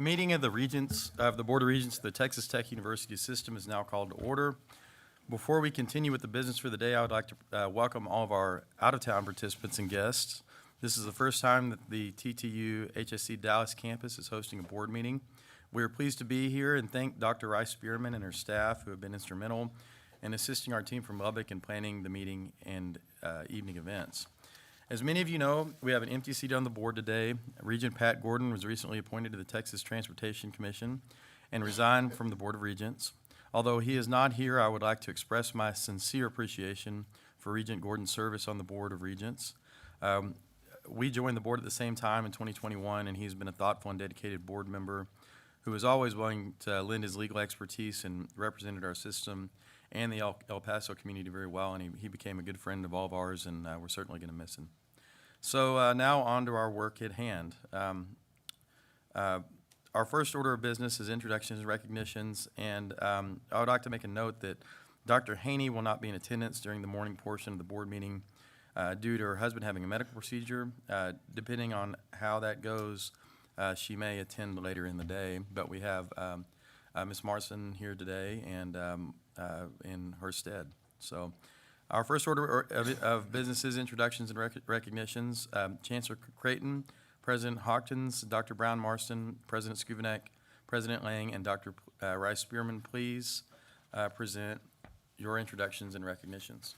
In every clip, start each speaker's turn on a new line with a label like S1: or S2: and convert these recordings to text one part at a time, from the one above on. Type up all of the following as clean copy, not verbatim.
S1: The meeting of the Regents, of the Board of Regents of the Texas Tech University System is now called to order. Before we continue with the business for the day, I would like to welcome all of our out-of-town participants and guests. This is the first time that the TTU HSC Dallas campus is hosting a board meeting. We are pleased to be here and thank Dr. Rice Spearman and her staff who have been instrumental in assisting our team from Lubbock in planning the meeting and evening events. As many of you know, we have an empty seat on the board today. Regent Pat Gordon was recently appointed to the Texas Transportation Commission and resigned from the Board of Regents. Although he is not here, I would like to express my sincere appreciation for Regent Gordon's service on the Board of Regents. We joined the board at the same time in 2021, and he's been a thoughtful and dedicated board member who is always willing to lend his legal expertise and represented our system and the El Paso community very well, and he became a good friend of all of ours, and we're certainly going to miss him. So now on to our work at hand. Our first order of business is introductions and recognitions, and I would like to make a note that Dr. Haney will not be in attendance during the morning portion of the board meeting due to her husband having a medical procedure. Depending on how that goes, she may attend later in the day, but we have Ms. Marston here today and in her stead. So our first order of business is introductions and recognitions. Chancellor Creighton, President Hawkins, Dr. Brown Marston, President Skuvanek, President Lang, and Dr. Rice Spearman, please present your introductions and recognitions.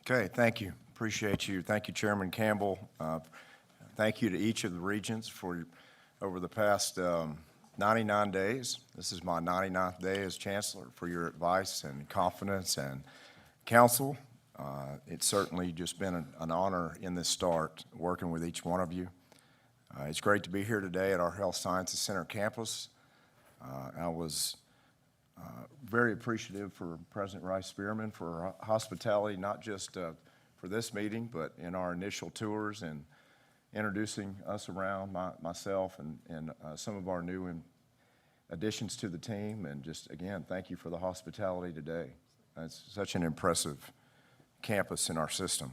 S2: Okay, thank you. Appreciate you. Thank you, Chairman Campbell. Thank you to each of the regents for over the past 99 days. This is my 99th day as Chancellor, for your advice and confidence and counsel. It's certainly just been an honor in this start working with each one of you. It's great to be here today at our Health Sciences Center campus. I was very appreciative for President Rice Spearman for her hospitality, not just for this meeting, but in our initial tours and introducing us around, myself and some of our new additions to the team. And just, again, thank you for the hospitality today. It's such an impressive campus in our system.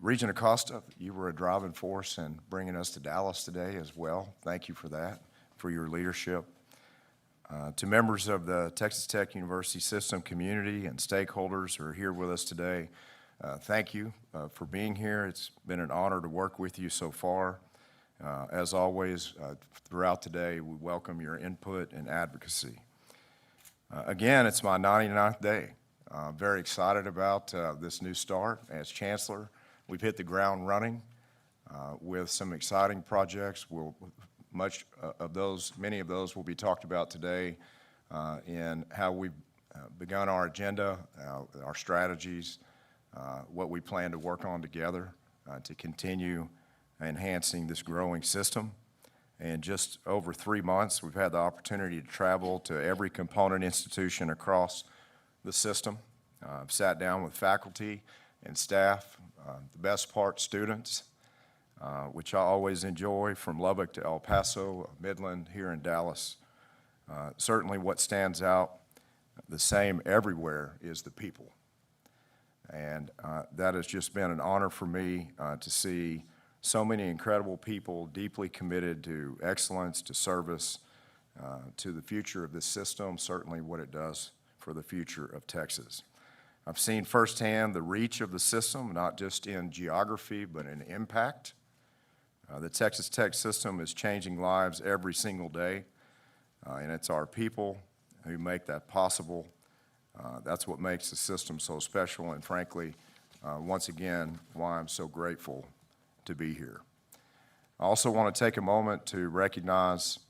S2: Regent Acosta, you were a driving force in bringing us to Dallas today as well. Thank you for that, for your leadership. To members of the Texas Tech University system community and stakeholders who are here with us today, thank you for being here. It's been an honor to work with you so far. As always, throughout today, we welcome your input and advocacy. Again, it's my 99th day. I'm very excited about this new start as Chancellor. We've hit the ground running with some exciting projects. Many of those will be talked about today in how we've begun our agenda, our strategies, what we plan to work on together to continue enhancing this growing system. In just over 3 months, we've had the opportunity to travel to every component institution across the system. I've sat down with faculty and staff, the best part, students, which I always enjoy, from Lubbock to El Paso, Midland, here in Dallas. Certainly what stands out the same everywhere is the people. And that has just been an honor for me to see so many incredible people deeply committed to excellence, to service, to the future of this system, certainly what it does for the future of Texas. I've seen firsthand the reach of the system, not just in geography, but in impact. The Texas Tech system is changing lives every single day, and it's our people who make that possible. That's what makes the system so special, and frankly, once again, why I'm so grateful to be here. I also want to take a moment to recognize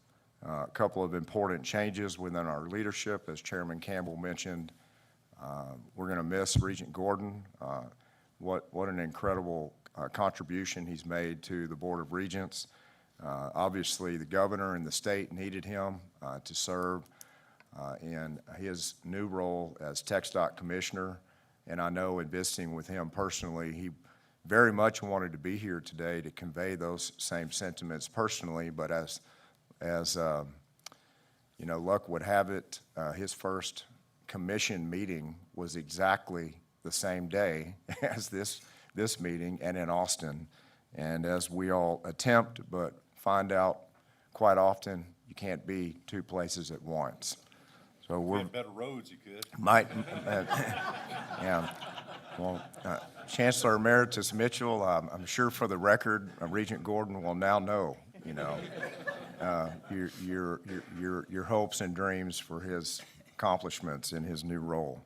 S2: a couple of important changes within our leadership. As Chairman Campbell mentioned, we're going to miss Regent Gordon. What an incredible contribution he's made to the Board of Regents. Obviously, the governor and the state needed him to serve in his new role as TxDOT Commissioner, and I know in visiting with him personally, he very much wanted to be here today to convey those same sentiments personally, but as you know, luck would have it, his first commission meeting was exactly the same day as this meeting, and in Austin. And as we all attempt, but find out quite often, you can't be two places at once. So
S3: If we
S2: we're,
S3: had better roads, you could.
S2: yeah. Well, Chancellor Emeritus Mitchell, I'm sure for the record, Regent Gordon will now know, your hopes and dreams for his accomplishments in his new role.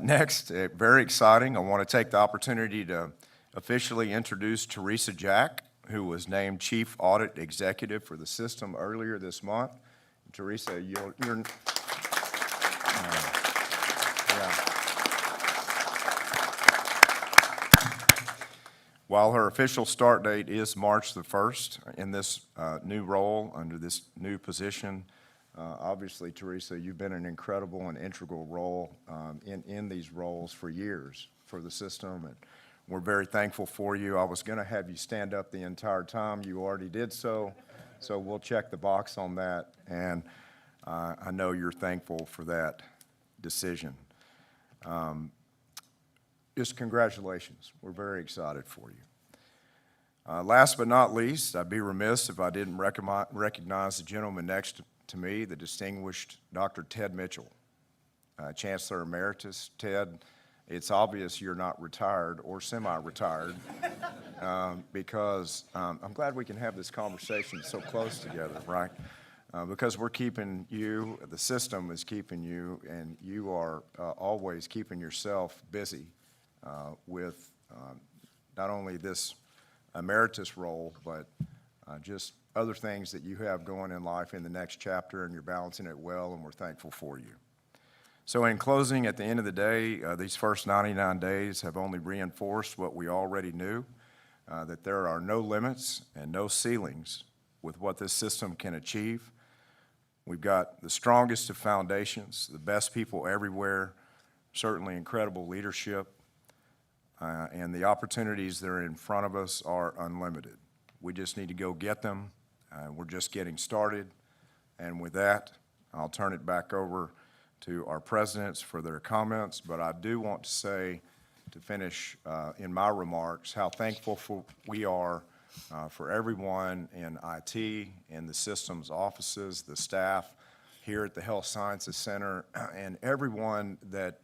S2: Next, very exciting, I want to take the opportunity to officially introduce Teresa Jack, who was named Chief Audit Executive for the system earlier this month. Teresa, you're While her official start date is March the 1st in this new role, under this new position, obviously, Teresa, you've been an incredible and integral role in these roles for years for the system, and we're very thankful for you. I was going to have you stand up the entire time. You already did so we'll check the box on that, and I know you're thankful for that decision. Just congratulations. We're very excited for you. Last but not least, I'd be remiss if I didn't recognize the gentleman next to me, the distinguished Dr. Ted Mitchell, Chancellor Emeritus. Ted, it's obvious you're not retired or semi-retired because I'm glad we can have this conversation so close together, right? Because we're keeping you, the system is keeping you, and you are always keeping yourself busy with not only this emeritus role, but just other things that you have going in life in the next chapter, and you're balancing it well, and we're thankful for you. So in closing, at the end of the day, these first 99 days have only reinforced what we already knew, that there are no limits and no ceilings with what this system can achieve. We've got the strongest of foundations, the best people everywhere, certainly incredible leadership, and the opportunities that are in front of us are unlimited. We just need to go get them. We're just getting started. And with that, I'll turn it back over to our presidents for their comments. But I do want to say, to finish in my remarks, how thankful we are for everyone in IT, in the systems offices, the staff here at the Health Sciences Center, and everyone that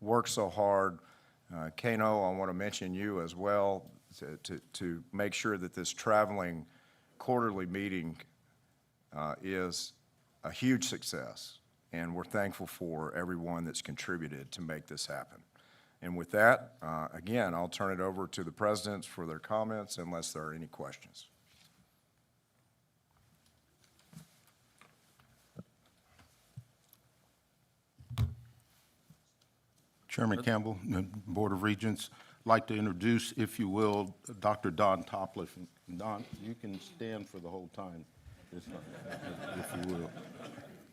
S2: works so hard. Kano, I want to mention you as well to make sure that this traveling quarterly meeting is a huge success, and we're thankful for everyone that's contributed to make this happen. And with that, again, I'll turn it over to the presidents for their comments unless there are any questions.
S4: Chairman Campbell, the Board of Regents, I'd like to introduce, if you will, Dr. Don Topliff. Don, you can stand for the whole time, if you will.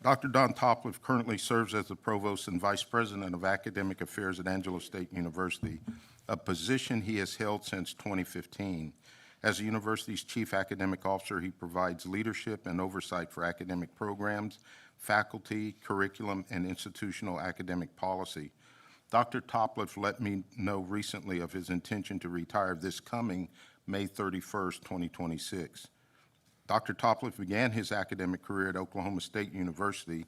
S4: Dr. Don Topliff currently serves as the Provost and Vice President of Academic Affairs at Angelo State University, a position he has held since 2015. As the university's Chief Academic Officer, he provides leadership and oversight for academic programs, faculty, curriculum, and institutional academic policy. Dr. Topliff let me know recently of his intention to retire this coming May 31st, 2026. Dr. Topliff began his academic career at Oklahoma State University,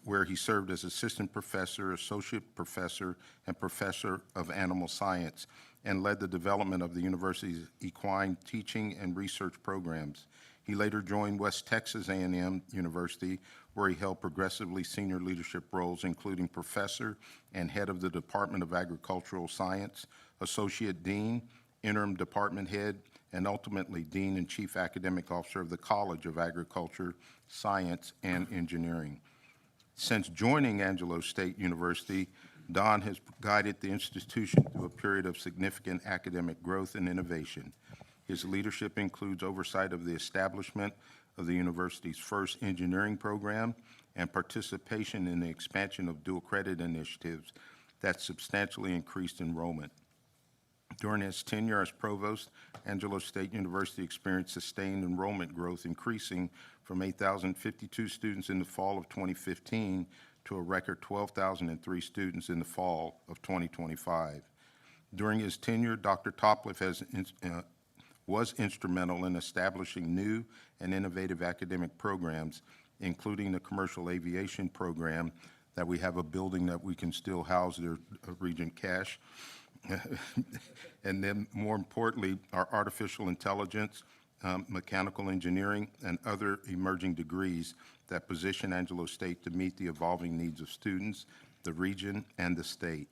S4: where he served as assistant professor, associate professor, and professor of animal science, and led the development of the university's equine teaching and research programs. He later joined West Texas A&M University, where he held progressively senior leadership roles, including professor and head of the Department of Agricultural Science, associate dean, interim department head, and ultimately dean and chief academic officer of the College of Agriculture, Science, and Engineering. Since joining Angelo State University, Don has guided the institution through a period of significant academic growth and innovation. His leadership includes oversight of the establishment of the university's first engineering program and participation in the expansion of dual credit initiatives that substantially increased enrollment. During his tenure as provost, Angelo State University experienced sustained enrollment growth, increasing from 8,052 students in the fall of 2015 to a record 12,003 students in the fall of 2025. During his tenure, Dr. Topliff has was instrumental in establishing new and innovative academic programs, including the commercial aviation program, that we have a building that we can still house their Regent cash. And then, more importantly, our artificial intelligence, mechanical engineering, and other emerging degrees that position Angelo State to meet the evolving needs of students, the region, and the state.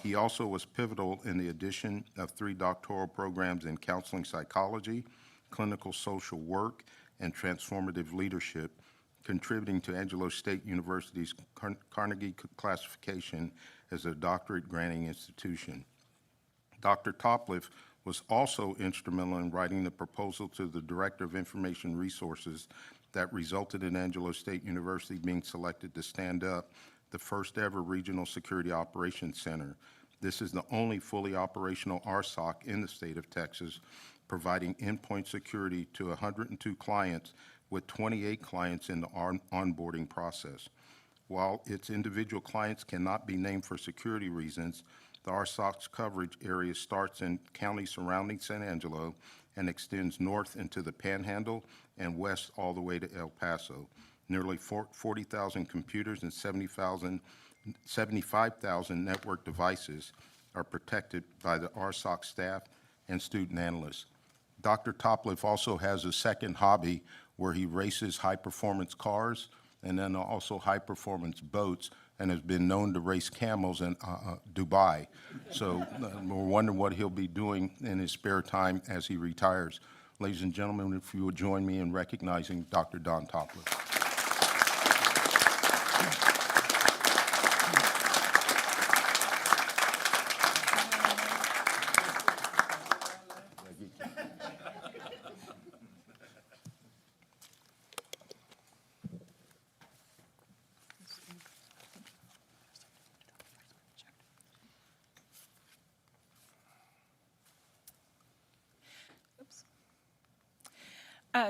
S4: He also was pivotal in the addition of 3 doctoral programs in counseling psychology, clinical social work, and transformative leadership, contributing to Angelo State University's Carnegie classification as a doctorate-granting institution. Dr. Topliff was also instrumental in writing the proposal to the Director of Information Resources that resulted in Angelo State University being selected to stand up the first-ever Regional Security Operations Center. This is the only fully operational RSOC in the state of Texas, providing endpoint security to 102 clients, with 28 clients in the onboarding process. While its individual clients cannot be named for security reasons, the RSOC's coverage area starts in counties surrounding San Angelo and extends north into the Panhandle and west all the way to El Paso. Nearly 40,000 computers and 75,000 network devices are protected by the RSOC staff and student analysts. Dr. Topliff also has a second hobby where he races high-performance cars and then also high-performance boats, and has been known to race camels in Dubai. So we're wondering what he'll be doing in his spare time as he retires. Ladies and gentlemen, if you would join me in recognizing Dr. Don Topliff.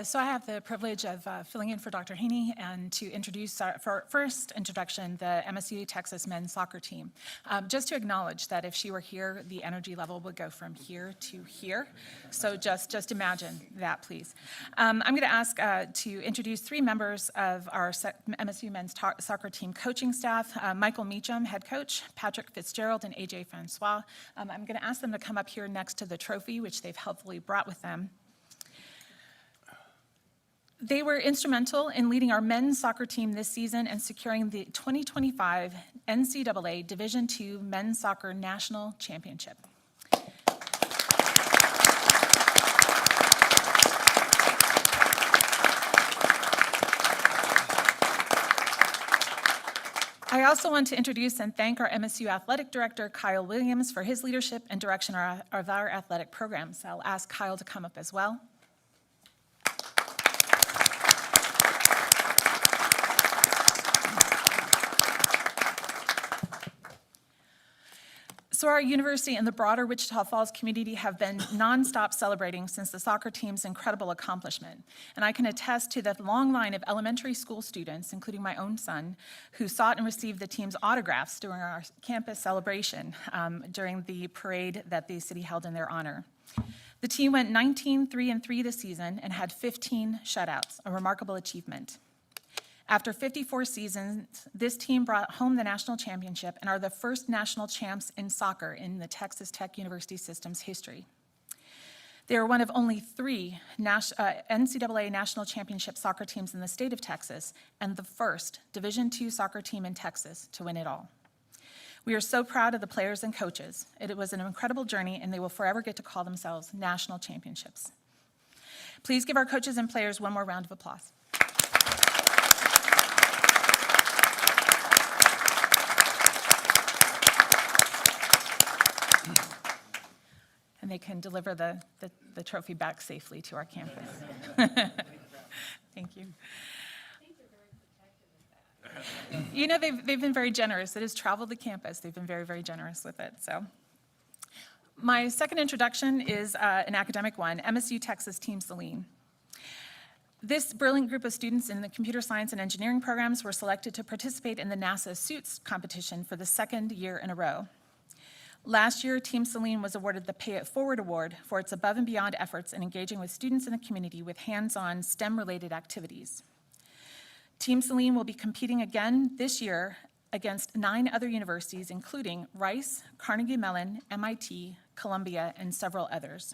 S3: So I have the privilege of filling in for Dr. Haney and to introduce, for our first introduction, the MSU Texas men's soccer team. Just to acknowledge that if she were here, the energy level would go from here to here. So just imagine that, please. I'm going to ask to introduce 3 members of our MSU men's soccer team coaching staff, Michael Meacham, head coach, Patrick Fitzgerald, and AJ Francois. I'm going to ask them to come up here next to the trophy, which they've helpfully brought with them. They were instrumental in leading our men's soccer team this season and securing the 2025 NCAA Division II Men's Soccer National Championship. I also want to introduce and thank our MSU Athletic Director, Kyle Williams, for his leadership and direction of our athletic programs. I'll ask Kyle to come up as well. So our university and the broader Wichita Falls community have been nonstop celebrating since the soccer team's incredible accomplishment. And I can attest to the long line of elementary school students, including my own son, who sought and received the team's autographs during our campus celebration during the parade that the city held in their honor. The team went 19-3-3 this season and had 15 shutouts, a remarkable achievement. After 54 seasons, this team brought home the national championship and are the first national champs in soccer in the Texas Tech University system's history. They are one of only 3 NCAA national championship soccer teams in the state of Texas and the first Division II soccer team in Texas to win it all. We are so proud of the players and coaches. It was an incredible journey, and they will forever get to call themselves national championships. Please give our coaches and players one more round of applause. And they can deliver the trophy back safely to our campus. Thank you. You know, they've been very generous. It has traveled the campus. They've been very, very generous with it. So, my second introduction is an academic one, MSU Texas Team Selene. This brilliant group of students in the computer science and engineering programs were selected to participate in the NASA Suits competition for the 2nd year in a row. Last year, Team Celine was awarded the Pay It Forward Award for its above and beyond efforts in engaging with students in the community with hands-on STEM-related activities. Team Celine will be competing again this year against 9 other universities, including Rice, Carnegie Mellon, MIT, Columbia, and several others.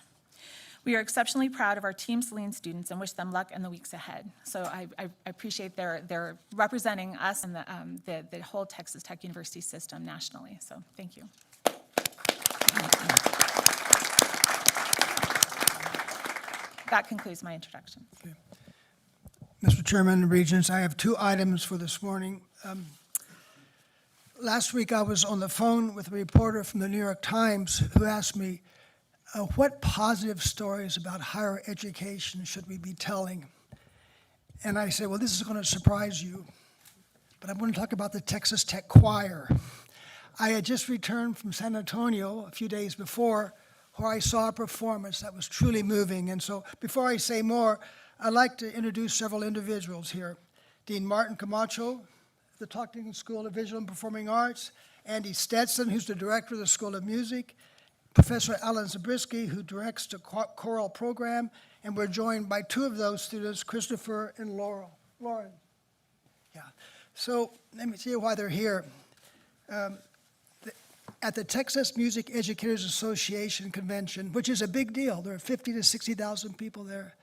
S3: We are exceptionally proud of our Team Celine students and wish them luck in the weeks ahead. So I appreciate their representing us and the whole Texas Tech University system nationally. So thank you. That concludes my introduction.
S5: Mr. Chairman, Regents, I have 2 items for this morning. Last week, I was on the phone with a reporter from the New York Times who asked me, what positive stories about higher education should we be telling? And I said, well, this is going to surprise you, but I'm going to talk about the Texas Tech Choir. I had just returned from San Antonio a few days before, where I saw a performance that was truly moving. And so before I say more, I'd like to introduce several individuals here. Dean Martin Camacho, the Talking School of Visual and Performing Arts, Andy Stetson, who's the director of the School of Music, Professor Alan Zabriskie, who directs the choral program, and we're joined by 2 of those students, Christopher and Lauren. Yeah. So let me tell you why they're here. At the Texas Music Educators Association convention, which is a big deal, there are 50 to 60,000 people there,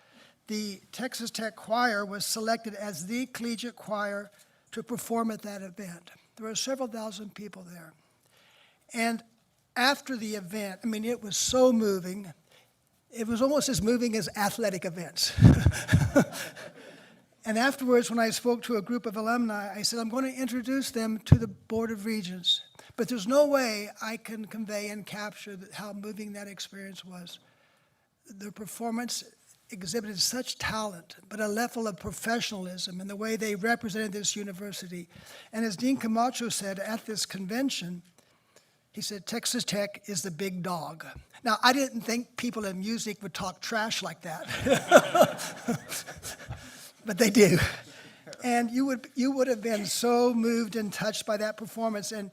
S5: the Texas Tech Choir was selected as the collegiate choir to perform at that event. There were several thousand people there. And after the event, I mean, it was so moving. It was almost as moving as athletic events. And afterwards, when I spoke to a group of alumni, I said, I'm going to introduce them to the Board of Regents. But there's no way I can convey and capture how moving that experience was. Their performance exhibited such talent, but a level of professionalism in the way they represented this university. And as Dean Camacho said at this convention, he said, Texas Tech is the big dog. Now, I didn't think people in music would talk trash like that. But they do. And you would have been so moved and touched by that performance. And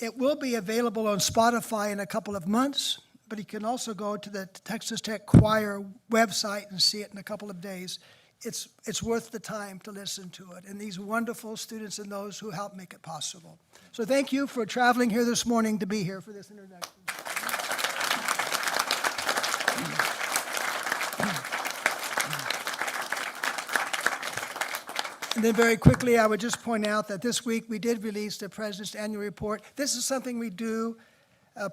S5: it will be available on Spotify in a couple of months, but you can also go to the Texas Tech Choir website and see it in a couple of days. It's worth the time to listen to it. And these wonderful students and those who helped make it possible. So thank you for traveling here this morning to be here for this introduction. And then very quickly, I would just point out that this week we did release the President's Annual Report. This is something we do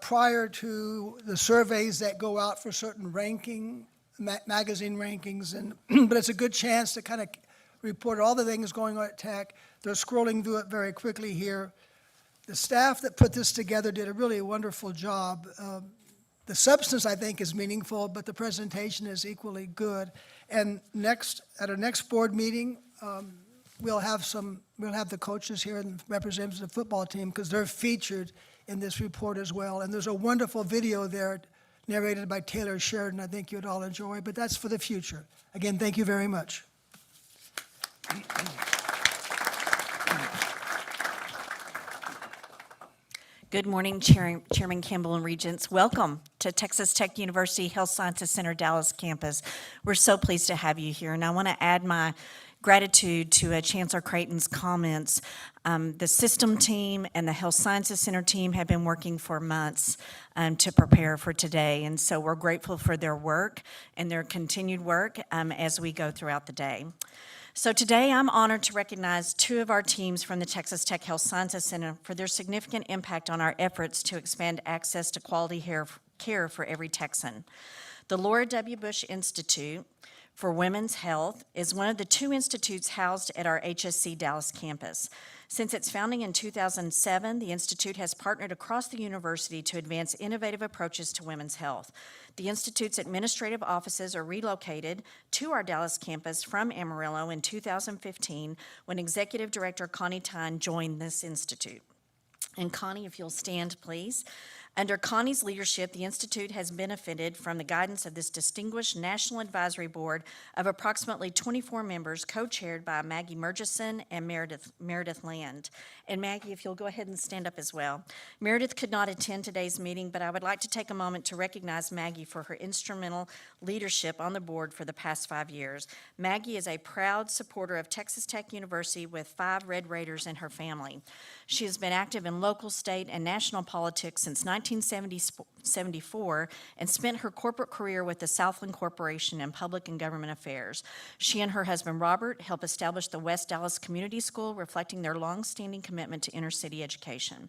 S5: prior to the surveys that go out for certain magazine rankings. But it's a good chance to kind of report all the things going on at Tech. They're scrolling through it very quickly here. The staff that put this together did a really wonderful job. The substance, I think, is meaningful, but the presentation is equally good. And at our next board meeting, we'll have the coaches here and representatives of the football team because they're featured in this report as well. And there's a wonderful video there narrated by Taylor Sheridan I think you'd all enjoy, but that's for the future. Again, thank you very much.
S6: Good morning, Chairman Campbell and Regents. Welcome to Texas Tech University Health Sciences Center Dallas campus. We're so pleased to have you here, and I want to add my gratitude to Chancellor Creighton's comments. The system team and the Health Sciences Center team have been working for months to prepare for today, and so we're grateful for their work and their continued work as we go throughout the day. So today I'm honored to recognize 2 of our teams from the Texas Tech Health Sciences Center for their significant impact on our efforts to expand access to quality care for every Texan. The Laura W. Bush Institute for Women's Health is one of the 2 institutes housed at our HSC Dallas campus. Since its founding in 2007, the Institute has partnered across the university to advance innovative approaches to women's health. The Institute's administrative offices are relocated to our Dallas campus from Amarillo in 2015 when Executive Director Connie Tyne joined this institute. And Connie, if you'll stand, please. Under Connie's leadership, the Institute has benefited from the guidance of this distinguished National Advisory Board of approximately 24 members, co-chaired by Maggie Murchison and Meredith Land. And Maggie, if you'll go ahead and stand up as well. Meredith could not attend today's meeting, but I would like to take a moment to recognize Maggie for her instrumental leadership on the board for the past 5 years. Maggie is a proud supporter of Texas Tech University with 5 Red Raiders in her family. She has been active in local, state, and national politics since 1974 and spent her corporate career with the Southland Corporation in public and government affairs. She and her husband, Robert, helped establish the West Dallas Community School, reflecting their longstanding commitment to inner-city education.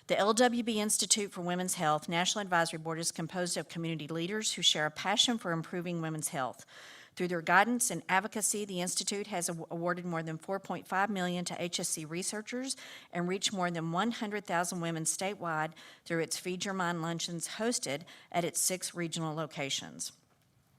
S6: The LWB Institute for Women's Health National Advisory Board is composed of community leaders who share a passion for improving women's health. Through their guidance and advocacy, the Institute has awarded more than $4.5 million to HSC researchers and reached more than 100,000 women statewide through its Feed Your Mind luncheons hosted at its 6 regional locations.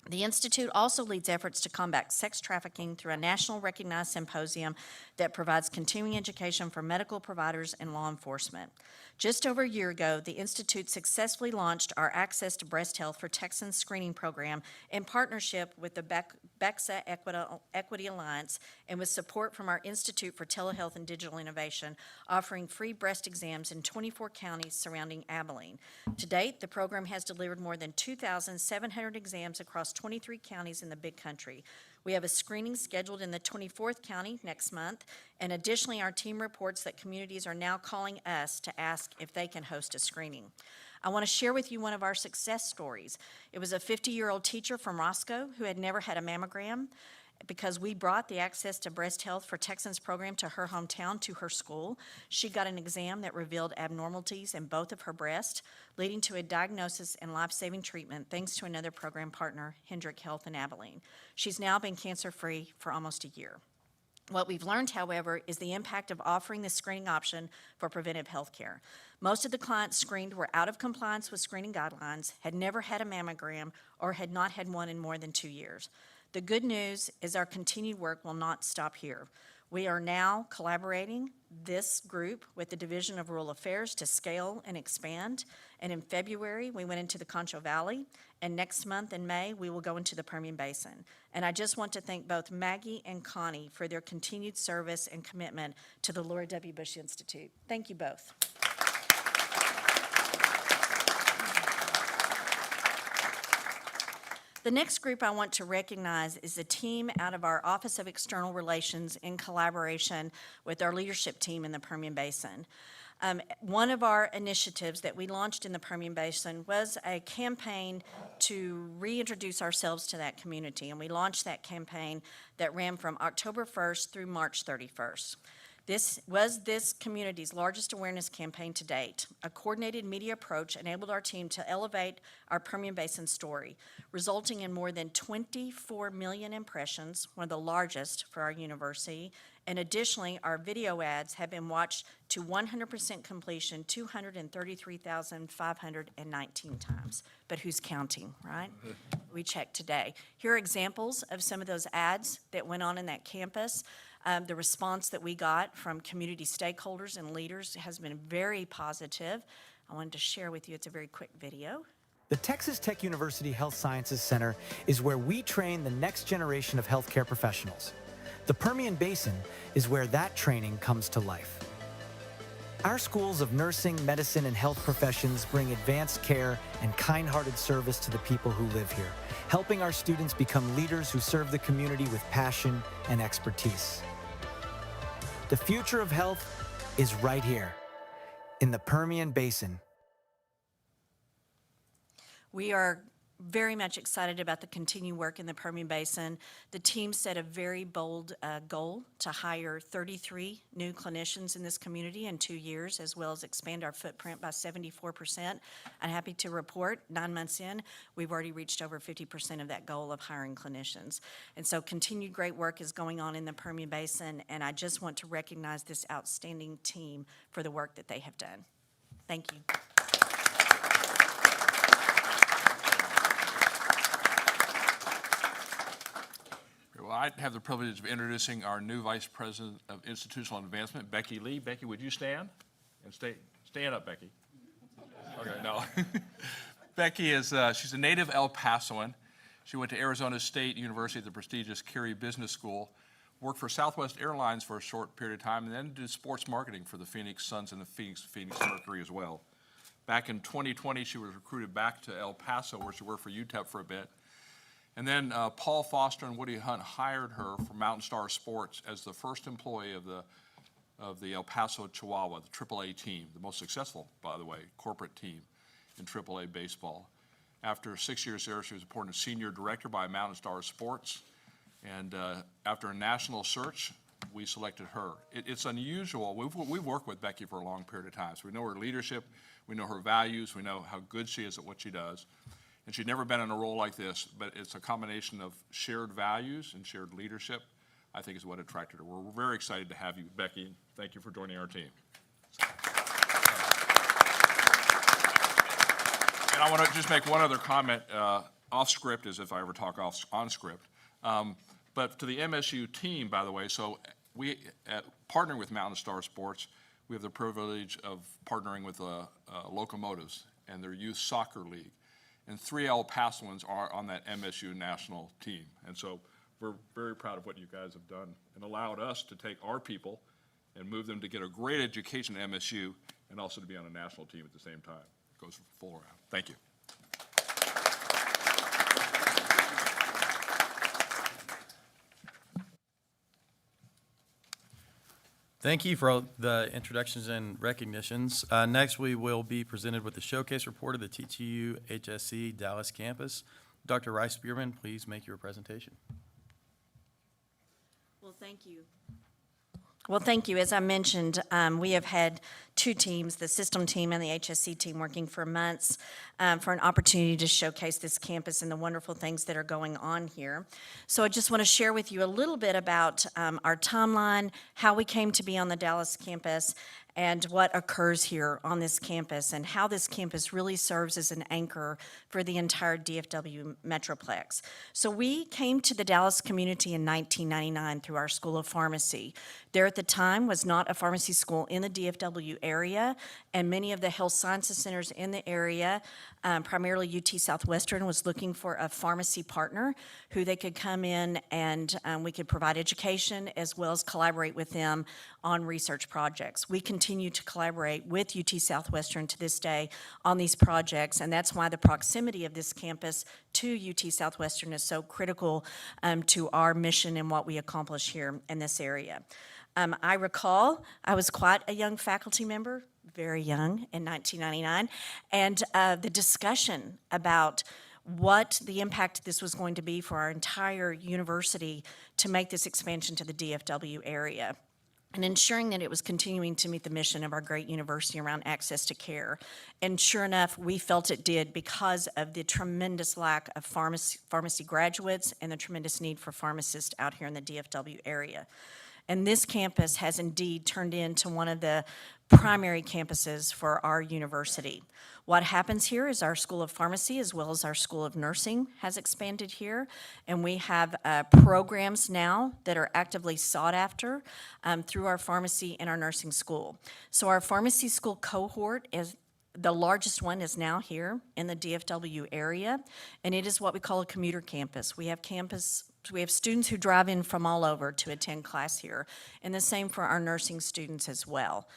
S6: The Institute also leads efforts to combat sex trafficking through a national recognized symposium that provides continuing education for medical providers and law enforcement. Just over a year ago, the Institute successfully launched our Access to Breast Health for Texans screening program in partnership with the BEXA Equity Alliance and with support from our Institute for Telehealth and Digital Innovation, offering free breast exams in 24 counties surrounding Abilene. To date, the program has delivered more than 2,700 exams across 23 counties in the Big Country. We have a screening scheduled in the 24th county next month, and additionally, our team reports that communities are now calling us to ask if they can host a screening. I want to share with you one of our success stories. It was a 50-year-old teacher from Roscoe who had never had a mammogram. Because we brought the Access to Breast Health for Texans program to her hometown, to her school, she got an exam that revealed abnormalities in both of her breasts, leading to a diagnosis and life-saving treatment thanks to another program partner, Hendrick Health in Abilene. She's now been cancer-free for almost a year. What we've learned, however, is the impact of offering this screening option for preventive health care. Most of the clients screened were out of compliance with screening guidelines, had never had a mammogram, or had not had one in more than 2 years. The good news is our continued work will not stop here. We are now collaborating, this group, with the Division of Rural Affairs to scale and expand. And in February, we went into the Concho Valley, and next month in May, we will go into the Permian Basin. And I just want to thank both Maggie and Connie for their continued service and commitment to the Laura W. Bush Institute. Thank you both. The next group I want to recognize is a team out of our Office of External Relations in collaboration with our leadership team in the Permian Basin. One of our initiatives that we launched in the Permian Basin was a campaign to reintroduce ourselves to that community, and we launched that campaign that ran from October 1st through March 31st. This was this community's largest awareness campaign to date. A coordinated media approach enabled our team to elevate our Permian Basin story, resulting in more than 24 million impressions, one of the largest for our university. And additionally, our video ads have been watched to 100% completion 233,519 times. But who's counting, right? We checked today. Here are examples of some of those ads that went on in that campus. The response that we got from community stakeholders and leaders has been very positive. I wanted to share with you, it's a very quick video.
S7: The Texas Tech University Health Sciences Center is where we train the next generation of healthcare professionals. The Permian Basin is where that training comes to life. Our schools of nursing, medicine, and health professions bring advanced care and kind-hearted service to the people who live here, helping our students become leaders who serve the community with passion and expertise. The future of health is right here, in the Permian Basin.
S6: We are very much excited about the continued work in the Permian Basin. The team set a very bold goal to hire 33 new clinicians in this community in 2 years, as well as expand our footprint by 74%. I'm happy to report, 9 months in, we've already reached over 50% of that goal of hiring clinicians. And so continued great work is going on in the Permian Basin, and I just want to recognize this outstanding team for the work that they have done. Thank you.
S8: Well, I have the privilege of introducing our new Vice President of Institutional Advancement, Becky Lee. Becky, would you stand? And stand up, Becky. Okay, no. Becky is, she's a native El Pasoan. She went to Arizona State University at the prestigious Curie Business School, worked for Southwest Airlines for a short period of time, and then did sports marketing for the Phoenix Suns and the Phoenix Mercury as well. Back in 2020, she was recruited back to El Paso, where she worked for UTEP for a bit. And then Paul Foster and Woody Hunt hired her for Mountain Star Sports as the first employee of the El Paso Chihuahua, the AAA team, the most successful, by the way, corporate team in AAA baseball. After 6 years there, she was appointed senior director by Mountain Star Sports. And after a national search, we selected her. It's unusual. We've worked with Becky for a long period of time, so we know her leadership, we know her values, we know how good she is at what she does. And she'd never been in a role like this, but it's a combination of shared values and shared leadership, I think, is what attracted her. We're very excited to have you, Becky. Thank you for joining our team. And I want to just make one other comment, off script, as if I ever talk on script. But to the MSU team, by the way, so we, partnering with Mountain Star Sports, we have the privilege of partnering with Locomotives and their youth soccer league. And 3 El Pasoans are on that MSU national team. And so we're very proud of what you guys have done and allowed us to take our people and move them to get a great education at MSU and also to be on a national team at the same time. It goes full around. Thank you.
S1: Thank you for all the introductions and recognitions. Next, we will be presented with the showcase report of the TTU HSC Dallas campus. Dr. Rice Spearman, please make your presentation.
S6: Well, thank you. Well, thank you. As I mentioned, we have had 2 teams, the system team and the HSC team, working for months for an opportunity to showcase this campus and the wonderful things that are going on here. So I just want to share with you a little bit about our timeline, how we came to be on the Dallas campus, and what occurs here on this campus, and how this campus really serves as an anchor for the entire DFW Metroplex. So we came to the Dallas community in 1999 through our School of Pharmacy. There at the time was not a pharmacy school in the DFW area, and many of the health sciences centers in the area, primarily UT Southwestern, was looking for a pharmacy partner who they could come in and we could provide education as well as collaborate with them on research projects. We continue to collaborate with UT Southwestern to this day on these projects, and that's why the proximity of this campus to UT Southwestern is so critical to our mission and what we accomplish here in this area. I recall I was quite a young faculty member, very young, in 1999, and the discussion about what the impact this was going to be for our entire university to make this expansion to the DFW area, and ensuring that it was continuing to meet the mission of our great university around access to care. And sure enough, we felt it did because of the tremendous lack of pharmacy graduates and the tremendous need for pharmacists out here in the DFW area. And this campus has indeed turned into one of the primary campuses for our university. What happens here is our School of Pharmacy as well as our School of Nursing has expanded here, and we have programs now that are actively sought after through our pharmacy and our nursing school. So our pharmacy school cohort is the largest one is now here in the DFW area, and it is what we call a commuter campus. We have students who drive in from all over to attend class here, and the same for our nursing students as well.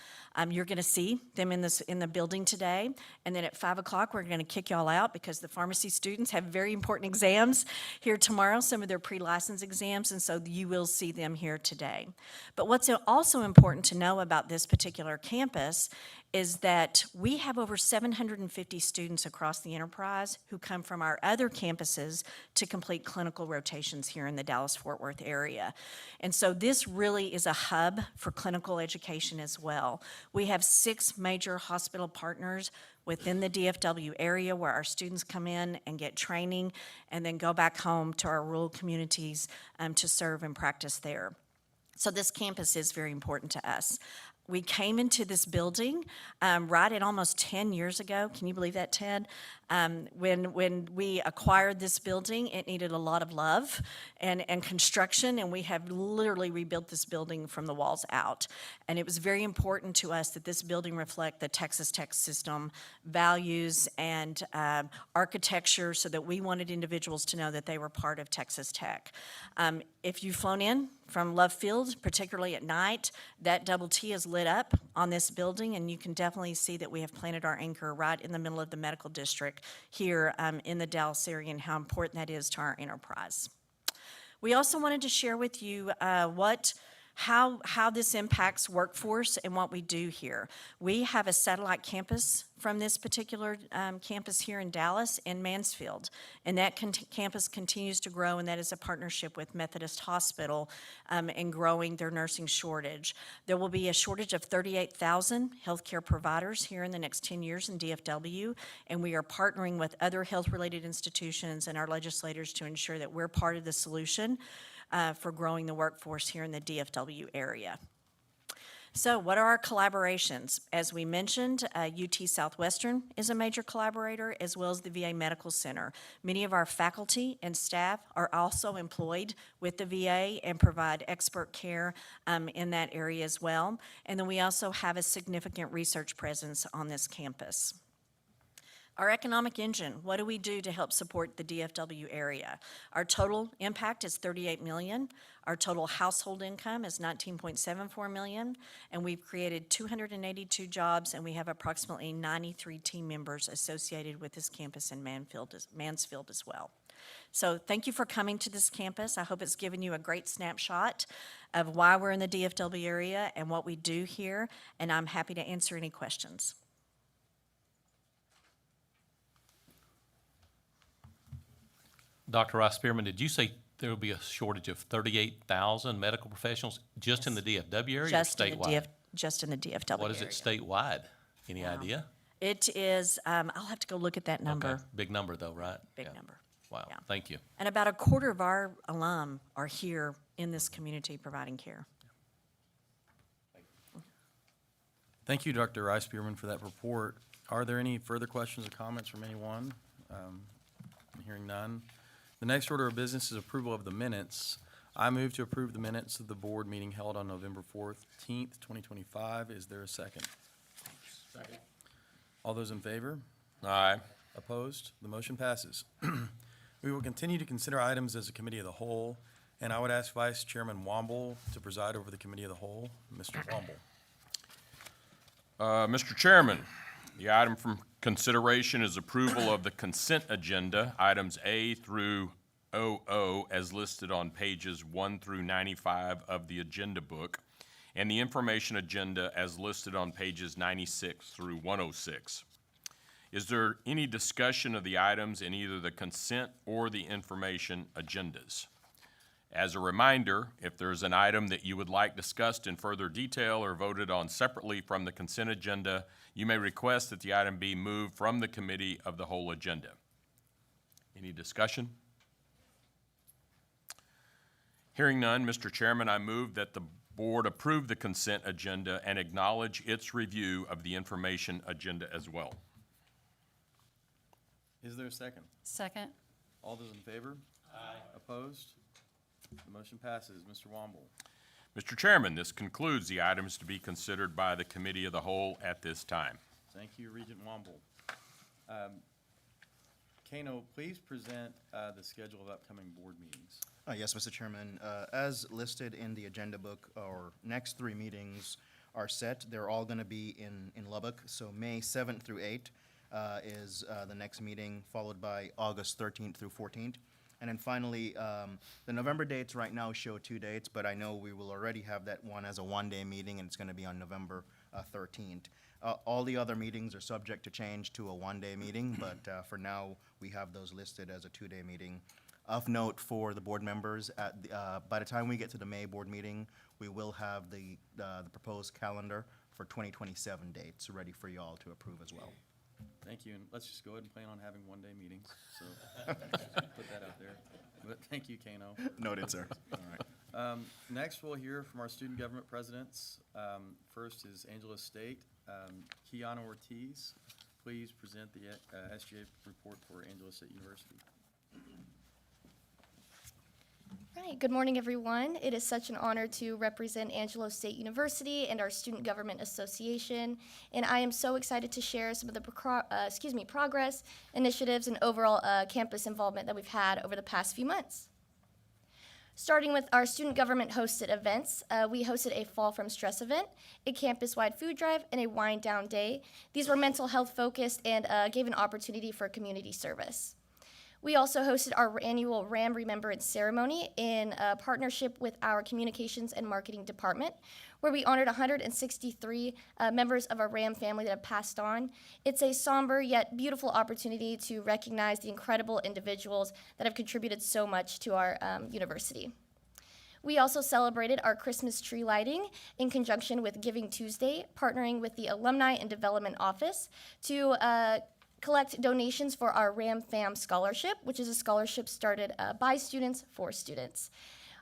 S6: You're going to see them in the building today, and then at 5 o'clock we're going to kick y'all out because the pharmacy students have very important exams here tomorrow, some of their pre-license exams, and so you will see them here today. But what's also important to know about this particular campus is that we have over 750 students across the enterprise who come from our other campuses to complete clinical rotations here in the Dallas-Fort Worth area. And so this really is a hub for clinical education as well. We have 6 major hospital partners within the DFW area where our students come in and get training and then go back home to our rural communities to serve and practice there. So this campus is very important to us. We came into this building right at almost 10 years ago. Can you believe that, Ted? When we acquired this building, it needed a lot of love and construction, and we have literally rebuilt this building from the walls out. And it was very important to us that this building reflect the Texas Tech system values and architecture, so that we wanted individuals to know that they were part of Texas Tech. If you've flown in from Love Field, particularly at night, that double T is lit up on this building, and you can definitely see that we have planted our anchor right in the middle of the medical district here in the Dallas area, and how important that is to our enterprise. We also wanted to share with you how this impacts workforce and what we do here. We have a satellite campus from this particular campus here in Dallas in Mansfield, and that campus continues to grow, and that is a partnership with Methodist Hospital in growing their nursing shortage. There will be a shortage of 38,000 healthcare providers here in the next 10 years in DFW, and we are partnering with other health-related institutions and our legislators to ensure that we're part of the solution for growing the workforce here in the DFW area. So what are our collaborations? As we mentioned, UT Southwestern is a major collaborator, as well as the VA Medical Center. Many of our faculty and staff are also employed with the VA and provide expert care in that area as well. And then we also have a significant research presence on this campus. Our economic engine, what do we do to help support the DFW area? Our total impact is $38 million. Our total household income is $19.74 million, and we've created 282 jobs, and we have approximately 93 team members associated with this campus in Mansfield as well. So thank you for coming to this campus. I hope it's given you a great snapshot of why we're in the DFW area and what we do here, and I'm happy to answer any questions.
S9: Dr. Rice Spearman, did you say there will be a shortage of 38,000 medical professionals just in the DFW area or
S6: Just in the
S9: statewide?
S6: Just in the DFW area.
S9: What is it statewide? Any idea?
S6: It is, I'll have to go look at that number.
S9: Okay. Big number though, right?
S6: Big
S9: Yeah.
S6: number.
S9: Wow,
S6: Yeah.
S9: thank you.
S6: And about a quarter of our alum are here in this community providing care.
S1: Thank you, Dr. Rice Spearman, for that report. Are there any further questions or comments from anyone? Hearing none. The next order of business is approval of the minutes. I move to approve the minutes of the board meeting held on November 14th, 2025. Is there a second? Second. All those in favor?
S8: Aye.
S1: Opposed? The motion passes. We will continue to consider items as a committee of the whole, and I would ask Vice Chairman Womble to preside over the committee of the whole. Mr. Womble.
S8: Mr. Chairman, the item from consideration is approval of the consent agenda, items A through OO, as listed on pages 1 through 95 of the agenda book, and the information agenda as listed on pages 96 through 106. Is there any discussion of the items in either the consent or the information agendas? As a reminder, if there's an item that you would like discussed in further detail or voted on separately from the consent agenda, you may request that the item be moved from the committee of the whole agenda. Any discussion? Hearing none, Mr. Chairman, I move that the board approve the consent agenda and acknowledge its review of the information agenda as well.
S1: Is there a second?
S10: Second.
S1: All those in favor? Aye. Opposed? The motion passes. Mr. Womble.
S8: Mr. Chairman, this concludes the items to be considered by the committee of the whole at this time.
S1: Thank you, Regent Womble. Kano, please present the schedule of upcoming board meetings.
S11: Yes, Mr. Chairman. As listed in the agenda book, our next 3 meetings are set. They're all going to be in Lubbock. So May 7th through 8th is the next meeting, followed by August 13th through 14th. And then finally, the November dates right now show 2 dates, but I know we will already have that one as a one-day meeting, and it's going to be on November 13th. All the other meetings are subject to change to a one-day meeting, but for now, we have those listed as a 2-day meeting. Of note for the board members, by the time we get to the May board meeting, we will have the proposed calendar for 2027 dates ready for you all to approve as well.
S1: Thank you, and let's just go ahead and plan on having one-day meetings, so put that out there. But thank you, Kano.
S11: Noted, sir.
S1: All Next, we'll hear from our student government presidents. First is Angela State. Kiana Ortiz, please present the SGA report for Angela State University.
S10: Right, good morning, everyone. It is such an honor to represent Angelo State University and our Student Government Association, and I am so excited to share some of the progress, initiatives, and overall campus involvement that we've had over the past few months. Starting with our student government hosted events, we hosted a Fall from Stress event, a campus-wide food drive, and a wind down day. These were mental health focused and gave an opportunity for community service. We also hosted our annual RAM Remembrance Ceremony in partnership with our Communications and Marketing Department, where we honored 163 members of our RAM family that have passed on. It's a somber yet beautiful opportunity to recognize the incredible individuals that have contributed so much to our university. We also celebrated our Christmas tree lighting in conjunction with Giving Tuesday, partnering with the Alumni and Development Office to collect donations for our RAM Fam Scholarship, which is a scholarship started by students for students.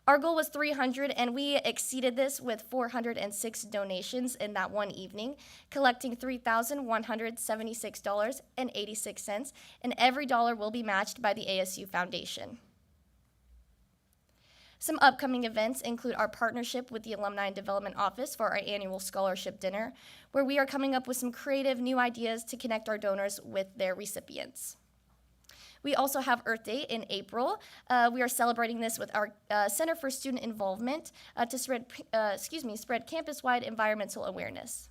S10: Our goal was 300, and we exceeded this with 406 donations in that one evening, collecting $3,176.86, and every dollar will be matched by the ASU Foundation. Some upcoming events include our partnership with the Alumni and Development Office for our annual scholarship dinner, where we are coming up with some creative new ideas to connect our donors with their recipients. We also have Earth Day in April. We are celebrating this with our Center for Student Involvement to spread campus-wide environmental awareness.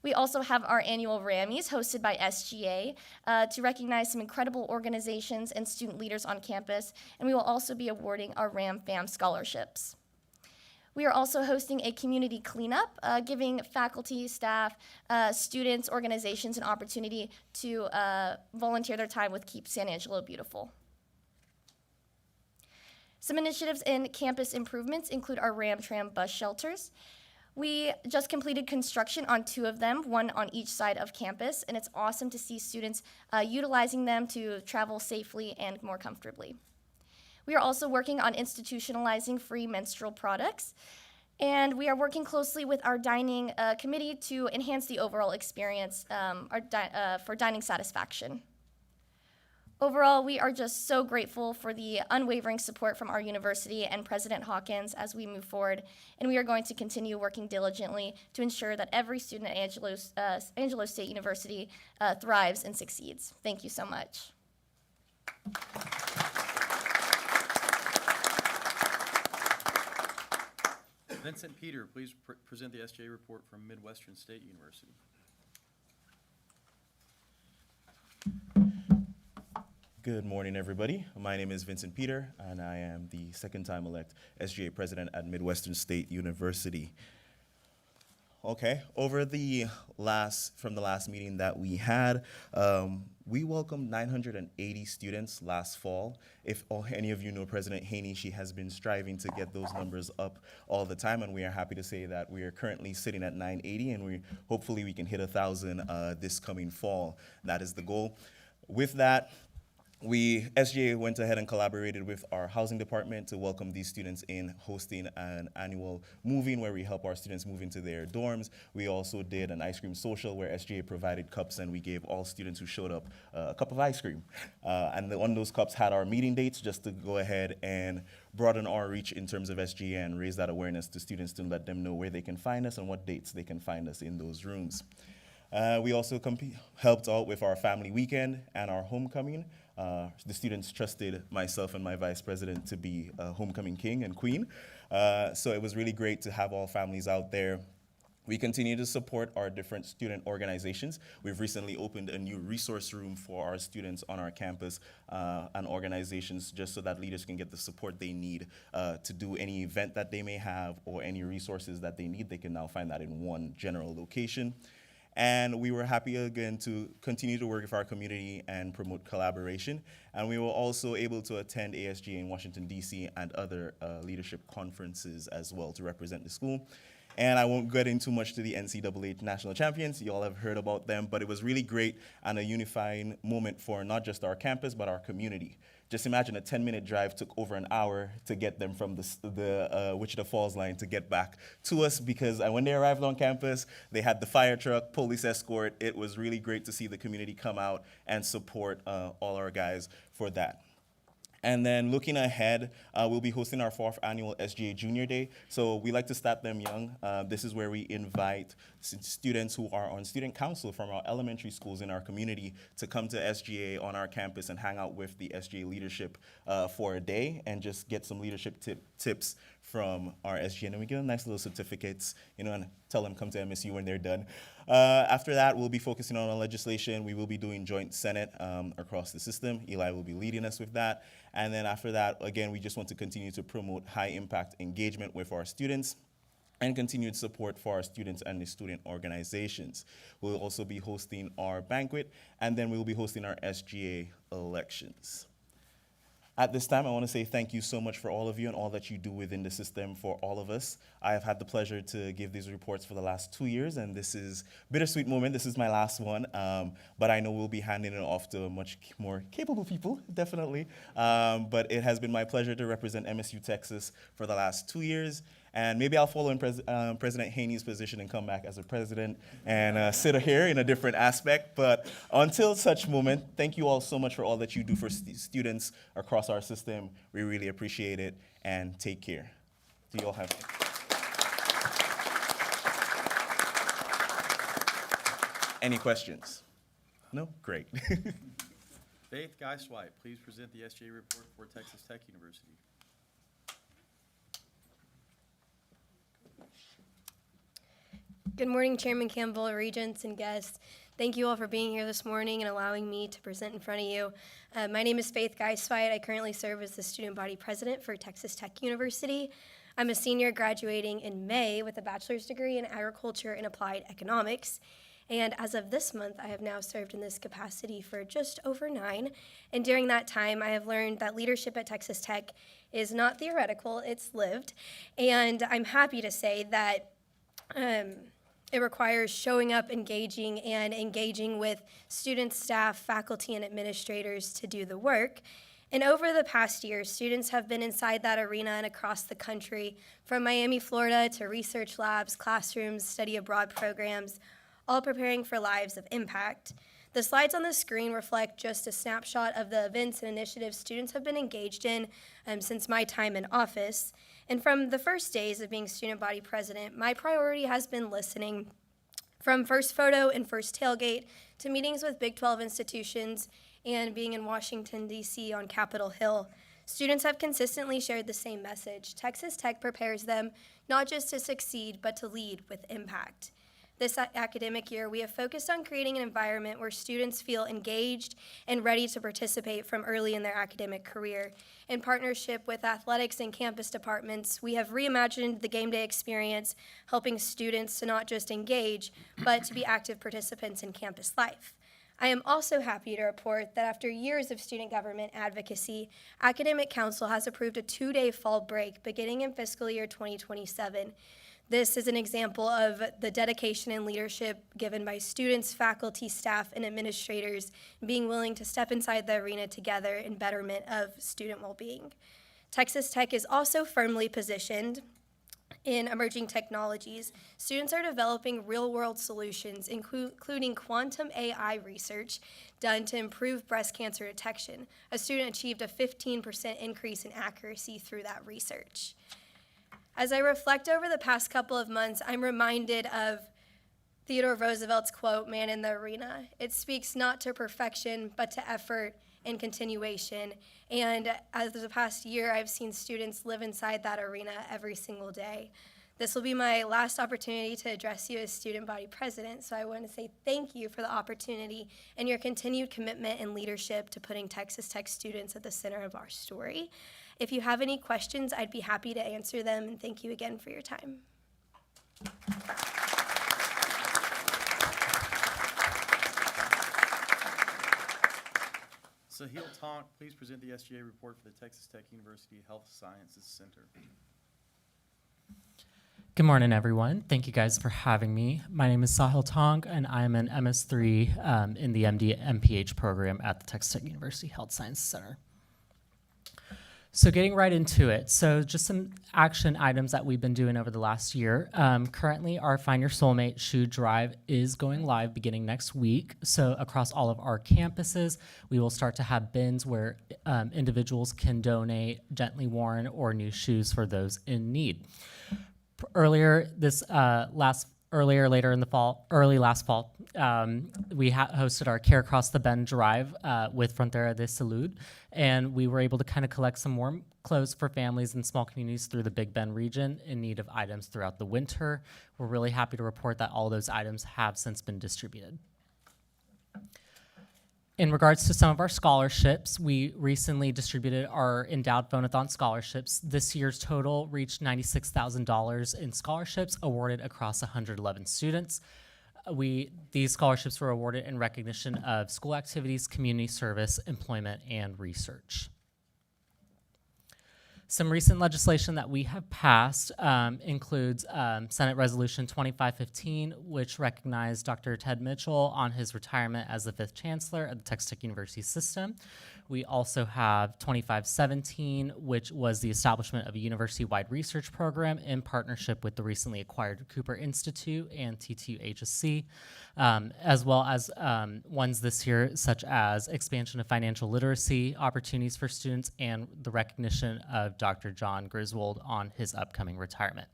S10: We also have our annual Rammies hosted by SGA to recognize some incredible organizations and student leaders on campus, and we will also be awarding our RAM Fam scholarships. We are also hosting a community cleanup, giving faculty, staff, students, organizations an opportunity to volunteer their time with Keep San Angelo Beautiful. Some initiatives in campus improvements include our RAM-Tram bus shelters. We just completed construction on 2 of them, one on each side of campus, and it's awesome to see students utilizing them to travel safely and more comfortably. We are also working on institutionalizing free menstrual products, and we are working closely with our dining committee to enhance the overall experience for dining satisfaction. Overall, we are just so grateful for the unwavering support from our university and President Hawkins as we move forward, and we are going to continue working diligently to ensure that every student at Angelo State University thrives and succeeds. Thank you so much.
S1: Vincent Peter, please present the SGA report from Midwestern State University.
S12: Good morning, everybody. My name is Vincent Peter, and I am the second-time elect SGA president at Midwestern State University. Okay, from the last meeting that we had, we welcomed 980 students last fall. If any of you know President Haney, she has been striving to get those numbers up all the time, and we are happy to say that we are currently sitting at 980, and hopefully we can hit 1,000 this coming fall. That is the goal. With that, SGA went ahead and collaborated with our housing department to welcome these students in, hosting an annual move-in where we help our students move into their dorms. We also did an ice cream social where SGA provided cups, and we gave all students who showed up a cup of ice cream. And on those cups had our meeting dates just to go ahead and broaden our reach in terms of SGA and raise that awareness to students to let them know where they can find us and what dates they can find us in those rooms. We also helped out with our family weekend and our homecoming. The students trusted myself and my vice president to be homecoming king and queen. So it was really great to have all families out there. We continue to support our different student organizations. We've recently opened a new resource room for our students on our campus and organizations just so that leaders can get the support they need to do any event that they may have or any resources that they need. They can now find that in one general location. And we were happy again to continue to work with our community and promote collaboration. And we were also able to attend ASGA in Washington, D.C. and other leadership conferences as well to represent the school. And I won't get into much to the NCAA national champions. You all have heard about them, but it was really great and a unifying moment for not just our campus, but our community Just imagine a 10-minute drive took over an hour to get them from the Wichita Falls line to get back to us, because when they arrived on campus, they had the fire truck, police escort. It was really great to see the community come out and support all our guys for that. And then looking ahead, we'll be hosting our 4th annual SGA Junior Day. So we like to start them young. This is where we invite students who are on student council from our elementary schools in our community to come to SGA on our campus and hang out with the SGA leadership for a day and just get some leadership tips from our SGA. And then we give them nice little certificates, and tell them come to MSU when they're done. After that, we'll be focusing on our legislation. We will be doing joint Senate across the system. Eli will be leading us with that. And then after that, again, we just want to continue to promote high-impact engagement with our students and continued support for our students and the student organizations. We'll also be hosting our banquet, and then we'll be hosting our SGA elections. At this time, I want to say thank you so much for all of you and all that you do within the system for all of us. I have had the pleasure to give these reports for the last 2 years, and this is a bittersweet moment. This is my last one, but I know we'll be handing it off to much more capable people, definitely. But it has been my pleasure to represent MSU Texas for the last 2 years. And maybe I'll follow in President Haney's position and come back as a president and sit here in a different aspect. But until such moment, thank you all so much for all that you do for students across our system. We really appreciate it, and take care. Do you all have any questions? No? Great.
S1: Faith Geiswhite, please present the SGA report for Texas Tech University.
S13: Good morning, Chairman Campbell, Regents, and guests. Thank you all for being here this morning and allowing me to present in front of you. My name is Faith Geiswhite. I currently serve as the student body president for Texas Tech University. I'm a senior graduating in May with a bachelor's degree in agriculture and applied economics. And as of this month, I have now served in this capacity for just over 9. And during that time, I have learned that leadership at Texas Tech is not theoretical, it's lived. And I'm happy to say that it requires showing up, engaging with students, staff, faculty, and administrators to do the work. And over the past year, students have been inside that arena and across the country, from Miami, Florida, to research labs, classrooms, study abroad programs, all preparing for lives of impact. The slides on the screen reflect just a snapshot of the events and initiatives students have been engaged in since my time in office. And from the first days of being student body president, my priority has been listening. From first photo and first tailgate to meetings with Big 12 institutions and being in Washington, D.C. on Capitol Hill, students have consistently shared the same message. Texas Tech prepares them not just to succeed, but to lead with impact. This academic year, we have focused on creating an environment where students feel engaged and ready to participate from early in their academic career. In partnership with athletics and campus departments, we have reimagined the game day experience, helping students to not just engage, but to be active participants in campus life. I am also happy to report that after years of student government advocacy, Academic Council has approved a 2-day fall break beginning in fiscal year 2027. This is an example of the dedication and leadership given by students, faculty, staff, and administrators being willing to step inside the arena together in betterment of student well-being. Texas Tech is also firmly positioned in emerging technologies. Students are developing real-world solutions, including quantum AI research done to improve breast cancer detection. A student achieved a 15% increase in accuracy through that research. As I reflect over the past couple of months, I'm reminded of Theodore Roosevelt's quote, "Man in the arena." It speaks not to perfection, but to effort and continuation. And as the past year, I've seen students live inside that arena every single day. This will be my last opportunity to address you as student body president, so I want to say thank you for the opportunity and your continued commitment and leadership to putting Texas Tech students at the center of our story. If you have any questions, I'd be happy to answer them, and thank you again for your time.
S1: Sahil Tonk, please present the SGA report for the Texas Tech University Health Sciences Center.
S14: Good morning, everyone. Thank you guys for having me. My name is Sahil Tonk, and I'm an MS3 in the MD MPH program at the Texas Tech University Health Sciences Center. So getting right into it. So just some action items that we've been doing over the last year. Currently, our Find Your Soulmate shoe drive is going live beginning next week. So across all of our campuses, we will start to have bins where individuals can donate gently worn or new shoes for those in need. Earlier later in the fall, early last fall, we hosted our Care Across the Bend drive with Frontera de Salud, and we were able to kind of collect some warm clothes for families in small communities through the Big Bend region in need of items throughout the winter. We're really happy to report that all those items have since been distributed. In regards to some of our scholarships, we recently distributed our endowed phonathon scholarships. This year's total reached $96,000 in scholarships awarded across 111 students. These scholarships were awarded in recognition of school activities, community service, employment, and research. Some recent legislation that we have passed includes Senate Resolution 2515, which recognized Dr. Ted Mitchell on his retirement as the 5th Chancellor of the Texas Tech University System. We also have 2517, which was the establishment of a university-wide research program in partnership with the recently acquired Cooper Institute and TTU HSC, as well as ones this year such as expansion of financial literacy opportunities for students and the recognition of Dr. John Griswold on his upcoming retirement.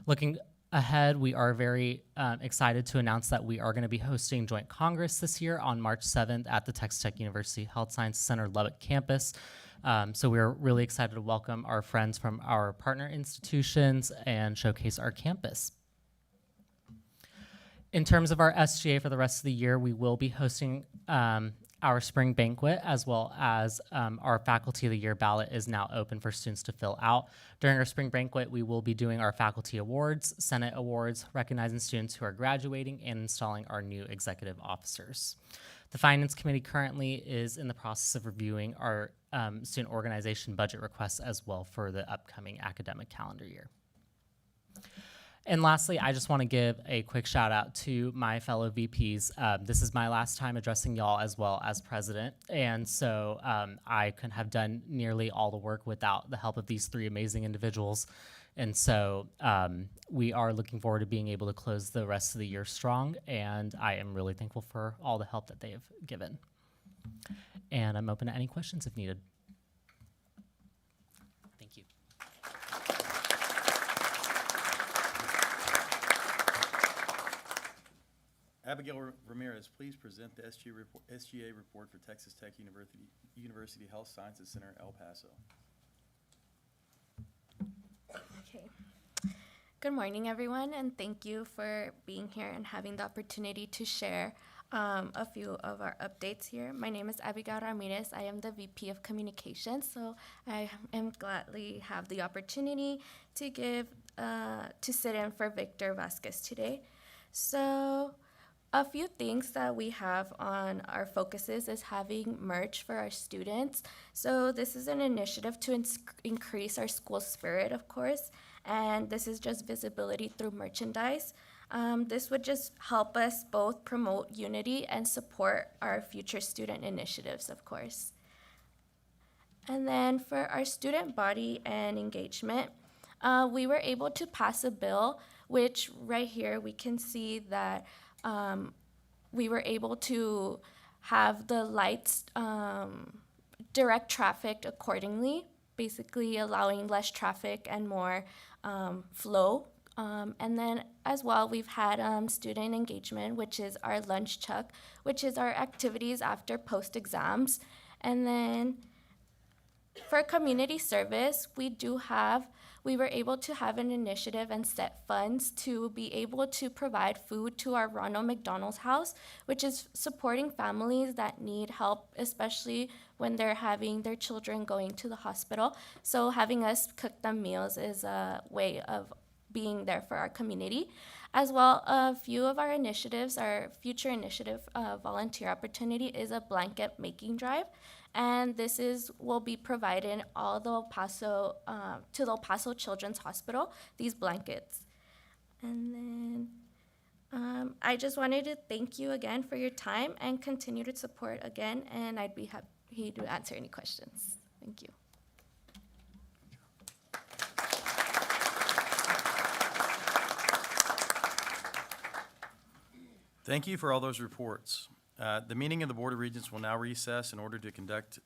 S14: Looking ahead, we are very excited to announce that we are going to be hosting Joint Congress this year on March 7th at the Texas Tech University Health Sciences Center Lubbock campus. So we're really excited to welcome our friends from our partner institutions and showcase our campus. In terms of our SGA for the rest of the year, we will be hosting our spring banquet, as well as our Faculty of the Year ballot is now open for students to fill out. During our spring banquet, we will be doing our faculty awards, Senate awards, recognizing students who are graduating and installing our new executive officers. The Finance Committee currently is in the process of reviewing our student organization budget requests as well for the upcoming academic calendar year. And lastly, I just want to give a quick shout out to my fellow VPs. This is my last time addressing y'all as well as president. And so I couldn't have done nearly all the work without the help of these three amazing individuals. And so we are looking forward to being able to close the rest of the year strong. And I am really thankful for all the help that they have given. And I'm open to any questions if needed. Thank you.
S1: Abigail Ramirez, please present the SGA report for Texas Tech University Health Sciences Center, El Paso.
S15: Okay. Good morning, everyone, and thank you for being here and having the opportunity to share a few of our updates here. My name is Abigail Ramirez. I am the VP of Communications, so I am gladly have the opportunity to sit in for Victor Vasquez today. So a few things that we have on our focuses is having merch for our students. So this is an initiative to increase our school spirit, of course, and this is just visibility through merchandise. This would just help us both promote unity and support our future student initiatives, of course. And then for our student body and engagement, we were able to pass a bill, which right here we can see that we were able to have the lights direct traffic accordingly, basically allowing less traffic and more flow. And then as well, we've had student engagement, which is our lunch chuck, which is our activities after post-exams. And then for community service, we were able to have an initiative and set funds to be able to provide food to our Ronald McDonald's House, which is supporting families that need help, especially when they're having their children going to the hospital. So having us cook them meals is a way of being there for our community. As well, a few of our initiatives, our future initiative volunteer opportunity is a blanket making drive. And this will be provided all the El Paso, to the El Paso Children's Hospital, these blankets. And then I just wanted to thank you again for your time and continue to support again, and I'd be happy to answer any questions. Thank you.
S1: Thank you for all those reports. The meeting of the Board of Regents will now recess in order to conduct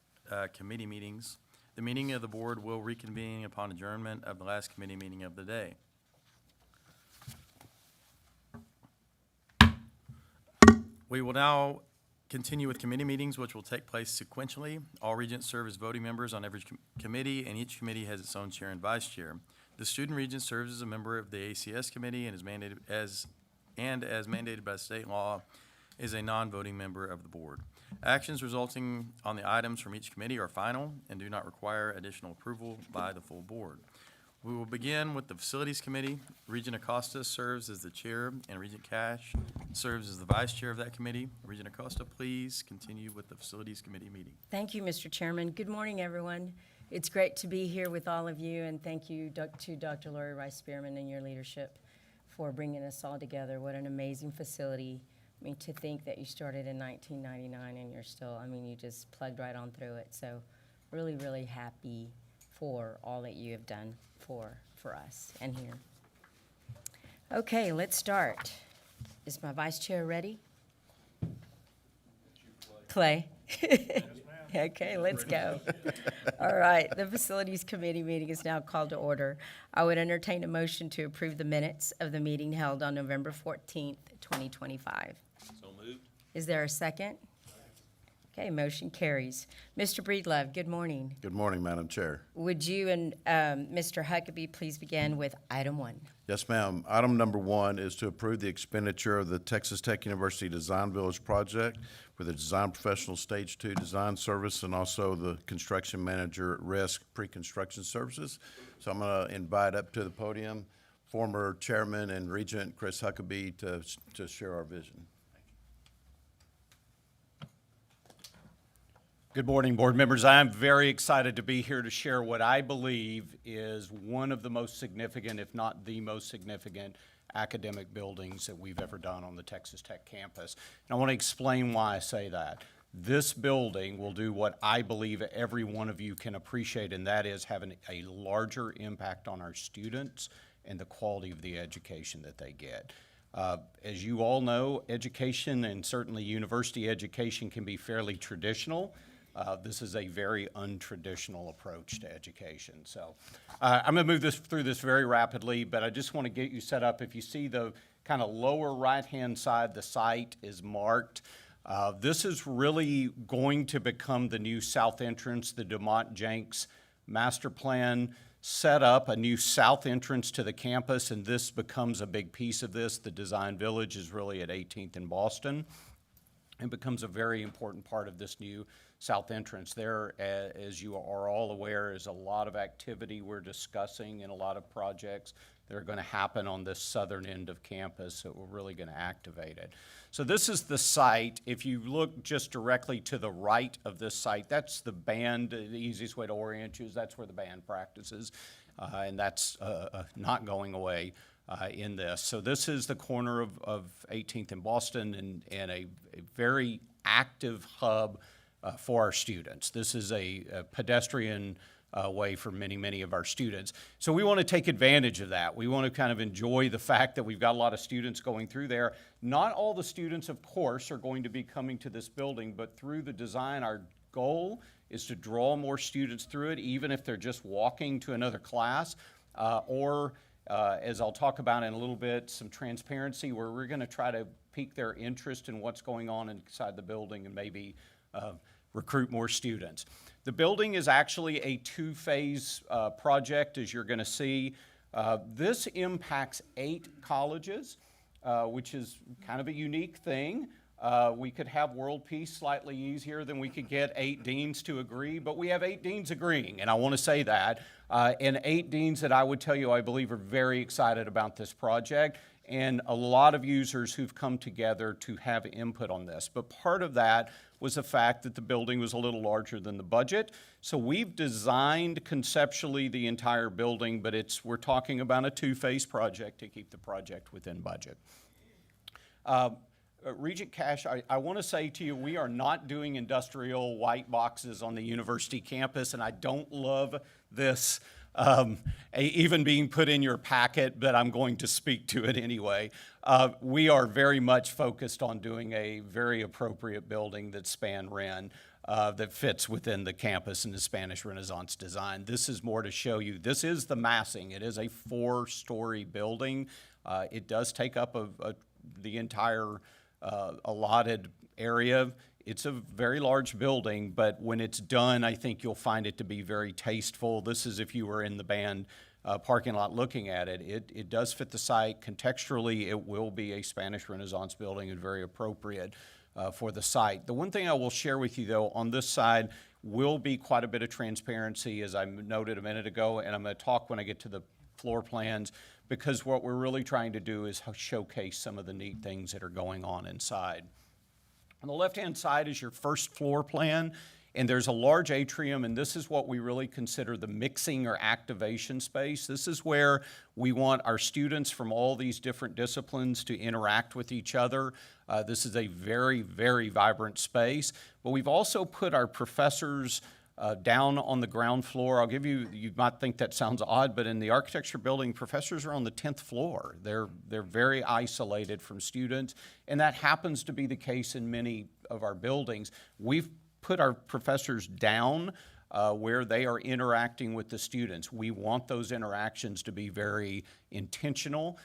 S1: committee meetings. The meeting of the board will reconvene upon adjournment of the last committee meeting of the day. We will now continue with committee meetings, which will take place sequentially. All regents serve as voting members on every committee, and each committee has its own chair and vice chair. The student regent serves as a member of the ACS committee and is mandated as mandated by state law, is a non-voting member of the board. Actions resulting on the items from each committee are final and do not require additional approval by the full board. We will begin with the Facilities Committee. Regent Acosta serves as the chair, and Regent Cash serves as the vice chair of that committee. Regent Acosta, please continue with the Facilities Committee meeting.
S16: Thank you, Mr. Chairman. Good morning, everyone. It's great to be here with all of you, and thank you to Dr. Lori Rice-Spearman and your leadership for bringing us all together. What an amazing facility. I mean, to think that you started in 1999 and you're still, I mean, you just plugged right on through it. So really, really happy for all that you have done for us and here. Okay, let's start. Is my vice chair ready? Clay? Okay, let's go. All right, the Facilities Committee meeting is now called to order. I would entertain a motion to approve the minutes of the meeting held on November 14th, 2025.
S9: So moved.
S16: Is there a second? Okay, motion carries. Mr. Breedlove, good morning.
S4: Good morning, Madam Chair.
S16: Would you and Mr. Huckabee please begin with item 1?
S4: Yes, ma'am. Item number 1 is to approve the expenditure of the Texas Tech University Design Village project for the Design Professional Stage 2 design service and also the construction manager at risk pre-construction services. So I'm going to invite up to the podium former Chairman and Regent Chris Huckabee to share our vision.
S17: Good morning, board members. I am very excited to be here to share what I believe is one of the most significant, if not the most significant, academic buildings that we've ever done on the Texas Tech campus. And I want to explain why I say that. This building will do what I believe every one of you can appreciate, and that is having a larger impact on our students and the quality of the education that they get. As you all know, education and certainly university education can be fairly traditional. This is a very untraditional approach to education. So I'm going to move through this very rapidly, but I just want to get you set up. If you see the kind of lower right-hand side, the site is marked. This is really going to become the new south entrance. The Dumont-Jenks master plan set up a new south entrance to the campus, and this becomes a big piece of this. The Design Village is really at 18th and Boston and becomes a very important part of this new south entrance. There, as you are all aware, is a lot of activity we're discussing and a lot of projects that are going to happen on this southern end of campus, so we're really going to activate it. So this is the site. If you look just directly to the right of this site, that's the band. The easiest way to orient you is that's where the band practices, and that's not going away in this. So this is the corner of 18th and Boston and a very active hub for our students. This is a pedestrian way for many, many of our students. So we want to take advantage of that. We want to kind of enjoy the fact that we've got a lot of students going through there. Not all the students, of course, are going to be coming to this building, but through the design, our goal is to draw more students through it, even if they're just walking to another class, or as I'll talk about in a little bit, some transparency where we're going to try to pique their interest in what's going on inside the building and maybe recruit more students. The building is actually a two-phase project, as you're going to see. This impacts 8 colleges, which is kind of a unique thing. We could have world peace slightly easier than we could get 8 deans to agree, but we have 8 deans agreeing, and I want to say that. And 8 deans that I would tell you I believe are very excited about this project, and a lot of users who've come together to have input on this. But part of that was the fact that the building was a little larger than the budget. So we've designed conceptually the entire building, but we're talking about a 2-phase project to keep the project within budget. Regent Cash, I want to say to you, we are not doing industrial white boxes on the university campus, and I don't love this even being put in your packet, but I'm going to speak to it anyway. We are very much focused on doing a very appropriate building that span Ren, that fits within the campus and the Spanish Renaissance design. This is more to show you. This is the massing. It is a 4-story building. It does take up the entire allotted area. It's a very large building, but when it's done, I think you'll find it to be very tasteful. This is if you were in the band parking lot looking at it. It does fit the site. Contextually, it will be a Spanish Renaissance building and very appropriate for the site. The one thing I will share with you, though, on this side will be quite a bit of transparency, as I noted a minute ago, and I'm going to talk when I get to the floor plans, because what we're really trying to do is showcase some of the neat things that are going on inside. On the left-hand side is your first floor plan, and there's a large atrium, and this is what we really consider the mixing or activation space. This is where we want our students from all these different disciplines to interact with each other. This is a very, very vibrant space, but we've also put our professors down on the ground floor. I'll give you, you might think that sounds odd, but in the architecture building, professors are on the 10th floor. They're very isolated from students, and that happens to be the case in many of our buildings. We've put our professors down where they are interacting with the students. We want those interactions to be very intentional,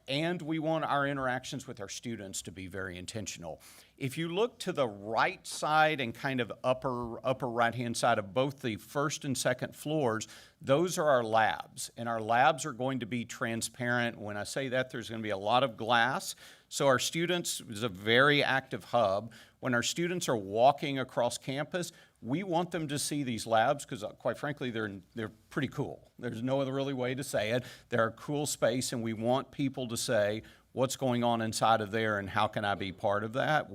S17: and we want our interactions with our students to be very intentional. If you look to the right side and kind of upper right-hand side of both the first and second floors, those are our labs, and our labs are going to be transparent. When I say that, there's going to be a lot of glass. So our students, is a very active hub. When our students are walking across campus, we want them to see these labs because, quite frankly, they're pretty cool. There's no other really way to say it. They're a cool space, and we want people to say, what's going on inside of there and how can I be part of that?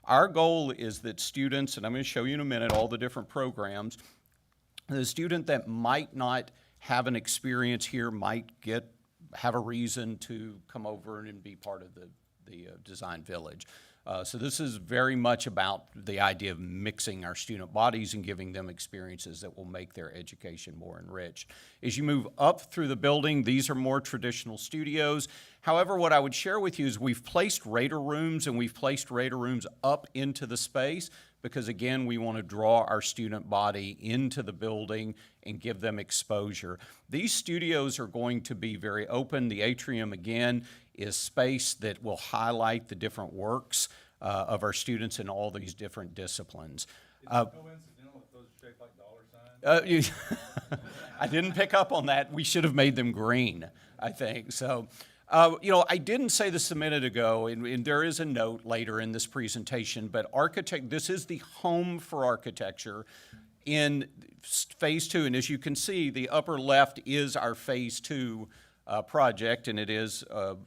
S17: Our goal is that students, and I'm going to show you in a minute all the different programs, the student that might not have an experience here might have a reason to come over and be part of the design village. So this is very much about the idea of mixing our student bodies and giving them experiences that will make their education more enriched. As you move up through the building, these are more traditional studios. However, what I would share with you is we've placed Raider rooms, and we've placed Raider rooms up into the space because, again, we want to draw our student body into the building and give them exposure. These studios are going to be very open. The atrium, again, is space that will highlight the different works of our students in all these different disciplines.
S1: Is it coincidental if those are shaped like dollar signs?
S17: I didn't pick up on that. We should have made them green, I think. So, I didn't say this a minute ago, and there is a note later in this presentation, but this is the home for architecture in phase 2. And as you can see, the upper left is our phase 2 project, and it is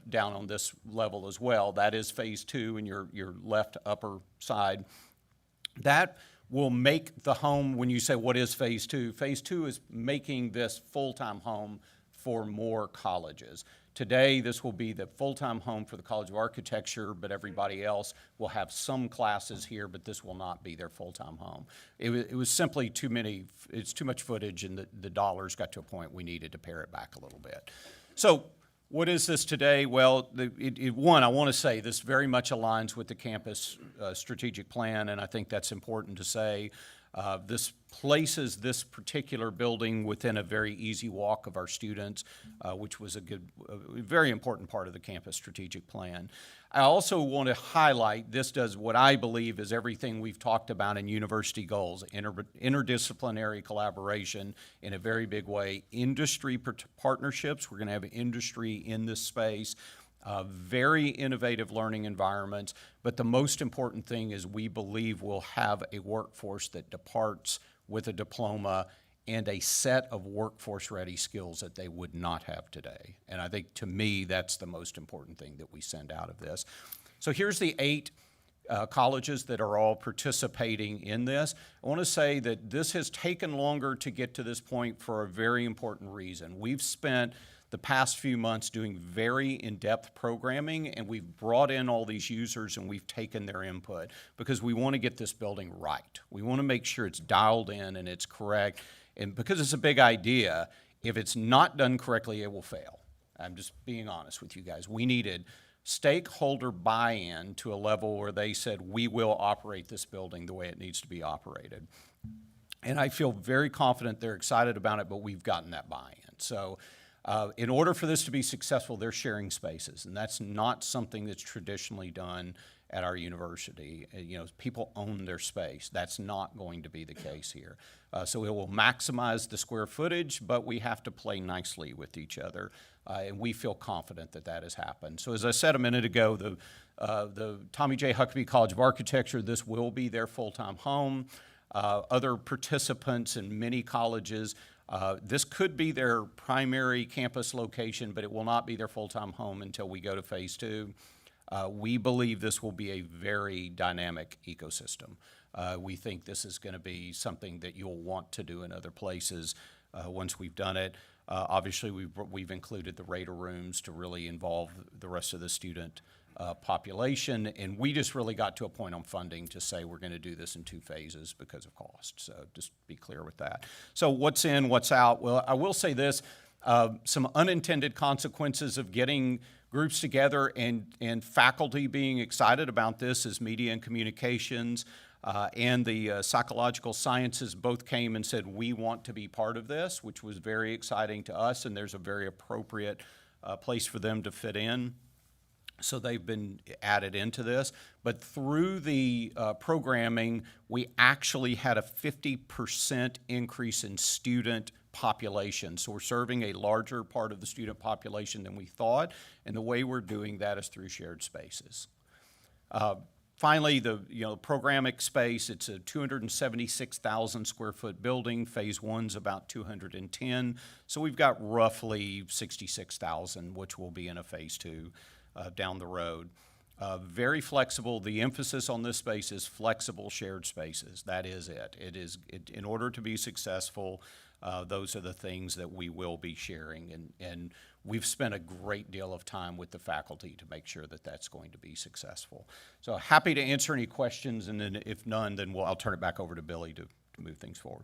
S17: down on this level as well. That is phase 2 in your left upper side. That will make the home, when you say what is phase 2? Phase 2 is making this full-time home for more colleges. Today, this will be the full-time home for the College of Architecture, but everybody else will have some classes here, but this will not be their full-time home. It was simply it's too much footage, and the dollars got to a point we needed to pare it back a little bit. So what is this today? Well, one, I want to say this very much aligns with the campus strategic plan, and I think that's important to say. This places this particular building within a very easy walk of our students, which was a very important part of the campus strategic plan. I also want to highlight, this does what I believe is everything we've talked about in university goals, interdisciplinary collaboration in a very big way, industry partnerships, we're going to have industry in this space, very innovative learning environments, but the most important thing is we believe we'll have a workforce that departs with a diploma and a set of workforce-ready skills that they would not have today. And I think, to me, that's the most important thing that we send out of this. So here's the 8 colleges that are all participating in this. I want to say that this has taken longer to get to this point for a very important reason. We've spent the past few months doing very in-depth programming, and we've brought in all these users and we've taken their input because we want to get this building right. We want to make sure it's dialed in and it's correct. And because it's a big idea, If it's not done correctly, it will fail. I'm just being honest with you guys. We needed stakeholder buy-in to a level where they said, we will operate this building the way it needs to be operated. And I feel very confident they're excited about it, but we've gotten that buy-in. So in order for this to be successful, they're sharing spaces, and that's not something that's traditionally done at our university. You know, people own their space. That's not going to be the case here. So it will maximize the square footage, but we have to play nicely with each other, and we feel confident that that has happened. So as I said a minute ago, the Tommy J. Huckabee College of Architecture, this will be their full-time home. Other participants in many colleges, this could be their primary campus location, but it will not be their full-time home until we go to phase 2. We believe this will be a very dynamic ecosystem. We think this is going to be something that you'll want to do in other places once we've done it. Obviously, we've included the Raider rooms to really involve the rest of the student population, and we just really got to a point on funding to say we're going to do this in 2 phases because of cost. So just be clear with that. So what's in, what's out? Well, I will say this, some unintended consequences of getting groups together and faculty being excited about this is media and communications and the psychological sciences both came and said, we want to be part of this, which was very exciting to us, and there's a very appropriate place for them to fit in. So they've been added into this. But through the programming, we actually had a 50% increase in student population. So we're serving a larger part of the student population than we thought, and the way we're doing that is through shared spaces. Finally, the programic space, it's a 276,000 square foot building. Phase 1's about 210. So we've got roughly 66,000, which will be in a phase 2 down the road. Very flexible. The emphasis on this space is flexible shared spaces. That is it. In order to be successful, those are the things that we will be sharing, and we've spent a great deal of time with the faculty to make sure that that's going to be successful. So happy to answer any questions, and then if none, then I'll turn it back over to Billy to move things forward.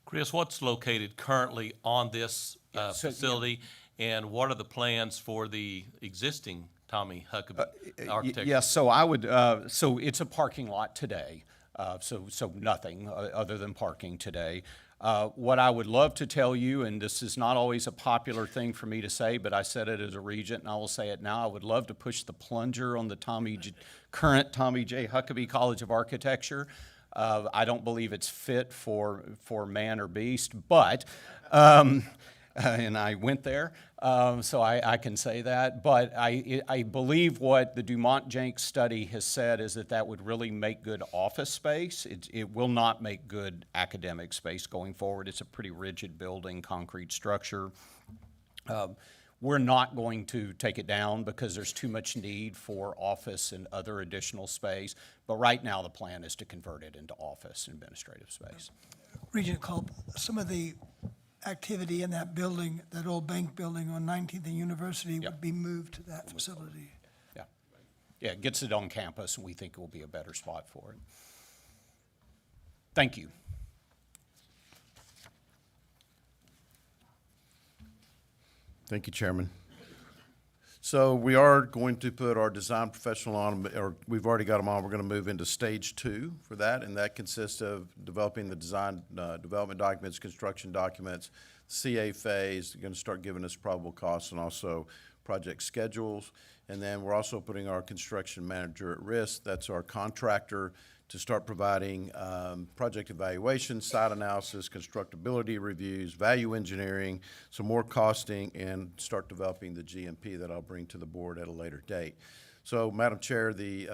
S9: Chris, what's located currently on this facility, and what are the plans for the existing Tommy Huckabee Architecture?
S17: Yes, so I would, so it's a parking lot today, so nothing other than parking today. What I would love to tell you, and this is not always a popular thing for me to say, but I said it as a regent, and I will say it now, I would love to push the plunger on the current Tommy J. Huckabee College of Architecture. I don't believe it's fit for man or beast, but, and I went there, so I can say that. But I believe what the Dumont-Jenks study has said is that would really make good office space. It will not make good academic space going forward. It's a pretty rigid building, concrete structure. We're not going to take it down because there's too much need for office and other additional space. But right now, the plan is to convert it into office and administrative space.
S5: Regent Culp, some of the activity in that building, that old bank building on 19th and University, would be moved to that facility.
S17: Yeah, it gets it on campus, and we think it will be a better spot for it. Thank you.
S4: Thank you, Chairman. So we are going to put our design professional on, or we've already got them on. We're going to move into stage 2 for that, and that consists of developing the design development documents, construction documents, CA phase. They're going to start giving us probable costs and also project schedules. And then we're also putting our construction manager at risk. That's our contractor to start providing project evaluation, site analysis, constructability reviews, value engineering, some more costing, and start developing the GMP that I'll bring to the board at a later date. So, Madam Chair, the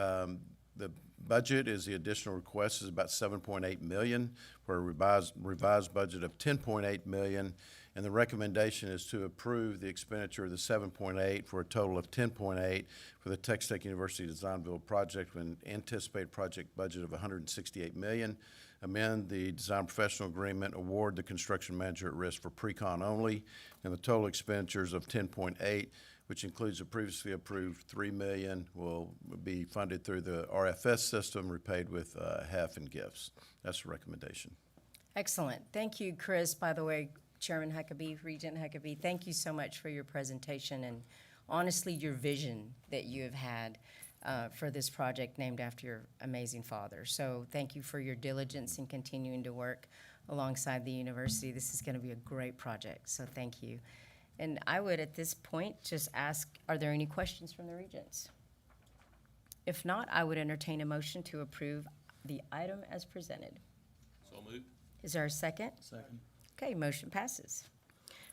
S4: budget is the additional request is about $7.8 million for a revised budget of $10.8 million. And the recommendation is to approve the expenditure of the $7.8 for a total of $10.8 for the Texas Tech University Design Build project with an anticipated project budget of $168 million. Amend the design professional agreement, award the construction manager at risk for pre-con only, and the total expenditures of $10.8, which includes the previously approved $3 million, will be funded through the RFS system, repaid with half in gifts. That's the recommendation.
S16: Excellent. Thank you, Chris. By the way, Chairman Huckabee, Regent Huckabee, thank you so much for your presentation and honestly your vision that you have had for this project named after your amazing father. So thank you for your diligence in continuing to work alongside the university. This is going to be a great project, so thank you. And I would, at this point, just ask, are there any questions from the Regents? If not, I would entertain a motion to approve the item as presented.
S9: So moved.
S16: Is there a second?
S9: Second.
S16: Okay, motion passes.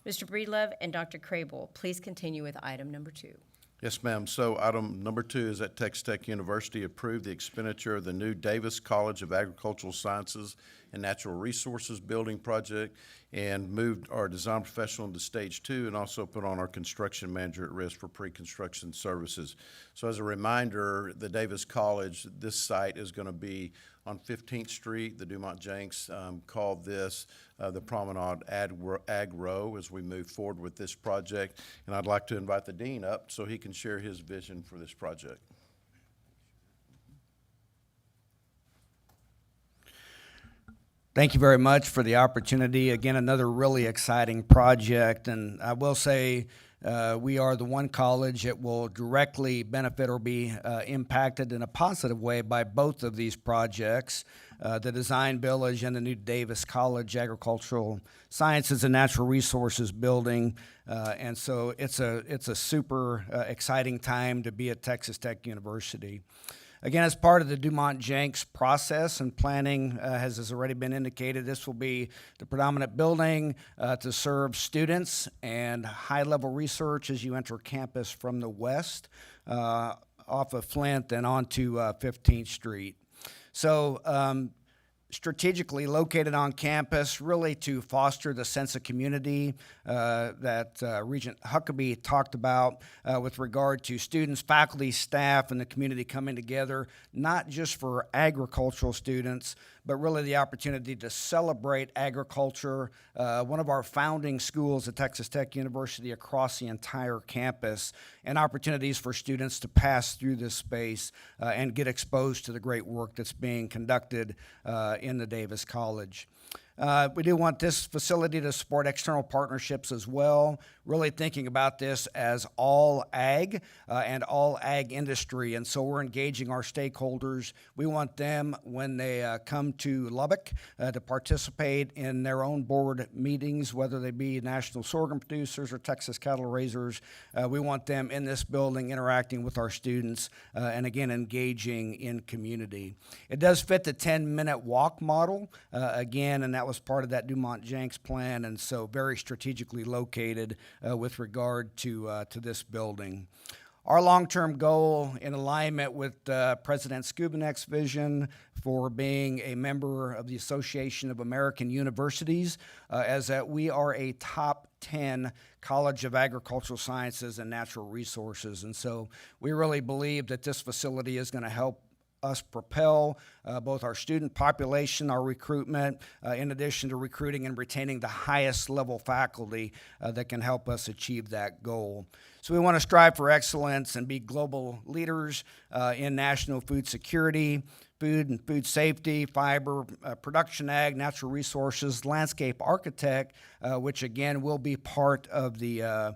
S16: Mr. Breedlove and Dr. Crable, please continue with item number 2.
S4: Yes, ma'am. So item number 2 is that Texas Tech University approved the expenditure of the new Davis College of Agricultural Sciences and Natural Resources building project and moved our design professional into stage 2 and also put on our construction manager at risk for pre-construction services. So as a reminder, the Davis College, this site is going to be on 15th Street. The Dumont Jenks called this the Promenade Ag Row as we move forward with this project. And I'd like to invite the dean up so he can share his vision for this project.
S18: Thank you very much for the opportunity. Again, another really exciting project. And I will say we are the one college that will directly benefit or be impacted in a positive way by both of these projects, the Design Village and the new Davis College Agricultural Sciences and Natural Resources building. And so it's a super exciting time to be at Texas Tech University. Again, as part of the Dumont Jenks process and planning, as has already been indicated, this will be the predominant building to serve students and high-level research as you enter campus from the west off of Flint and onto 15th Street. So strategically located on campus, really to foster the sense of community that Regent Huckabee talked about with regard to students, faculty, staff, and the community coming together, not just for agricultural students, but really the opportunity to celebrate agriculture, one of our founding schools at Texas Tech University across the entire campus, and opportunities for students to pass through this space and get exposed to the great work that's being conducted in the Davis College. We do want this facility to support external partnerships as well, really thinking about this as all ag and all ag industry. And so we're engaging our stakeholders. We want them, when they come to Lubbock, to participate in their own board meetings, whether they be national sorghum producers or Texas cattle raisers. We want them in this building interacting with our students and, again, engaging in community. It does fit the 10-minute walk model, again, and that was part of that Dumont Jenks plan, and so very strategically located with regard to this building. Our long-term goal, in alignment with President Skubinek's vision for being a member of the Association of American Universities, is that we are a top 10 College of Agricultural Sciences and Natural Resources. And so we really believe that this facility is going to help us propel both our student population, our recruitment, in addition to recruiting and retaining the highest level faculty that can help us achieve that goal. So we want to strive for excellence and be global leaders in national food security, food and food safety, fiber, production ag, natural resources, landscape architect, which again will be part of the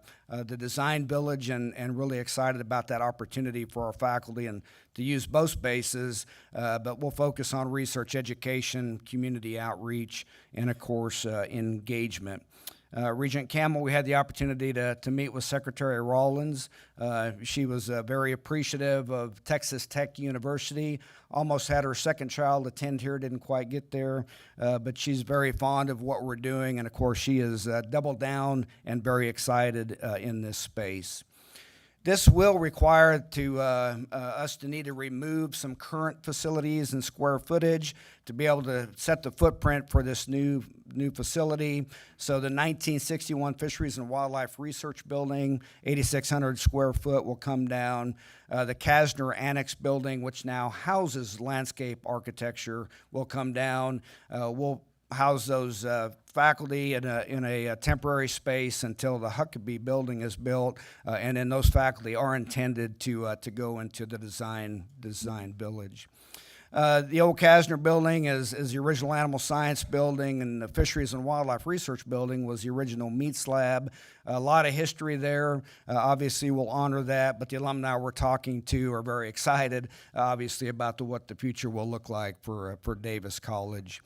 S18: Design Village, and really excited about that opportunity for our faculty and to use both spaces, but we'll focus on research, education, community outreach, and of course engagement. Regent Campbell, we had the opportunity to meet with Secretary Rawlins. She was very appreciative of Texas Tech University. Almost had her second child attend here, didn't quite get there, but she's very fond of what we're doing, and of course she is doubled down and very excited in this space. This will require us to need to remove some current facilities and square footage to be able to set the footprint for this new facility. So the 1961 Fisheries and Wildlife Research Building, 8,600 square foot, will come down. The Kasner Annex Building, which now houses landscape architecture, will come down. We'll house those faculty in a temporary space until the Huckabee building is built, and then those faculty are intended to go into the design village. The old Kasner building is the original animal science building, and the Fisheries and Wildlife Research building was the original meats lab. A lot of history there. Obviously, we'll honor that, but the alumni we're talking to are very excited, obviously, about what the future will look like for Davis College.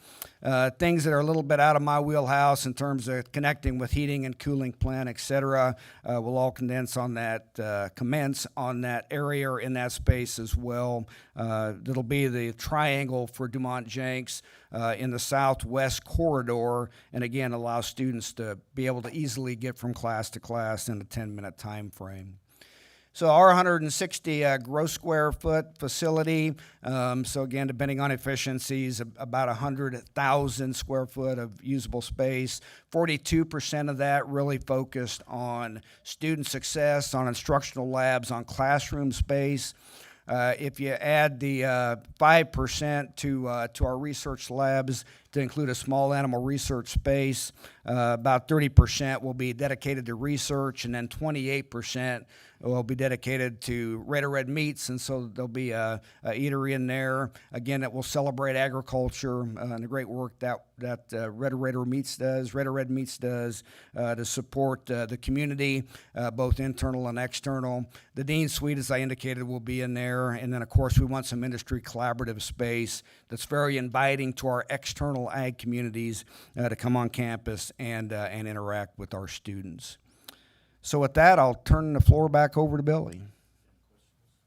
S18: Things that are a little bit out of my wheelhouse in terms of connecting with heating and cooling plant, et cetera, will all commence on that area or in that space as well. That'll be the triangle for Dumont Jenks in the southwest corridor, and again, allow students to be able to easily get from class to class in a 10-minute time frame. So our 160 gross square foot facility, so again, depending on efficiencies, about 100,000 square foot of usable space. 42% of that really focused on student success, on instructional labs, on classroom space. If you add the 5% to our research labs to include a small animal research space, about 30% will be dedicated to research, and then 28% will be dedicated to red meats, and so there'll be a eatery in there. Again, it will celebrate agriculture and the great work that Red Meats does to support the community, both internal and external. The Dean Suite, as I indicated, will be in there, and then of course we want some industry collaborative space that's very inviting to our external ag communities to come on campus and interact with our students. So with that, I'll turn the floor back over to Billy.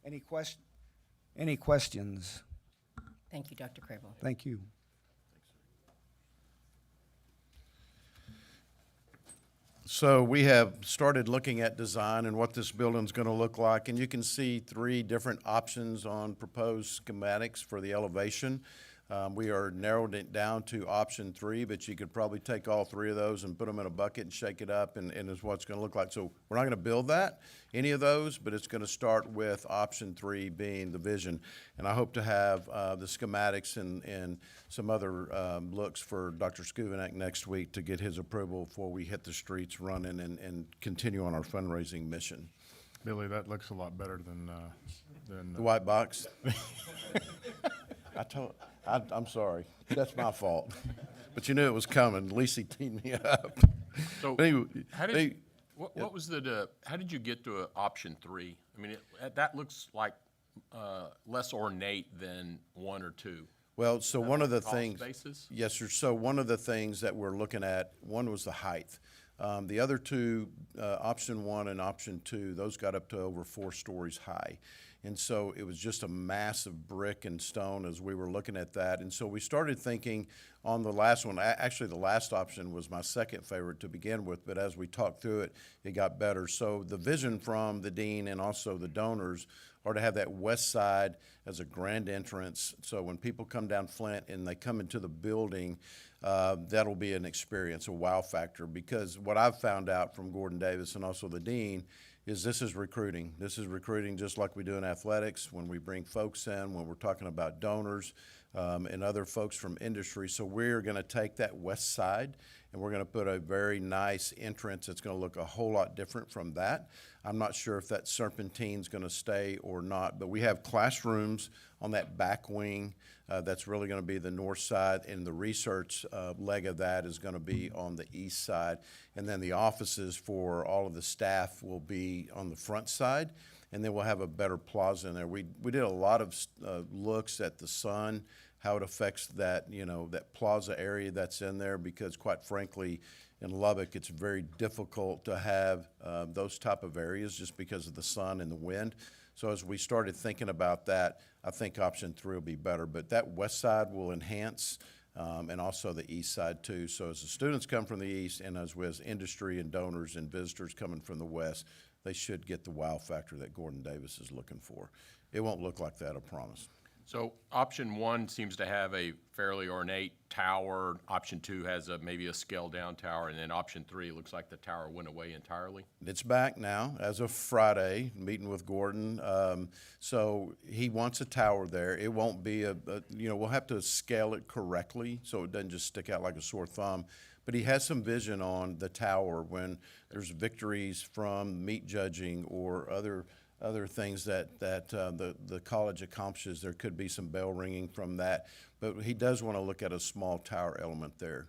S18: Any questions?
S16: Thank you, Dr. Crable.
S18: Thank you.
S4: So we have started looking at design and what this building's going to look like, and you can see 3 different options on proposed schematics for the elevation. We are narrowed it down to option 3, but you could probably take all 3 of those and put them in a bucket and shake it up, and is what it's going to look like. So we're not going to build any of those, but it's going to start with option 3 being the vision. And I hope to have the schematics and some other looks for Dr. Skuvenek next week to get his approval before we hit the streets running and continue on our fundraising mission.
S19: Billy, that looks a lot better than
S4: The white box? I'm sorry. That's my fault. But you knew it was coming. Lisa teed me up.
S20: So,
S4: But anyway,
S20: how did you get to option 3? I mean, that looks like less ornate than 1 or 2.
S4: Well, so one of the
S20: cost
S4: things,
S20: basis?
S4: yes, sir. So one of the things that we're looking at, one was the height. The other 2, option 1 and option 2, those got up to over 4 stories high. And so it was just a massive brick and stone as we were looking at that. And so we started thinking on the last one. Actually, the last option was my second favorite to begin with, but as we talked through it, it got better. So the vision from the dean and also the donors are to have that west side as a grand entrance. So when people come down Flint and they come into the building, that'll be an experience, a wow factor. Because what I've found out from Gordon Davis and also the dean is this is recruiting. This is recruiting just like we do in athletics when we bring folks in, when we're talking about donors and other folks from industry. So we're going to take that west side and we're going to put a very nice entrance that's going to look a whole lot different from that. I'm not sure if that serpentine's going to stay or not, but we have classrooms on that back wing. That's really going to be the north side, and the research leg of that is going to be on the east side. And then the offices for all of the staff will be on the front side, and then we'll have a better plaza in there. We did a lot of looks at the sun, how it affects that, that plaza area that's in there, because quite frankly, in Lubbock, it's very difficult to have those type of areas just because of the sun and the wind. So as we started thinking about that, I think option 3 will be better. But that west side will enhance, and also the east side too. So as the students come from the east, and as industry and donors and visitors coming from the west, they should get the wow factor that Gordon Davis is looking for. It won't look like that, I promise.
S20: So option 1 seems to have a fairly ornate tower. Option 2 has maybe a scaled down tower, and then option 3 looks like the tower went away entirely.
S4: It's back now as of Friday, meeting with Gordon. So he wants a tower there. It won't be we'll have to scale it correctly so it doesn't just stick out like a sore thumb. But he has some vision on the tower when there's victories from meat judging or other other things that the college accomplishes. There could be some bell ringing from that, but he does want to look at a small tower element there.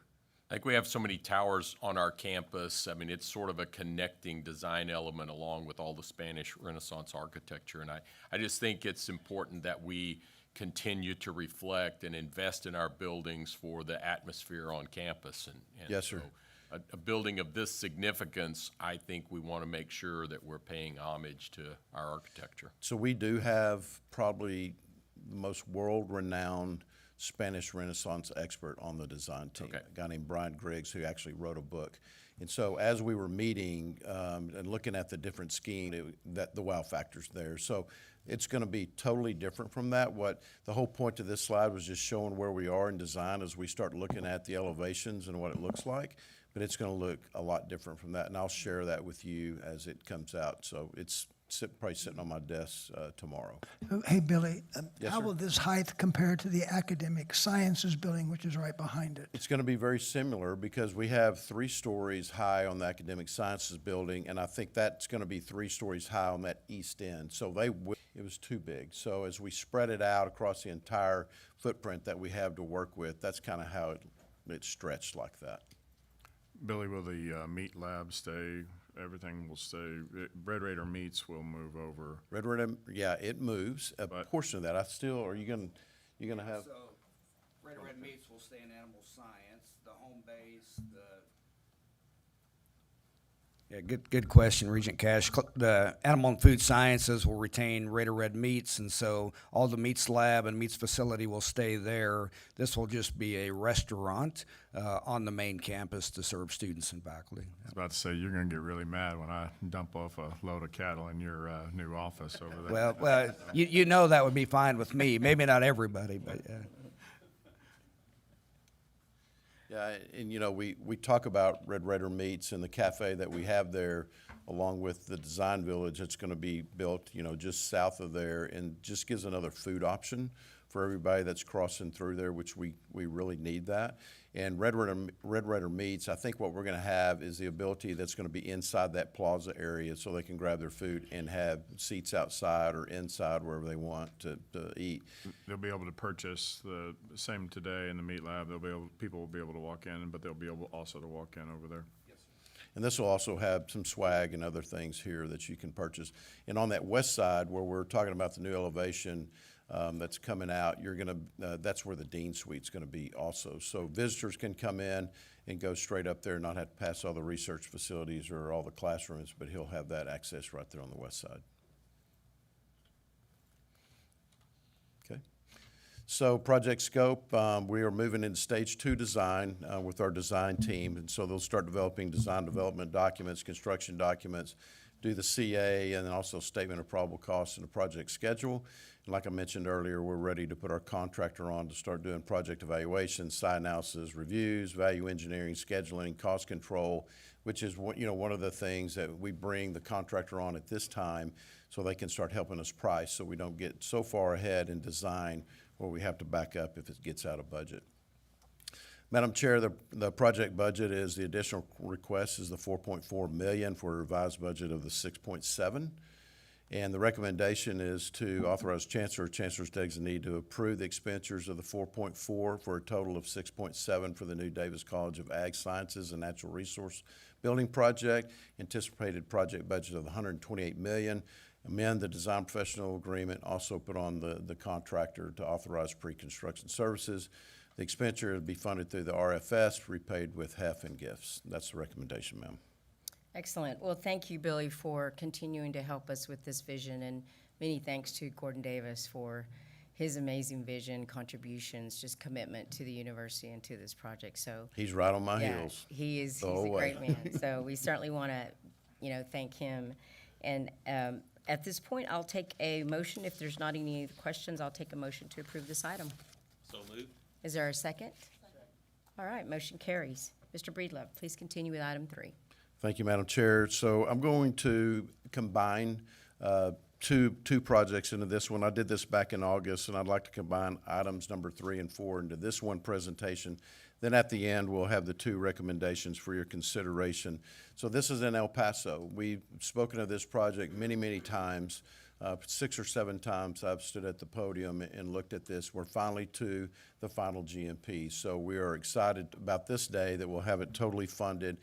S20: Like we have so many towers on our campus. I mean, it's sort of a connecting design element along with all the Spanish Renaissance architecture. And I just think it's important that we continue to reflect and invest in our buildings for the atmosphere on campus. And
S4: Yes, sir.
S20: So a building of this significance, I think we want to make sure that we're paying homage to our architecture.
S4: So we do have probably the most world-renowned Spanish Renaissance expert on the design team,
S20: Okay.
S4: a guy named Brian Griggs, who actually wrote a book. And so as we were meeting and looking at the different scheme, that the wow factor's there. So it's going to be totally different from that. What the whole point of this slide was just showing where we are in design as we start looking at the elevations and what it looks like. But it's going to look a lot different from that, and I'll share that with you as it comes out. So it's probably sitting on my desk tomorrow.
S5: Hey, Billy,
S4: Yes,
S5: how
S4: sir.
S5: will this height compare to the academic sciences building, which is right behind it?
S4: It's going to be very similar because we have 3 stories high on the academic sciences building, and I think that's going to be 3 stories high on that east end. So it was too big. So as we spread it out across the entire footprint that we have to work with, that's kind of how it stretched like that.
S19: Billy, will the meat lab stay? Everything will stay? Red Raider Meats will move over.
S4: Red Raider, yeah, it moves. A portion of that, are you going to have?
S21: So, Red Meats will stay in animal science, the home base,
S18: Yeah, good question, Regent Cash. The Animal and Food Sciences will retain Raider Red Meats, and so all the meats lab and meats facility will stay there. This will just be a restaurant on the main campus to serve students and faculty.
S19: I was about to say, you're going to get really mad when I dump off a load of cattle in your new office over there.
S18: Well, you know that would be fine with me. Maybe not everybody, but yeah.
S4: Yeah, and we talk about Red Raider Meats and the cafe that we have there, along with the design village that's going to be built, just south of there, and just gives another food option for everybody that's crossing through there, which we really need that. And Red Raider Meats, I think what we're going to have is the ability that's going to be inside that plaza area so they can grab their food and have seats outside or inside wherever they want to eat.
S19: They'll be able to purchase the same today in the meat lab. People will be able to walk in, but they'll be able also to walk in over there.
S4: And this will also have some swag and other things here that you can purchase. And on that west side, where we're talking about the new elevation that's coming out, that's where the Dean Suite's going to be also. So visitors can come in and go straight up there, not have to pass all the research facilities or all the classrooms, but he'll have that access right there on the west side. Okay. So project scope, we are moving into stage 2 design with our design team. And so they'll start developing design development documents, construction documents, do the CA, and then also statement of probable costs and the project schedule. And like I mentioned earlier, we're ready to put our contractor on to start doing project evaluations, site analysis, reviews, value engineering, scheduling, cost control, which is one of the things that we bring the contractor on at this time so they can start helping us price so we don't get so far ahead in design where we have to back up if it gets out of budget. Madam Chair, the project budget is, the additional request is the $4.4 million for a revised budget of the $6.7. And the recommendation is to authorize Chancellor's designee to approve the expenditures of the 4.4 for a total of 6.7 for the new Davis College of Ag Sciences and Natural Resource Building Project, anticipated project budget of $128 million. Amend the design professional agreement, also put on the contractor to authorize pre-construction services. The expenditure will be funded through the RFS, repaid with HEF and gifts. That's the recommendation, ma'am.
S16: Excellent. Well, thank you, Billy, for continuing to help us with this vision, and many thanks to Gordon Davis for his amazing vision, contributions, just commitment to the university and to this project. So
S4: he's right on my heels.
S16: He's a great man. So we certainly want to, thank him. And at this point, I'll take a motion. If there's not any questions, I'll take a motion to approve this item.
S9: So moved.
S16: Is there a second? All right, motion carries. Mr. Breedlove, please continue with item 3.
S4: Thank you, Madam Chair. So I'm going to combine two projects into this one. I did this back in August, and I'd like to combine items number 3 and 4 into this one presentation. Then at the end, we'll have the 2 recommendations for your consideration. So this is in El Paso. We've spoken of this project many, many times. 6 or 7 times I've stood at the podium and looked at this. We're finally to the final GMP. So we are excited about this day that we'll have it totally funded.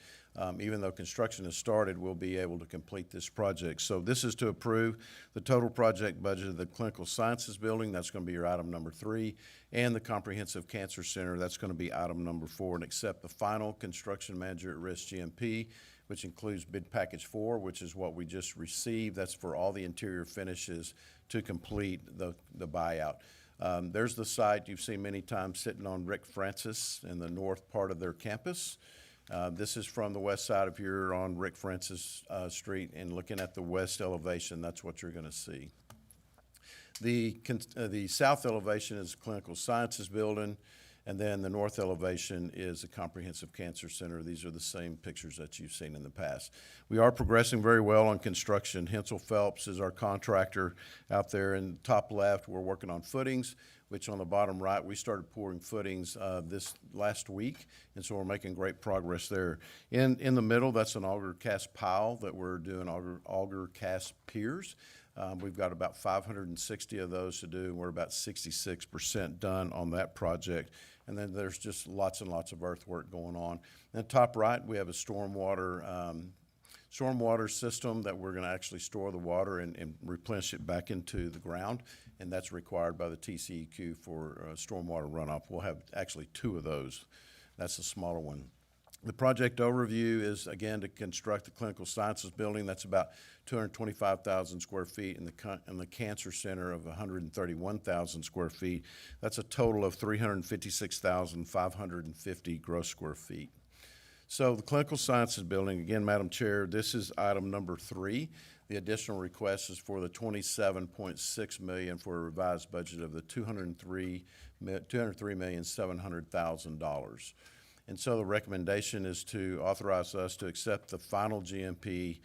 S4: Even though construction has started, we'll be able to complete this project. So this is to approve the total project budget of the Clinical Sciences Building. That's going to be your item number 3. And the Comprehensive Cancer Center. That's going to be item number 4. And accept the final construction manager at risk GMP, which includes bid package 4, which is what we just received. That's for all the interior finishes to complete the buyout. There's the site you've seen many times sitting on Rick Francis in the north part of their campus. This is from the west side. If you're on Rick Francis Street and looking at the west elevation, that's what you're going to see. The south elevation is the Clinical Sciences Building. And then the north elevation is the Comprehensive Cancer Center. These are the same pictures that you've seen in the past. We are progressing very well on construction. Hensel Phelps is our contractor out there. In the top left, we're working on footings, which on the bottom right, we started pouring footings this last week, and so we're making great progress there. In the middle, that's an auger cast pile that we're doing auger cast piers. We've got about 560 of those to do, and we're about 66% done on that project. And then there's just lots and lots of earthwork going on. In the top right, we have a stormwater system that we're going to actually store the water and replenish it back into the ground, and that's required by the TCEQ for stormwater runoff. We'll have actually 2 of those. That's the smaller one. The project overview is, again, to construct the Clinical Sciences Building. That's about 225,000 square feet, and the Cancer Center of 131,000 square feet. That's a total of 356,550 gross square feet. So the Clinical Sciences Building, again, Madam Chair, this is item number 3. The additional request is for the $27.6 million for a revised budget of the $203,700,000. And so the recommendation is to authorize us to accept the final GMP,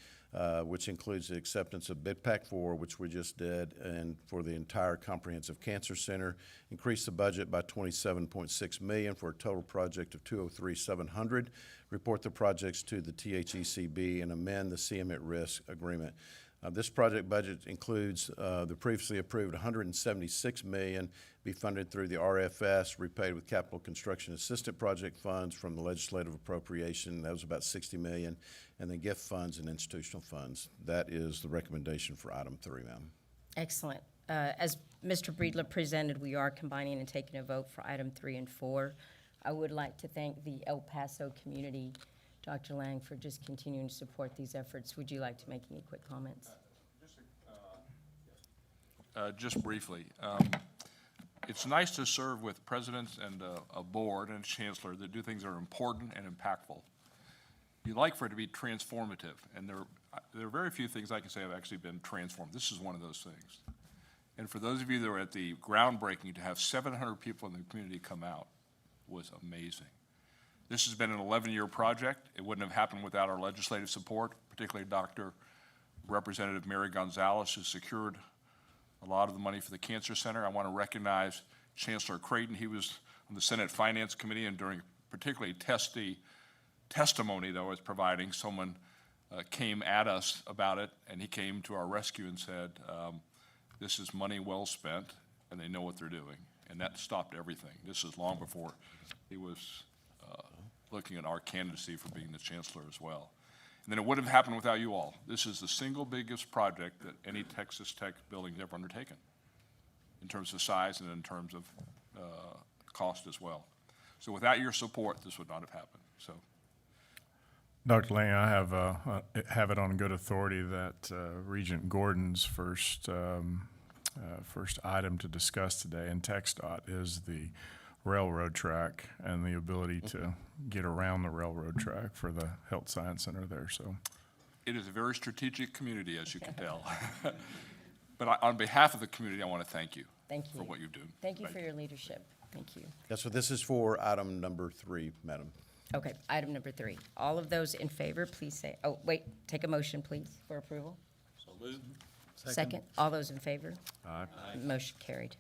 S4: which includes the acceptance of bid pack 4, which we just did, and for the entire Comprehensive Cancer Center, increase the budget by $27.6 million for a total project of $203,700, report the projects to the THECB, and amend the CM at risk agreement. This project budget includes the previously approved $176 million be funded through the RFS, repaid with capital construction assistant project funds from the legislative appropriation. That was about $60 million, and then gift funds and institutional funds. That is the recommendation for item 3, ma'am.
S16: Excellent. As Mr. Breedler presented, we are combining and taking a vote for item 3 and 4. I would like to thank the El Paso community, Dr. Lang, for just continuing to support these efforts. Would you like to make any quick comments?
S8: Just briefly. It's nice to serve with presidents and a board and a chancellor that do things that are important and impactful. You like for it to be transformative, and there are very few things I can say have actually been transformed. This is one of those things. And for those of you that were at the groundbreaking, to have 700 people in the community come out was amazing. This has been an 11-year project. It wouldn't have happened without our legislative support, particularly Dr. Representative Mary Gonzalez, who secured a lot of the money for the Cancer Center. I want to recognize Chancellor Creighton. He was on the Senate Finance Committee, and during particularly testy testimony that I was providing, someone came at us about it, and he came to our rescue and said, this is money well spent, and they know what they're doing. And that stopped everything. This is long before he was looking at our candidacy for being the chancellor as well. And then it wouldn't have happened without you all. This is the single biggest project that any Texas Tech building's ever undertaken in terms of size and in terms of cost as well. So without your support, this would not have happened. So,
S19: Dr. Lang, I have it on good authority that Regent Gordon's first item to discuss today in TxDOT is the railroad track and the ability to get around the railroad track for the Health Science Center there. So
S8: it is a very strategic community, as you can tell. But on behalf of the community, I want to thank you.
S16: Thank you
S8: for what you do.
S16: Thank you for your leadership. Thank you.
S4: Yes, so this is for item number 3, madam.
S16: Okay, item number 3. All of those in favor, please say, oh, wait, take a motion, please, for approval.
S9: So moved.
S16: Second. All those in favor?
S19: Aye.
S16: Motion carried.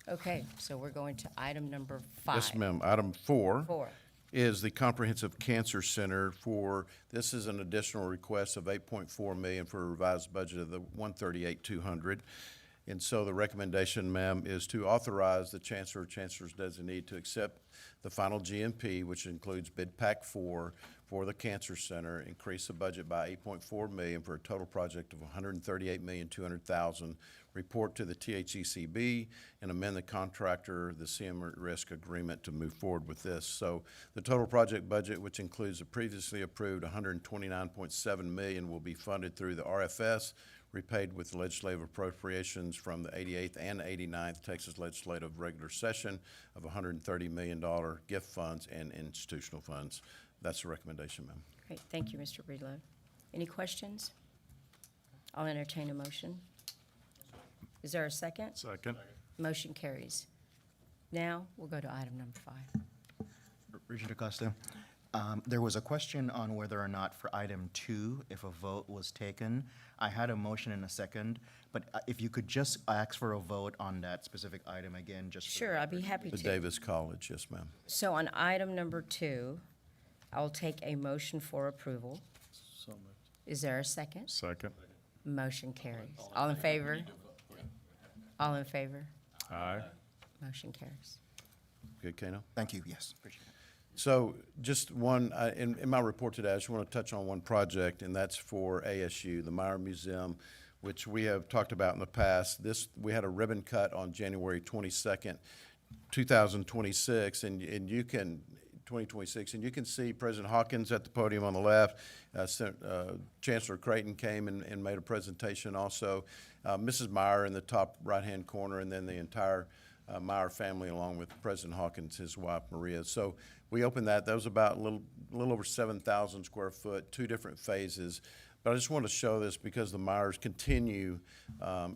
S16: Okay, so we're going to item number 5.
S4: Yes, ma'am. Item 4.
S16: 4.
S4: Is the Comprehensive Cancer Center for, this is an additional request of $8.4 million for a revised budget of the $138,200. And so the recommendation, ma'am, is to authorize the Chancellor or Chancellor's designee to accept the final GMP, which includes bid pack 4 for the Cancer Center, increase the budget by $8.4 million for a total project of $138,200,000, report to the THECB, and amend the contractor, the CM risk agreement to move forward with this. So the total project budget, which includes the previously approved $129.7 million, will be funded through the RFS, repaid with legislative appropriations from the 88th and 89th Texas Legislative Regular Session of $130 million gift funds and institutional funds. That's the recommendation, ma'am.
S16: Great, thank you, Mr. Breedlove. Any questions? I'll entertain a motion. Is there a second?
S19: Second.
S16: Motion carries. Now, we'll go to item number 5.
S11: Regent Acosta, there was a question on whether or not for item 2, if a vote was taken. I had a motion and a second, but if you could just ask for a vote on that specific item again, just. for the
S16: Sure, I'd be
S11: record.
S16: happy
S4: The
S16: to.
S4: Davis College, yes, ma'am.
S16: So on item number 2, I'll take a motion for approval.
S4: So moved.
S16: Is there a second?
S19: Second.
S16: Motion carries. All in favor? All in favor?
S19: Aye.
S16: Motion carries.
S4: Good, Kano?
S11: Thank you, yes, appreciate it.
S4: So just one, in my report today, I just want to touch on one project, and that's for ASU, the Meyer Museum, which we have talked about in the past. We had a ribbon cut on January 22nd, 2026, and you can, 2026, and you can see President Hawkins at the podium on the left. Chancellor Creighton came and made a presentation also. Mrs. Meyer in the top right-hand corner, and then the entire Meyer family, along with President Hawkins, his wife Maria. So we opened that. That was about a little over 7,000 square foot, 2 different phases. But I just want to show this because the Meyers continue,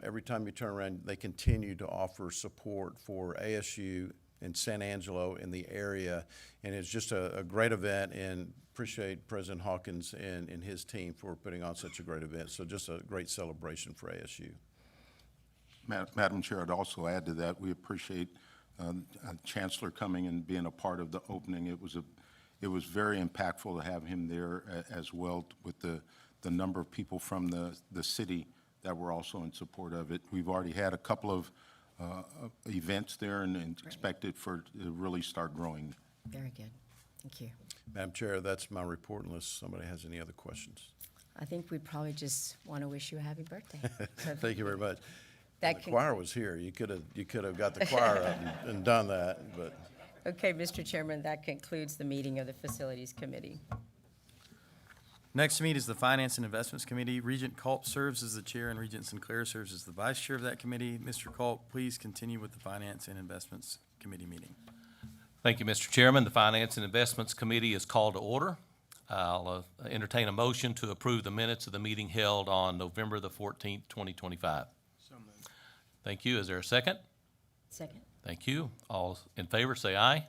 S4: every time you turn around, they continue to offer support for ASU in San Angelo in the area. And it's just a great event, and appreciate President Hawkins and his team for putting on such a great event. So just a great celebration for ASU. Madam Chair, I'd also add to that, we appreciate Chancellor coming and being a part of the opening. It was very impactful to have him there as well, with the number of people from the city that were also in support of it. We've already had a couple of events there and expect it to really start growing.
S16: Very good. Thank you.
S4: Madam Chair, that's my report unless somebody has any other questions.
S16: I think we probably just want to wish you a happy birthday. So
S4: Thank you very much.
S16: That
S4: The choir was here. You could have got the choir up and done that, but.
S16: Okay, Mr. Chairman, that concludes the meeting of the Facilities Committee.
S1: Next to meet is the Finance and Investments Committee. Regent Culp serves as the chair, and Regent Sinclair serves as the vice chair of that committee. Mr. Culp, please continue with the Finance and Investments Committee meeting.
S9: Thank you, Mr. Chairman. The Finance and Investments Committee is called to order. I'll entertain a motion to approve the minutes of the meeting held on November the 14th, 2025.
S21: So moved.
S9: Thank you. Is there a second?
S16: Second.
S9: Thank you. All in favor, say aye.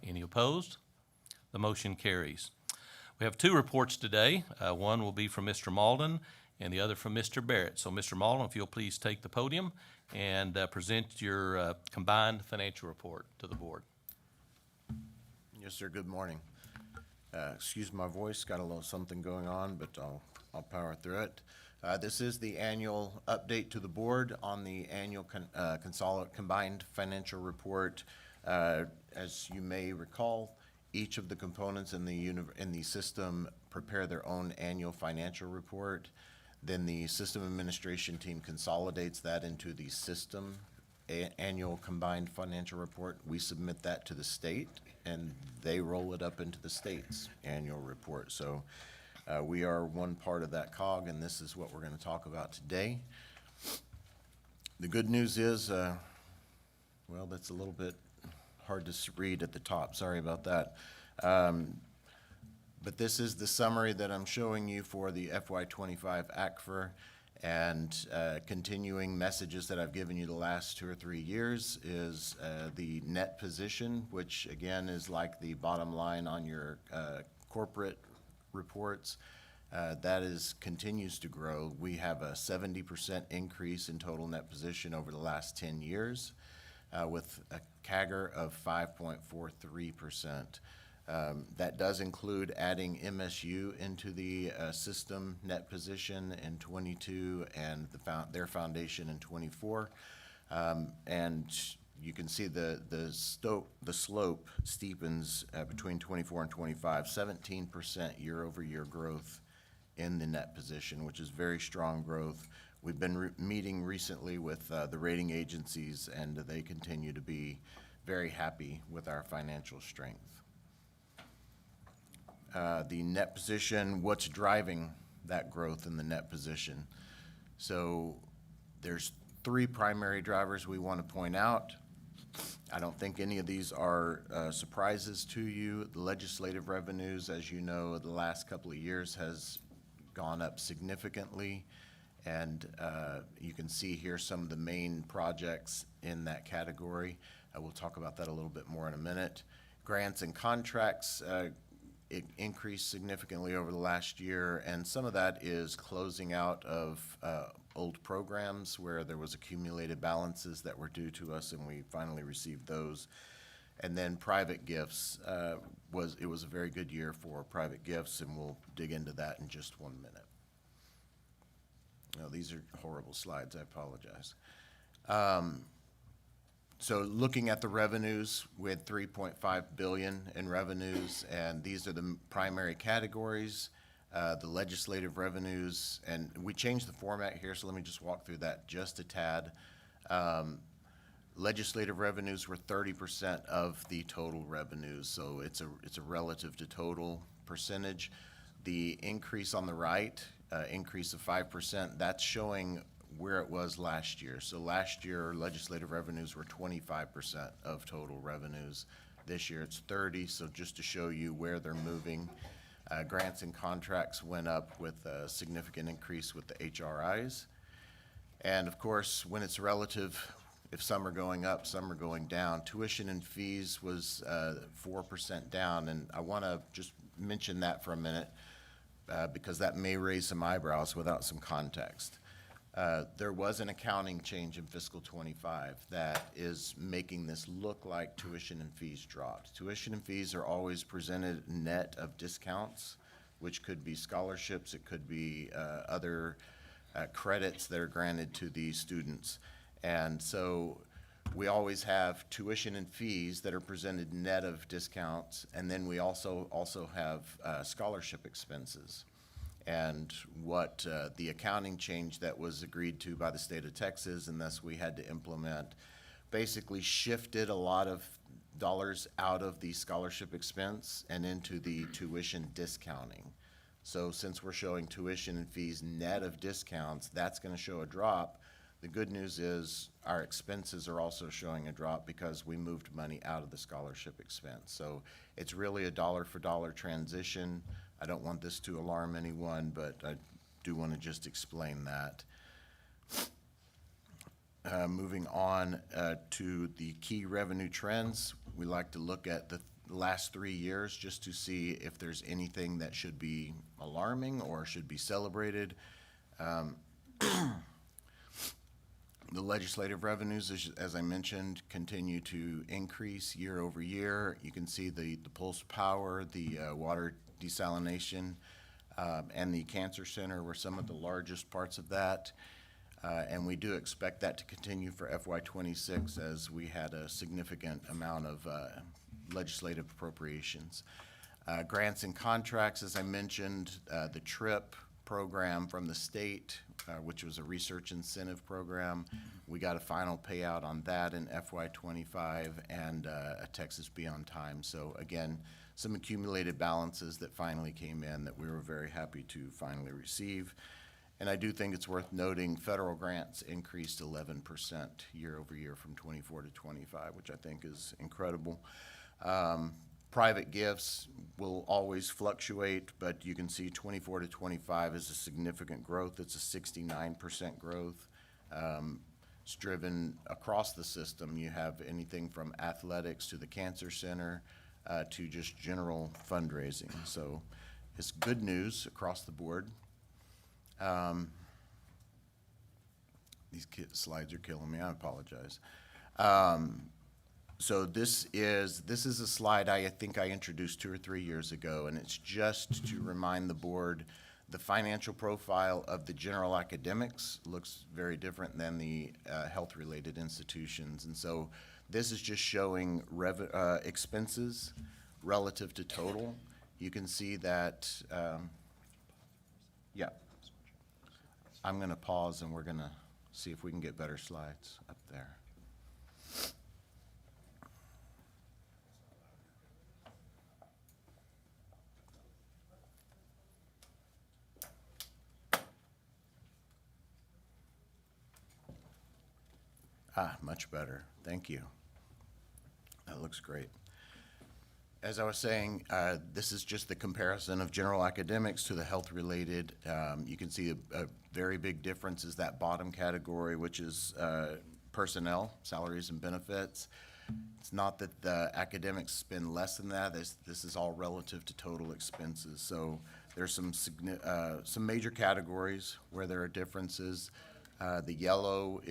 S9: Any opposed? The motion carries. We have 2 reports today. One will be from Mr. Malden and the other from Mr. Barrett. So, Mr. Malden, if you'll please take the podium and present your combined financial report to the board.
S2: Yes, sir. Good morning. Excuse my voice, got a little something going on, but I'll power through it. This is the annual update to the board on the annual combined financial report. As you may recall, each of the components in the system prepare their own annual financial report. Then the system administration team consolidates that into the system annual combined financial report. We submit that to the state, and they roll it up into the state's annual report. So we are one part of that cog, and this is what we're going to talk about today. The good news is, well, that's a little bit hard to read at the top. Sorry about that. But this is the summary that I'm showing you for the FY25 ACFR, and continuing messages that I've given you the last 2 or 3 years is the net position, which again is like the bottom line on your corporate reports. Continues to grow. We have a 70% increase in total net position over the last 10 years, with a CAGR of 5.43%. That does include adding MSU into the system net position in '22 and their foundation in '24. And you can see the slope steepens between '24 and '25, 17% year-over-year growth in the net position, which is very strong growth. We've been meeting recently with the rating agencies, and they continue to be very happy with our financial strength. The net position, what's driving that growth in the net position? So there's three primary drivers we want to point out. I don't think any of these are surprises to you. The legislative revenues, as you know, the last couple of years has gone up significantly. And you can see here some of the main projects in that category. We'll talk about that a little bit more in a minute. Grants and contracts, it increased significantly over the last year, and some of that is closing out of old programs where there was accumulated balances that were due to us, and we finally received those. And then private gifts, it was a very good year for private gifts, and we'll dig into that in just 1 minute. No, these are horrible slides, I apologize. So looking at the revenues, we had $3.5 billion in revenues, and these are the primary categories. The legislative revenues, and we changed the format here, so let me just walk through that just a tad. Legislative revenues were 30% of the total revenues, so it's a relative to total percentage. The increase on the right, increase of 5%, that's showing where it was last year. So last year, legislative revenues were 25% of total revenues. This year, it's 30%, so just to show you where they're moving. Grants and contracts went up with a significant increase with the HRIs. And of course, when it's relative, if some are going up, some are going down. Tuition and fees was 4% down, and I want to just mention that for a minute because that may raise some eyebrows without some context. There was an accounting change in fiscal '25 that is making this look like tuition and fees dropped. Tuition and fees are always presented net of discounts, which could be scholarships, it could be other credits that are granted to these students. And so we always have tuition and fees that are presented net of discounts, and then we also have scholarship expenses. And what the accounting change that was agreed to by the state of Texas, and thus we had to implement, basically shifted a lot of dollars out of the scholarship expense and into the tuition discounting. So since we're showing tuition and fees net of discounts, that's going to show a drop. The good news is our expenses are also showing a drop because we moved money out of the scholarship expense. So it's really a dollar for dollar transition. I don't want this to alarm anyone, but I do want to just explain that. Moving on to the key revenue trends, we like to look at the last 3 years just to see if there's anything that should be alarming or should be celebrated. The legislative revenues, as I mentioned, continue to increase year over year. You can see the Pulse Power, the water desalination, and the Cancer Center were some of the largest parts of that. And we do expect that to continue for FY '26 as we had a significant amount of legislative appropriations. Grants and contracts, as I mentioned, the TRIP program from the state, which was a research incentive program. We got a final payout on that in FY '25 and a Texas Be on Time. So again, some accumulated balances that finally came in that we were very happy to finally receive. And I do think it's worth noting federal grants increased 11% year over year from '24 to '25, which I think is incredible. Private gifts will always fluctuate, but you can see '24 to '25 is a significant growth. It's a 69% growth. It's driven across the system. You have anything from athletics to the Cancer Center to just general fundraising. So is good news across the board. These slides are killing me, I apologize. So this is a slide I think I introduced 2 or 3 years ago, and it's just to remind the board the financial profile of the general academics looks very different than the health-related institutions. And so this is just showing expenses relative to total. You can see that, yeah. I'm going to pause and we're going to see if we can get better slides up there. Much better. Thank you. That looks great. As I was saying, this is just the comparison of general academics to the health-related. You can see a very big difference is that bottom category, which is personnel, salaries and benefits. It's not that the academics spend less than that. This is all relative to total expenses. So there's some major categories where there are differences. The yellow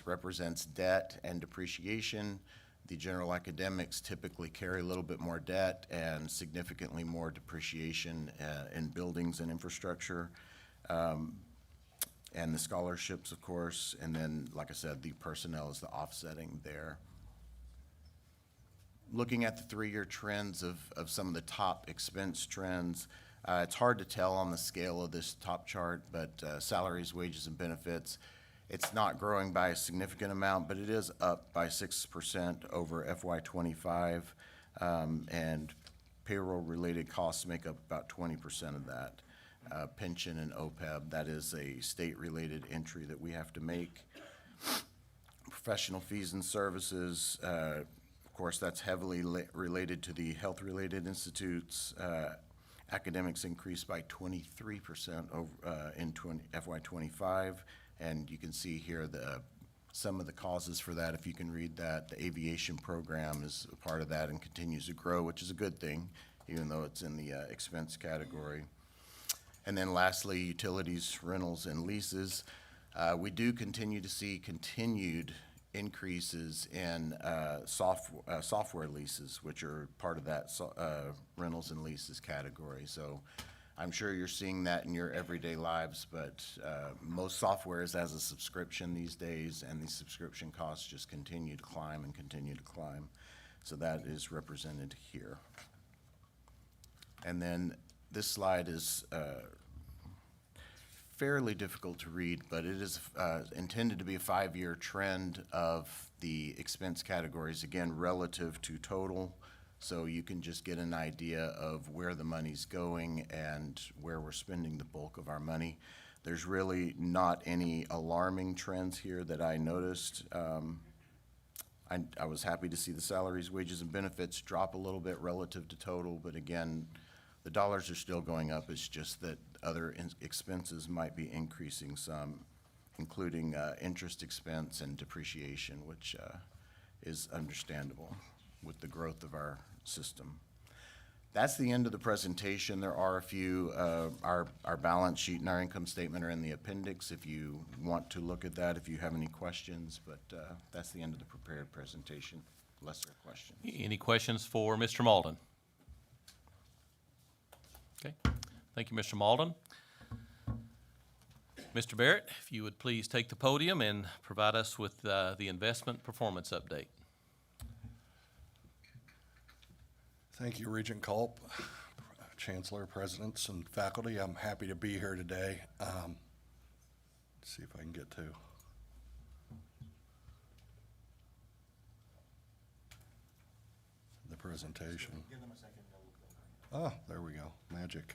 S2: represents debt and depreciation. The general academics typically carry a little bit more debt and significantly more depreciation in buildings and infrastructure. And the scholarships, of course, and then, like I said, the personnel is the offsetting there. Looking at the 3-year trends of some of the top expense trends, it's hard to tell on the scale of this top chart, but salaries, wages, and benefits, it's not growing by a significant amount, but it is up by 6% over FY25, and payroll-related costs make up about 20% of that. Pension and OPEB, that is a state-related entry that we have to make. Professional fees and services, of course, that's heavily related to the health-related institutes. Academics increased by 23% in FY25. And you can see here some of the causes for that, if you can read that. The aviation program is a part of that and continues to grow, which is a good thing, even though it's in the expense category. And then lastly, utilities, rentals, and leases. We do continue to see continued increases in software leases, which are part of that rentals and leases category. So I'm sure you're seeing that in your everyday lives, but most software is as a subscription these days, and the subscription costs just continue to climb and continue to climb. So that is represented here. And then this slide is fairly difficult to read, but it is intended to be a 5-year trend of the expense categories, again, relative to total. So you can just get an idea of where the money's going and where we're spending the bulk of our money. There's really not any alarming trends here that I noticed. I was happy to see the salaries, wages, and benefits drop a little bit relative to total, but again, the dollars are still going up. It's just that other expenses might be increasing some, including interest expense and depreciation, which is understandable with the growth of our system. That's the end of the presentation. There are a few, our balance sheet and our income statement are in the appendix if you want to look at that, if you have any questions, but that's the end of the prepared presentation, unless there are questions.
S9: Any questions for Mr. Malden? Okay, thank you, Mr. Malden. Mr. Barrett, if you would please take the podium and provide us with the investment performance update.
S3: Thank you, Regent Culp, Chancellor, presidents, and faculty. I'm happy to be here today. Let's see if I can get to the presentation.
S11: Give them a second.
S3: Oh, there we go, magic.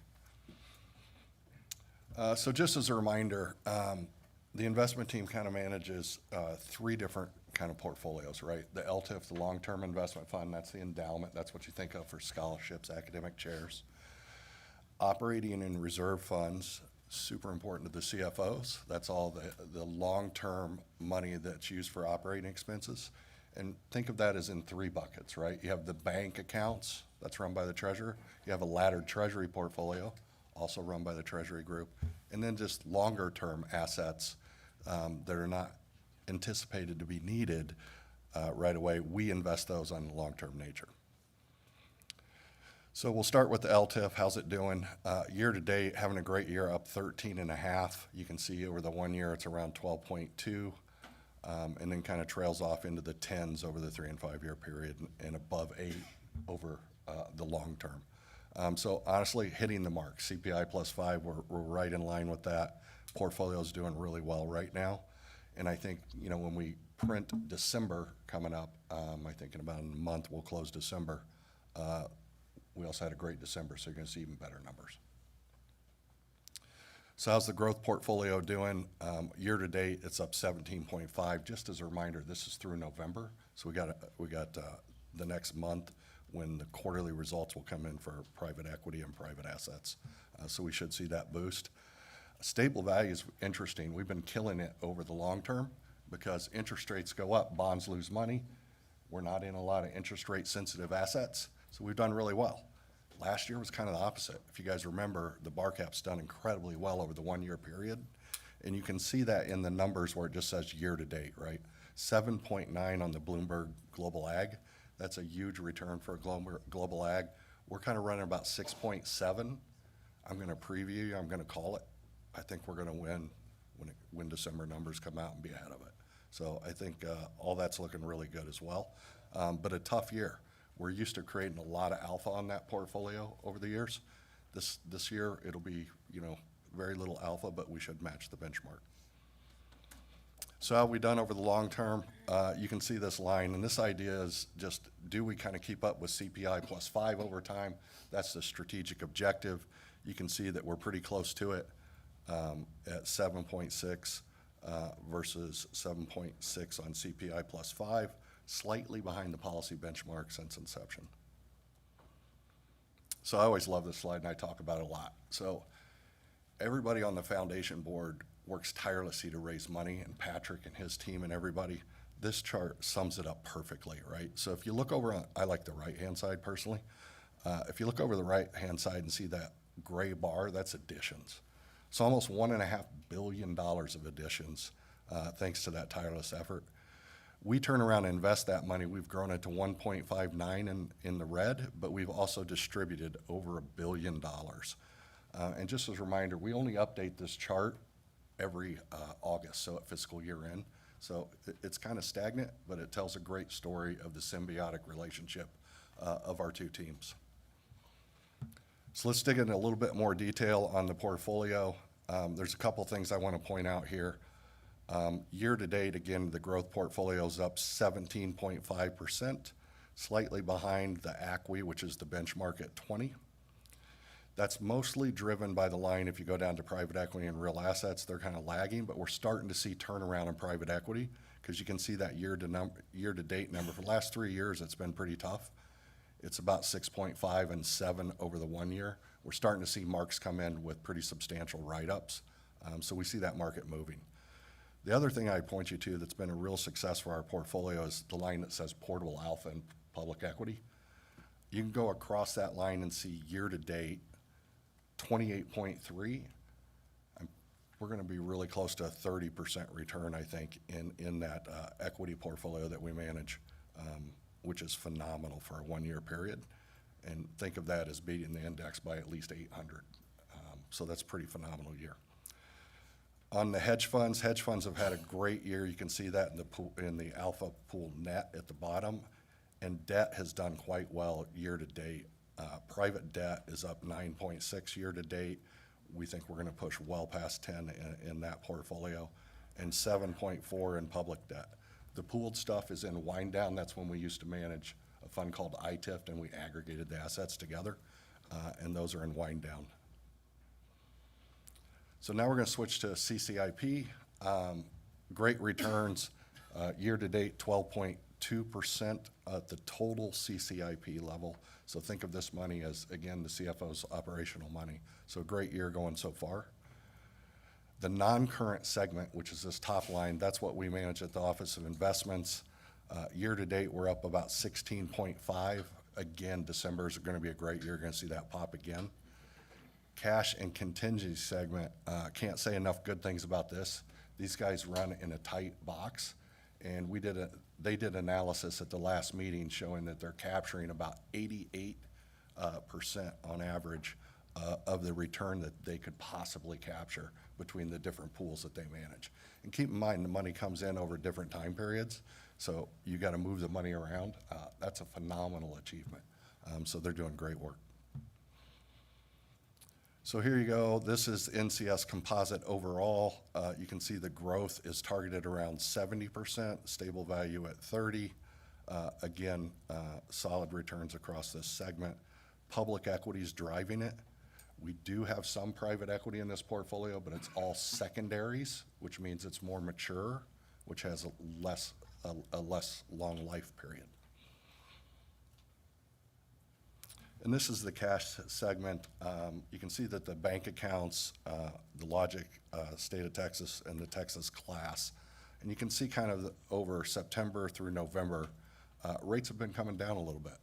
S3: So just as a reminder, the investment team kind of manages 3 different kind of portfolios, right? The LTIF, the long-term investment fund, that's the endowment. That's what you think of for scholarships, academic chairs. Operating and reserve funds, super important to the CFOs. That's all the long-term money that's used for operating expenses. And think of that as in 3 buckets, right? You have the bank accounts, that's run by the treasurer. You have a laddered treasury portfolio, also run by the Treasury Group. And then just longer-term assets that are not anticipated to be needed right away. We invest those on the long-term nature. So we'll start with the LTIF. How's it doing? Year-to-date, having a great year, up 13.5. You can see over the 1 year, it's around 12.2. And then kind of trails off into the 10s over the 3 and 5 year period and above 8 over the long term. So honestly, hitting the mark. CPI plus 5, we're right in line with that. Portfolio's doing really well right now. And I think, you know, when we print December coming up, I think in about a month we'll close December. We also had a great December, so you're going to see even better numbers. So how's the growth portfolio doing? Year to date, it's up 17.5. Just as a reminder, this is through November, so we got the next month when the quarterly results will come in for private equity and private assets. So we should see that boost. Stable value is interesting. We've been killing it over the long term because interest rates go up, bonds lose money. We're not in a lot of interest rate sensitive assets, so we've done really well. Last year was kind of the opposite. If you guys remember, the bar cap's done incredibly well over the 1 year period. And you can see that in the numbers where it just says year to date, right? 7.9 on the Bloomberg Global Ag. That's a huge return for a global ag. We're kind of running about 6.7. I'm going to preview you. I'm going to call it. I think we're going to win when December numbers come out and be ahead of it. So I think all that's looking really good as well. But a tough year. We're used to creating a lot of alpha on that portfolio over the years. This year, it'll be, you know, very little alpha, but we should match the benchmark. So how have we done over the long term? You can see this line, and this idea is just, do we kind of keep up with CPI plus 5 over time? That's the strategic objective. You can see that we're pretty close to it at 7.6 versus 7.6 on CPI plus 5. Slightly behind the policy benchmark since inception. So I always love this slide and I talk about it a lot. So everybody on the foundation board works tirelessly to raise money, and Patrick and his team and everybody. This chart sums it up perfectly, right? So if you look over on, I like the right-hand side personally. If you look over the right-hand side and see that gray bar, that's additions. So almost $1.5 billion of additions thanks to that tireless effort. We turn around and invest that money. We've grown it to 1.59 in the red, but we've also distributed over $1 billion. And just as a reminder, we only update this chart every August, so at fiscal year end. So it's kind of stagnant, but it tells a great story of the symbiotic relationship of our two teams. So let's dig into a little bit more detail on the portfolio. There's a couple things I want to point out here. Year to date, again, the growth portfolio is up 17.5%, slightly behind the ACWI, which is the benchmark at 20. That's mostly driven by the line, if you go down to private equity and real assets, they're kind of lagging, but we're starting to see turnaround in private equity because you can see that year to date number. For the last 3 years, it's been pretty tough. It's about 6.5 and 7 over the 1 year. We're starting to see marks come in with pretty substantial write-ups. So we see that market moving. The other thing I point you to that's been a real success for our portfolio is the line that says portable alpha in public equity. You can go across that line and see year to date, 28.3. We're going to be really close to a 30% return, I think, in that equity portfolio that we manage, which is phenomenal for a 1 year period. And think of that as beating the index by at least 800. So that's a pretty phenomenal year. On the hedge funds have had a great year. You can see that in the alpha pool net at the bottom. And debt has done quite well year to date. Private debt is up 9.6 year to date. We think we're going to push well past 10 in that portfolio, and 7.4 in public debt. The pooled stuff is in wind down. That's when we used to manage a fund called ITIFT, and we aggregated the assets together, and those are in wind down. So now we're going to switch to CCIP. Great returns. Year to date, 12.2% at the total CCIP level. So think of this money as, again, the CFO's operational money. So a great year going so far. The non-current segment, which is this top line, that's what we manage at the Office of Investments. Year to date, we're up about 16.5. Again, December is going to be a great year. You're going to see that pop again. Cash and contingency segment, can't say enough good things about this. These guys run in a tight box, and they did analysis at the last meeting showing that they're capturing about 88% on average of the return that they could possibly capture between the different pools that they manage. And keep in mind, the money comes in over different time periods, so you got to move the money around. That's a phenomenal achievement. So they're doing great work. So here you go. This is NCS composite overall. You can see the growth is targeted around 70%, stable value at 30. Again, solid returns across this segment. Public equity is driving it. We do have some private equity in this portfolio, but it's all secondaries, which means it's more mature, which has a less long life period. And this is the cash segment. You can see that the bank accounts, the Logic, State of Texas, and the Texas class, and you can see kind of over September through November, rates have been coming down a little bit.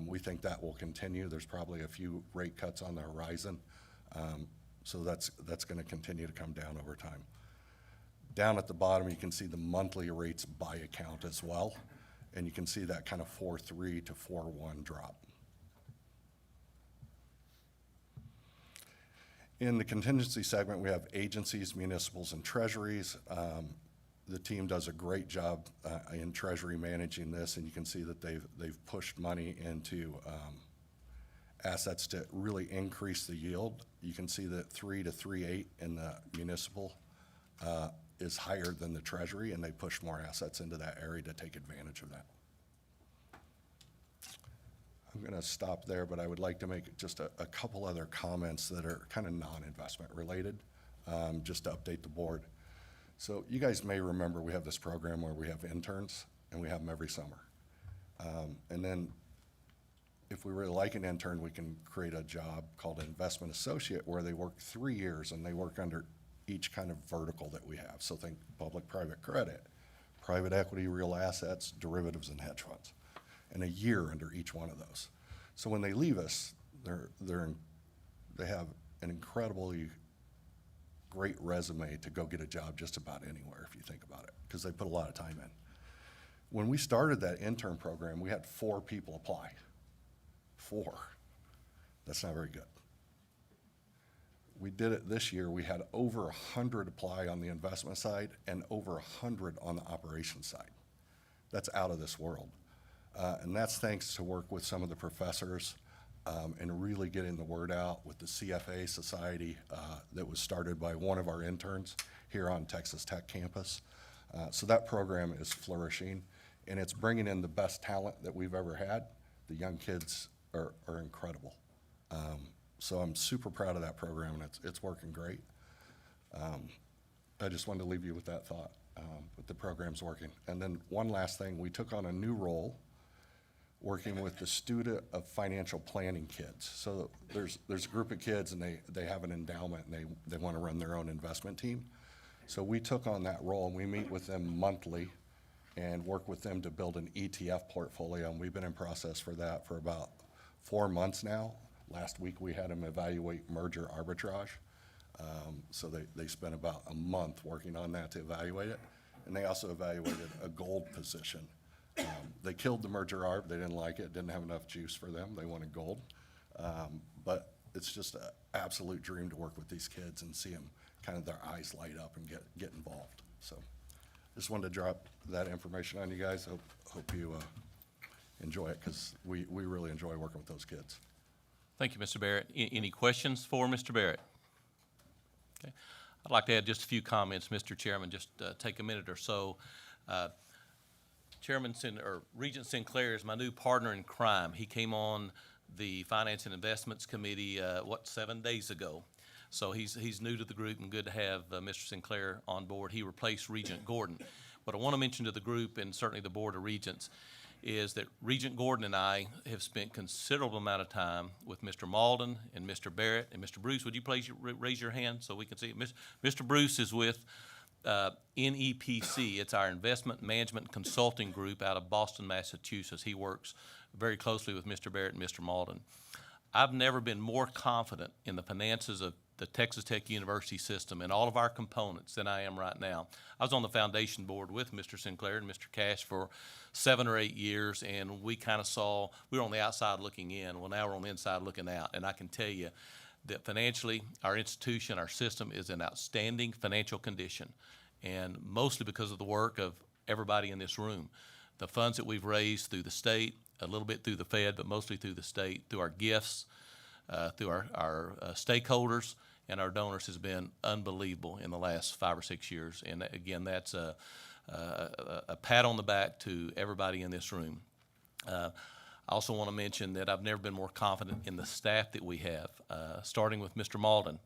S3: We think that will continue. There's probably a few rate cuts on the horizon, so that's going to continue to come down over time. Down at the bottom, you can see the monthly rates by account as well, and you can see that kind of 4.3 to 4.1 drop. In the contingency segment, we have agencies, municipals, and treasuries. The team does a great job in treasury managing this, and you can see that they've pushed money into assets to really increase the yield. You can see that 3 to 3.8 in the municipal is higher than the treasury, and they push more assets into that area to take advantage of that. I'm going to stop there, but I would like to make just a couple other comments that are kind of non-investment related, just to update the board. So you guys may remember we have this program where we have interns, and we have them every summer. And then if we really like an intern, we can create a job called an investment associate where they work 3 years, and they work under each kind of vertical that we have. So think public-private credit, private equity, real assets, derivatives, and hedge funds. And a year under each one of those. So when they leave us, they have an incredibly great resume to go get a job just about anywhere, if you think about it, because they put a lot of time in. When we started that intern program, we had 4 people apply. 4. That's not very good. We did it this year. We had over 100 apply on the investment side and over 100 on the operations side. That's out of this world. And that's thanks to work with some of the professors and really getting the word out with the CFA Society that was started by one of our interns here on Texas Tech campus. So that program is flourishing, and it's bringing in the best talent that we've ever had. The young kids are incredible. So I'm super proud of that program, and it's working great. I just wanted to leave you with that thought, but the program's working. And then one last thing, we took on a new role working with the student of financial planning kids. So there's a group of kids, and they have an endowment, and they want to run their own investment team. So we took on that role, and we meet with them monthly and work with them to build an ETF portfolio, and we've been in process for that for about 4 months now. Last week, we had them evaluate merger arbitrage. So they spent about a month working on that to evaluate it, and they also evaluated a gold position. They killed the merger arb. They didn't like it. Didn't have enough juice for them. They wanted gold. But it's just an absolute dream to work with these kids and see them kind of their eyes light up and get involved. So just wanted to drop that information on you guys. Hope you enjoy it, because we really enjoy working with those kids.
S9: Thank you, Mr. Barrett. Any questions for Mr. Barrett? Okay. I'd like to add just a few comments, Mr. Chairman, just take a minute or so. Regent Sinclair is my new partner in crime. He came on the Finance and Investments Committee, 7 days ago. So he's new to the group, and good to have Mr. Sinclair on board. He replaced Regent Gordon. What I want to mention to the group, and certainly the Board of Regents, is that Regent Gordon and I have spent considerable amount of time with Mr. Malden and Mr. Barrett. And Mr. Bruce, would you please raise your hand so we can see it? Mr. Bruce is with NEPC. It's our investment management consulting group out of Boston, Massachusetts. He works very closely with Mr. Barrett and Mr. Malden. I've never been more confident in the finances of the Texas Tech University system and all of our components than I am right now. I was on the foundation board with Mr. Sinclair and Mr. Cash for 7 or 8 years, and we kind of saw, we were on the outside looking in. Well, now we're on the inside looking out, and I can tell you that financially, our institution, our system is in outstanding financial condition, and mostly because of the work of everybody in this room. The funds that we've raised through the state, a little bit through the Fed, but mostly through the state, through our gifts, through our stakeholders and our donors has been unbelievable in the last 5 or 6 years. And again, that's a pat on the back to everybody in this room. I also want to mention that I've never been more confident in the staff that we have, starting with Mr. Malden,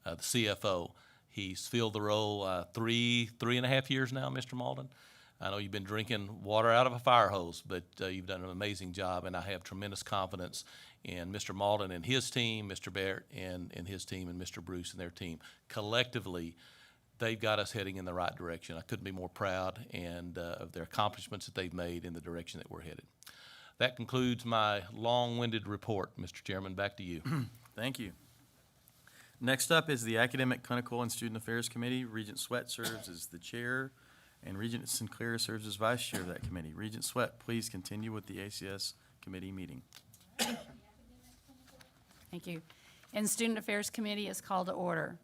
S9: the CFO. He's filled the role 3.5 years now, Mr. Malden. I know you've been drinking water out of a fire hose, but you've done an amazing job, and I have tremendous confidence in Mr. Malden and his team, Mr. Barrett and his team, and Mr. Bruce and their team. Collectively, they've got us heading in the right direction. I couldn't be more proud of their accomplishments that they've made in the direction that we're headed. That concludes my long-winded report, Mr. Chairman. Back to you.
S1: Thank you. Next up is the Academic, Clinical, and Student Affairs Committee. Regent Sweat serves as the chair, and Regent Sinclair serves as vice chair of that committee. Regent Sweat, please continue with the ACS committee meeting.
S7: Thank you. And Student Affairs Committee is called to order.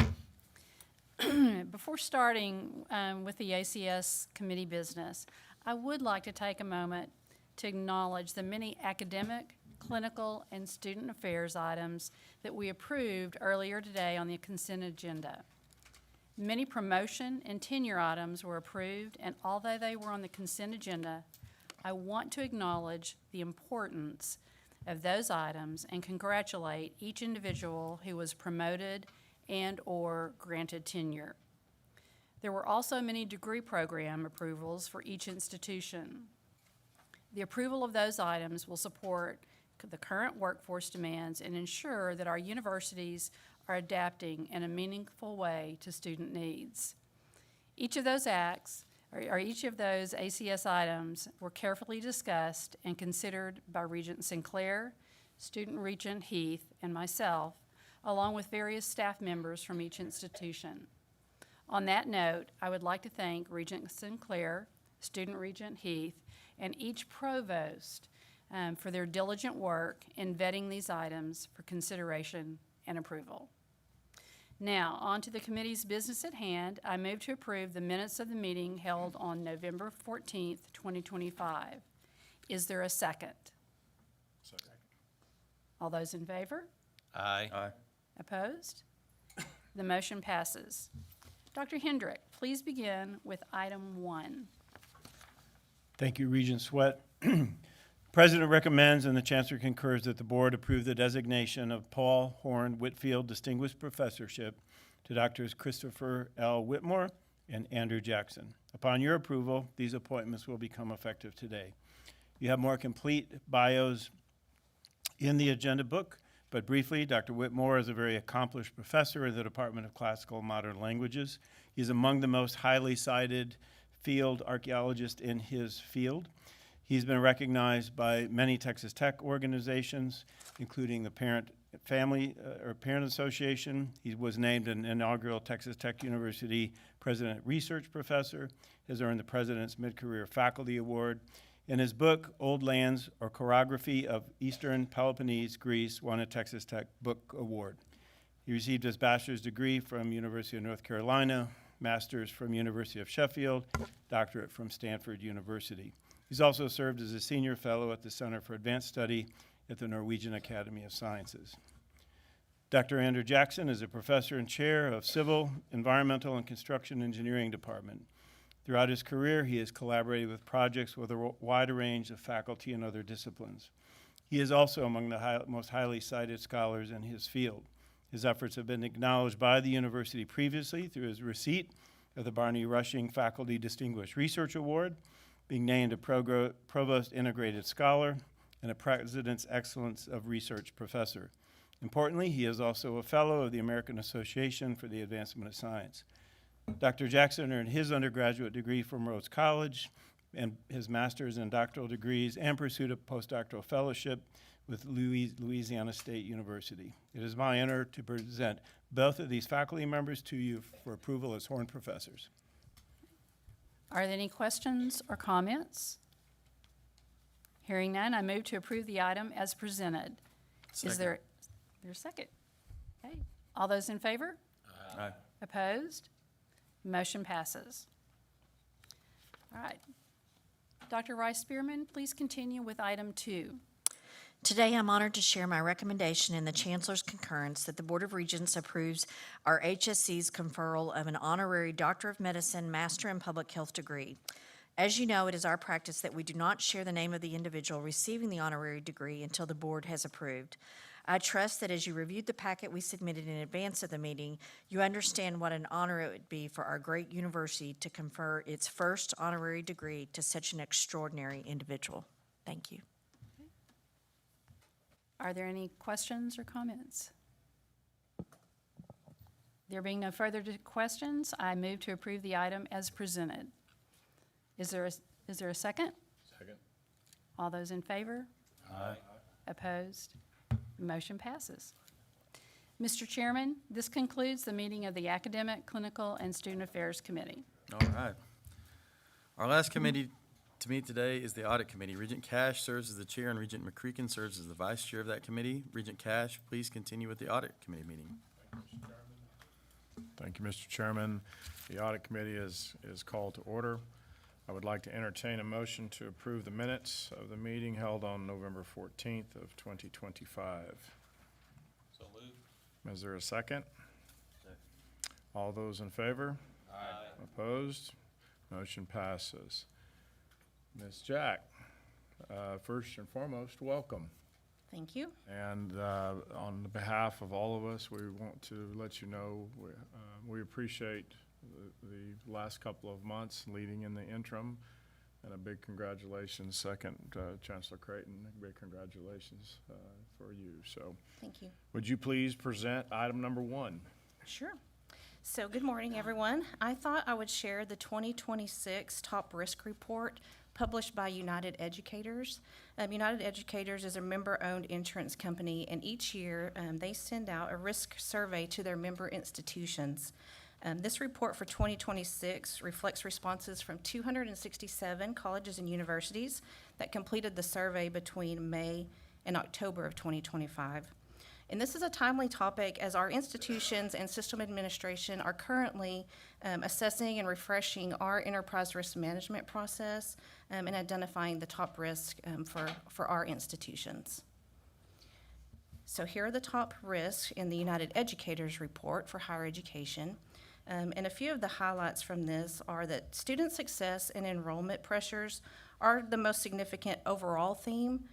S7: Before starting with the ACS committee business, I would like to take a moment to acknowledge the many academic, clinical, and student affairs items that we approved earlier today on the consent agenda. Many promotion and tenure items were approved, and although they were on the consent agenda, I want to acknowledge the importance of those items and congratulate each individual who was promoted and/or granted tenure. There were also many degree program approvals for each institution. The approval of those items will support the current workforce demands and ensure that our universities are adapting in a meaningful way to student needs. Each of those each of those ACS items were carefully discussed and considered by Regent Sinclair, Student Regent Heath, and myself, along with various staff members from each institution. On that note, I would like to thank Regent Sinclair, Student Regent Heath, and each provost for their diligent work in vetting these items for consideration and approval. Now, on to the committee's business at hand. I move to approve the minutes of the meeting held on November 14th, 2025. Is there a second?
S19: Second.
S7: All those in favor?
S9: Aye.
S1: Aye.
S7: Opposed? The motion passes. Dr. Hendrick, please begin with item 1.
S22: Thank you, Regent Sweat. President recommends and the Chancellor concurs that the Board approve the designation of Paul Horn Whitfield Distinguished Professorship to Drs. Christopher L. Whitmore and Andrew Jackson. Upon your approval, these appointments will become effective today. You have more complete bios in the agenda book, but briefly, Dr. Whitmore is a very accomplished professor in the Department of Classical and Modern Languages. He's among the most highly cited field archaeologists in his field. He's been recognized by many Texas Tech organizations, including the Parent Association. He was named an inaugural Texas Tech University President Research Professor, has earned the President's Mid-Career Faculty Award. In his book, Old Lands or Chorography of Eastern Peloponnese, Greece, won a Texas Tech Book Award. He received his bachelor's degree from University of North Carolina, master's from University of Sheffield, doctorate from Stanford University. He's also served as a senior fellow at the Center for Advanced Study at the Norwegian Academy of Sciences. Dr. Andrew Jackson is a professor and chair of Civil, Environmental, and Construction Engineering Department. Throughout his career, he has collaborated with projects with a wide range of faculty and other disciplines. He is also among the most highly cited scholars in his field. His efforts have been acknowledged by the university previously through his receipt of the Barney Rushing Faculty Distinguished Research Award, being named a Provost Integrated Scholar, and a President's Excellence of Research Professor. Importantly, he is also a Fellow of the American Association for the Advancement of Science. Dr. Jackson earned his undergraduate degree from Rhodes College and his master's and doctoral degrees and pursued a postdoctoral fellowship with Louisiana State University. It is my honor to present both of these faculty members to you for approval as Horn Professors.
S7: Are there any questions or comments? Hearing none, I move to approve the item as presented. Is there a second? Okay. All those in favor?
S1: Aye.
S7: Opposed? Motion passes. All right. Dr. Rice-Spearman, please continue with item 2.
S6: Today, I'm honored to share my recommendation in the Chancellor's concurrence that the Board of Regents approves our HSC's conferral of an honorary Doctor of Medicine, Master in Public Health degree. As you know, it is our practice that we do not share the name of the individual receiving the honorary degree until the board has approved. I trust that as you reviewed the packet we submitted in advance of the meeting, you understand what an honor it would be for our great university to confer its first honorary degree to such an extraordinary individual. Thank you.
S7: Are there any questions or comments? There being no further questions, I move to approve the item as presented. Is there a second?
S20: Second.
S7: All those in favor?
S1: Aye.
S7: Opposed? Motion passes. Mr. Chairman, this concludes the meeting of the Academic, Clinical, and Student Affairs Committee.
S1: All right. Our last committee to meet today is the Audit Committee. Regent Cash serves as the chair and Regent McCreakin serves as the vice chair of that committee. Regent Cash, please continue with the Audit Committee meeting.
S19: Thank you, Mr. Chairman. The Audit Committee is called to order. I would like to entertain a motion to approve the minutes of the meeting held on November 14th of 2025.
S9: So moved.
S19: Is there a second? All those in favor?
S9: Aye.
S19: Opposed? Motion passes. Ms. Jack, first and foremost, welcome.
S6: Thank you.
S19: And on behalf of all of us, we want to let you know we appreciate the last couple of months leading in the interim, and a big congratulations, second Chancellor Creighton, big congratulations for you. So,
S10: thank you.
S19: Would you please present item number 1?
S10: Sure. So good morning, everyone. I thought I would share the 2026 Top Risk Report published by United Educators. United Educators is a member-owned insurance company, and each year they send out a risk survey to their member institutions. This report for 2026 reflects responses from 267 colleges and universities that completed the survey between May and October of 2025. And this is a timely topic as our institutions and system administration are currently assessing and refreshing our enterprise risk management process and identifying the top risk for our institutions. So here are the top risks in the United Educators Report for higher education. And a few of the highlights from this are that student success and enrollment pressures are the most significant overall theme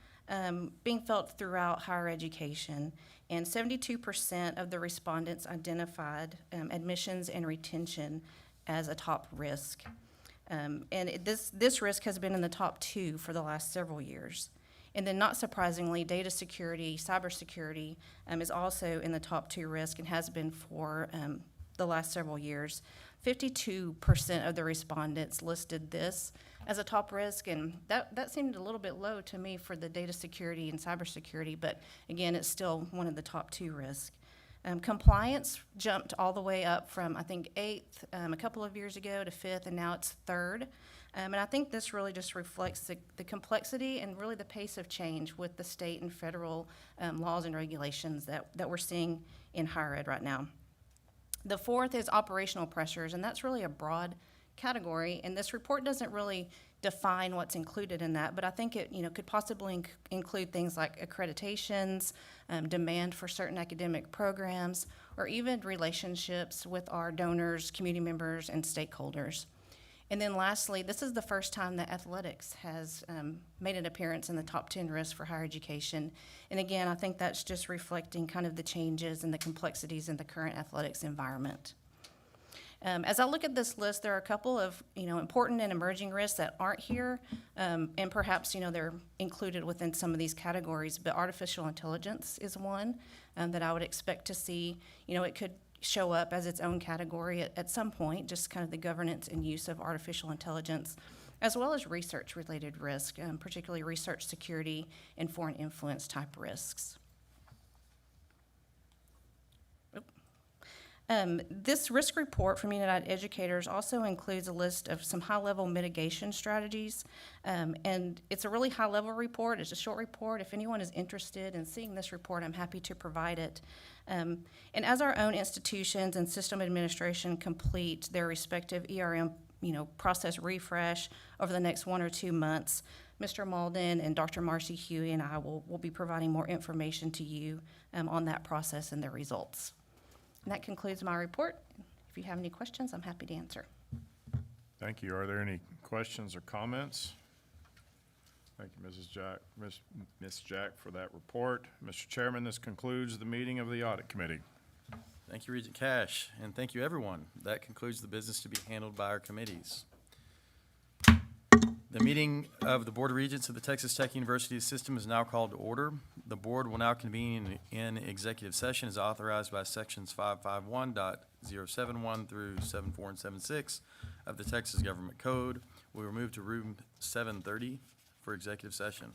S10: being felt throughout higher education. And 72% of the respondents identified admissions and retention as a top risk. This risk has been in the top 2 for the last several years. And then not surprisingly, data security, cybersecurity is also in the top 2 risk and has been for the last several years. 52% of the respondents listed this as a top risk, and that seemed a little bit low to me for the data security and cybersecurity, but again, it's still one of the top 2 risks. Compliance jumped all the way up from, I think, 8th a couple of years ago to 5th, and now it's 3rd. And I think this really just reflects the complexity and really the pace of change with the state and federal laws and regulations that we're seeing in higher ed right now. The 4th is operational pressures, and that's really a broad category, and this report doesn't really define what's included in that, but I think it could possibly include things like accreditations, demand for certain academic programs, or even relationships with our donors, community members, and stakeholders. And then lastly, this is the first time that athletics has made an appearance in the top 10 risks for higher education. And again, I think that's just reflecting kind of the changes and the complexities in the current athletics environment. As I look at this list, there are a couple of important and emerging risks that aren't here, and perhaps they're included within some of these categories. But artificial intelligence is one that I would expect to see. It could show up as its own category at some point, just kind of the governance and use of artificial intelligence. as well as research-related risk, particularly research security and foreign influence type risks. This risk report from United Educators also includes a list of some high-level mitigation strategies. And it's a really high-level report. It's a short report. If anyone is interested in seeing this report, I'm happy to provide it. And as our own institutions and system administration complete their respective ERM process refresh over the next 1 or 2 months, Mr. Malden and Dr. Marcy Huey and I will be providing more information to you on that process and their results. And that concludes my report. If you have any questions, I'm happy to answer.
S19: Thank you. Are there any questions or comments? Thank you, Mrs. Jack, Ms. Jack, for that report. Mr. Chairman, this concludes the meeting of the Audit Committee.
S1: Thank you, Regent Cash, and thank you, everyone. That concludes the business to be handled by our committees. The meeting of the Board of Regents of the Texas Tech University System is now called to order. The board will now convene in executive session as authorized by sections 551.071 through 74 and 76 of the Texas Government Code. We will move to room 730 for executive session.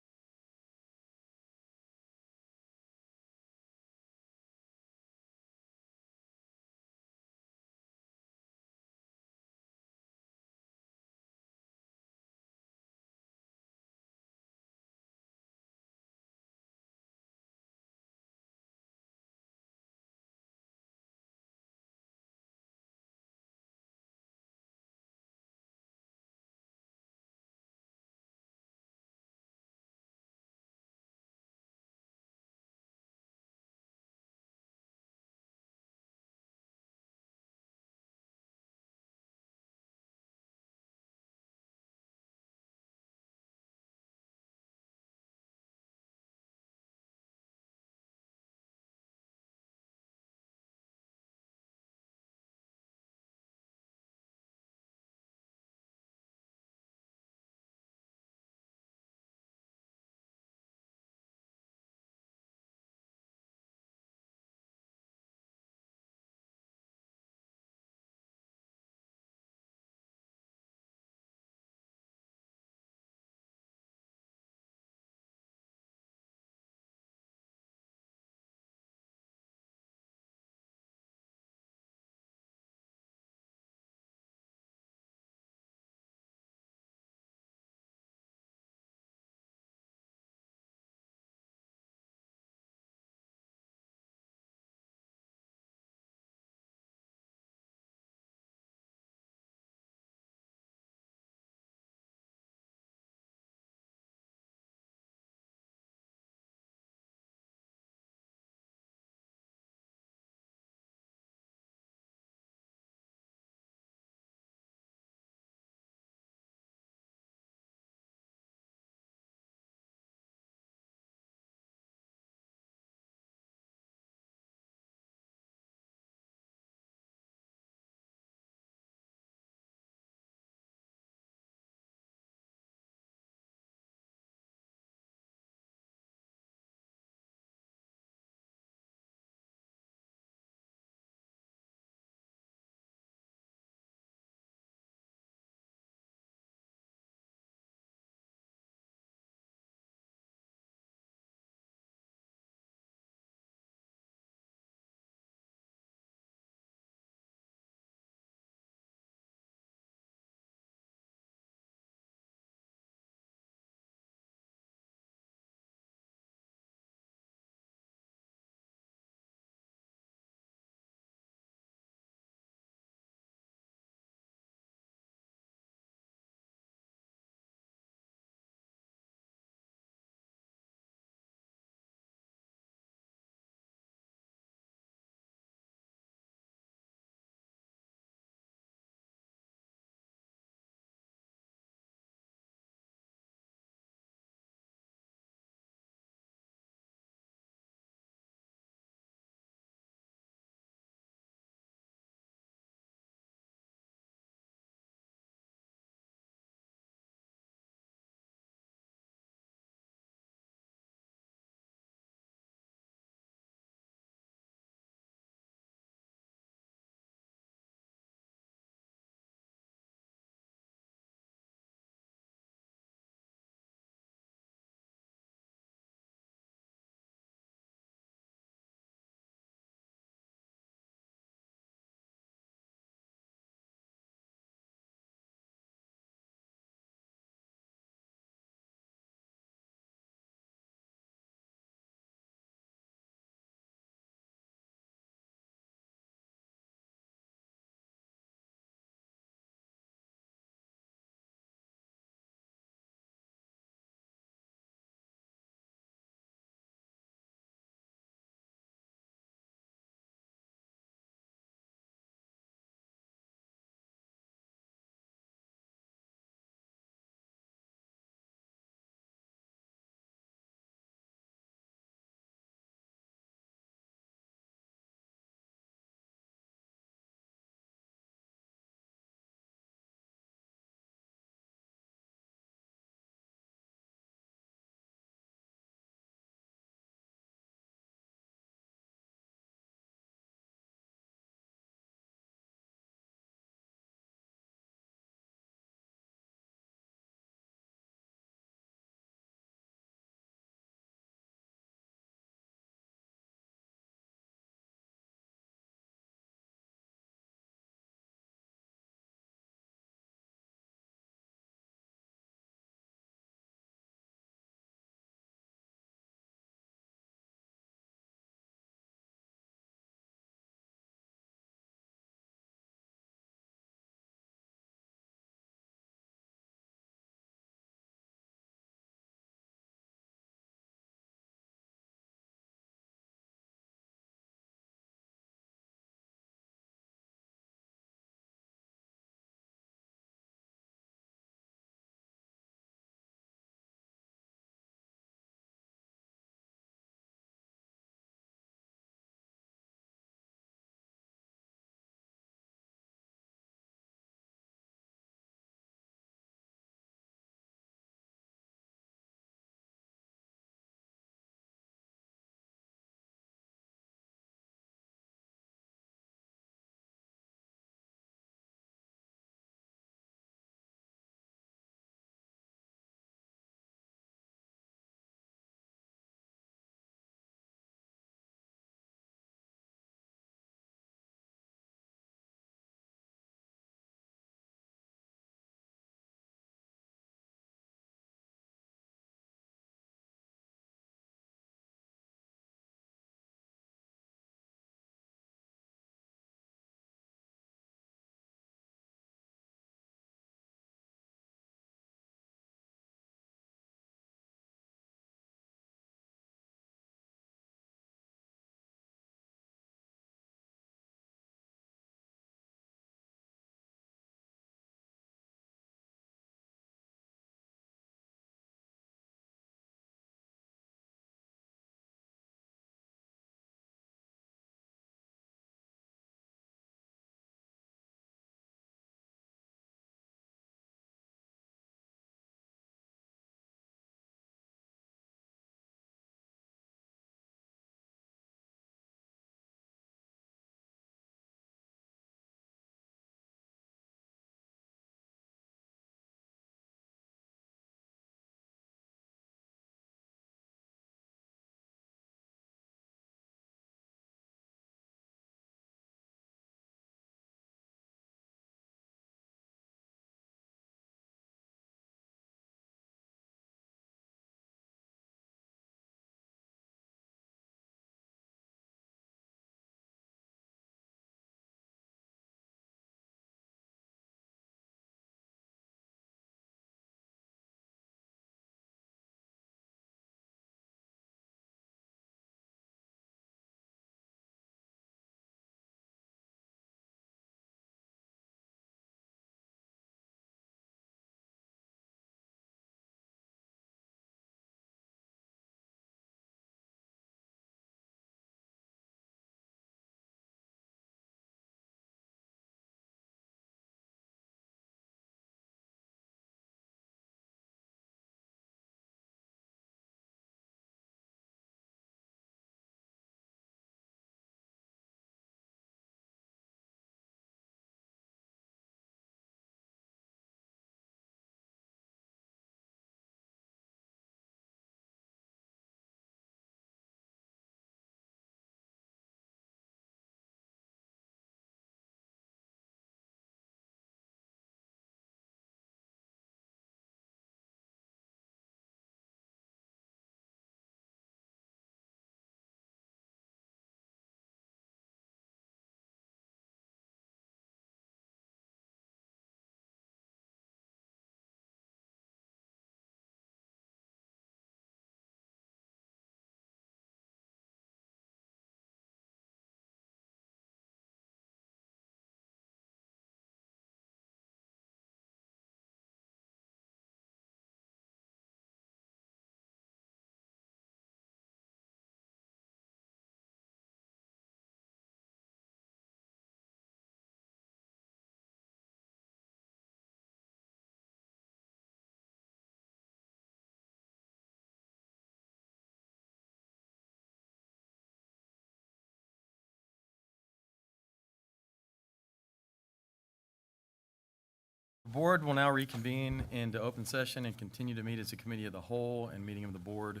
S1: The board will now reconvene into open session and continue to meet as a committee of the whole and meeting of the board.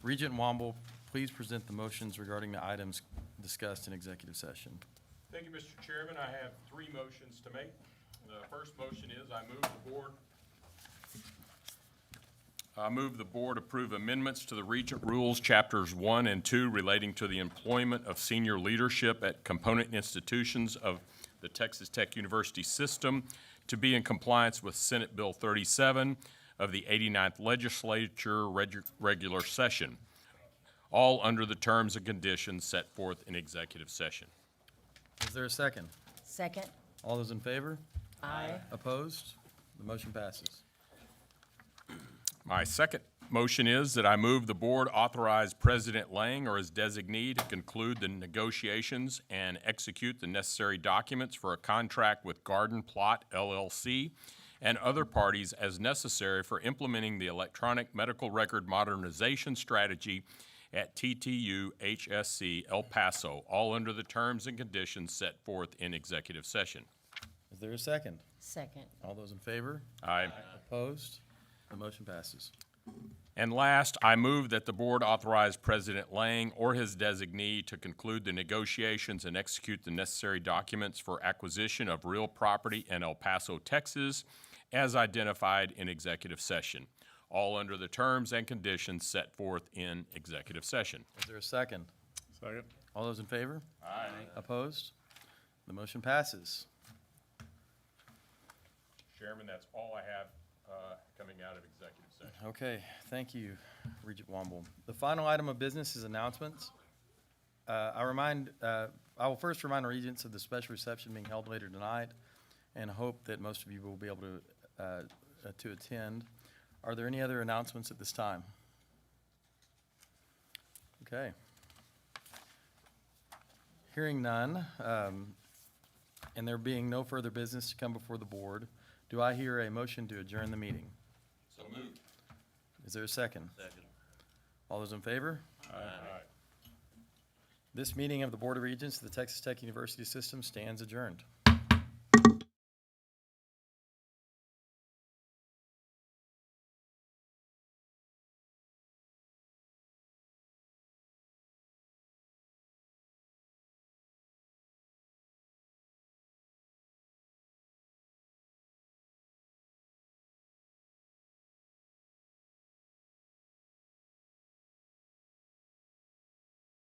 S1: Regent Womble, please present the motions regarding the items discussed in executive session.
S20: Thank you, Mr. Chairman. I have three motions to make. The first motion is I move the board approve amendments to the Regent Rules, Chapters 1 and 2 relating to the employment of senior leadership at component institutions of the Texas Tech University system to be in compliance with Senate Bill 37 of the 89th Legislature regular session, all under the terms and conditions set forth in executive session.
S1: Is there a second?
S16: Second?
S1: All those in favor?
S16: Aye.
S1: Opposed? The motion passes.
S20: My second motion is that I move the board authorize President Lang or his designee to conclude the negotiations and execute the necessary documents for a contract with Garden Plot LLC and other parties as necessary for implementing the electronic medical record modernization strategy at TTU HSC El Paso, all under the terms and conditions set forth in executive session.
S1: Is there a second?
S16: Second.
S1: All those in favor?
S20: Aye.
S1: Opposed? The motion passes.
S20: And last, I move that the board authorize President Lang or his designee to conclude the negotiations and execute the necessary documents for acquisition of real property in El Paso, Texas, as identified in executive session, all under the terms and conditions set forth in executive session.
S1: Is there a second?
S19: Second.
S1: All those in favor?
S20: Aye.
S1: Opposed? The motion passes.
S20: Chairman, that's all I have coming out of executive session.
S1: Okay, thank you, Regent Womble. The final item of business is announcements. I will first remind the Regents of the special reception being held later tonight, and hope that most of you will be able to attend. Are there any other announcements at this time? Okay. Hearing none, and there being no further business to come before the board, do I hear a motion to adjourn the meeting?
S20: So moved.
S1: Is there a second?
S20: Second.
S1: All those in favor?
S20: Aye.
S1: This meeting of the Board of Regents of the Texas Tech University System stands adjourned.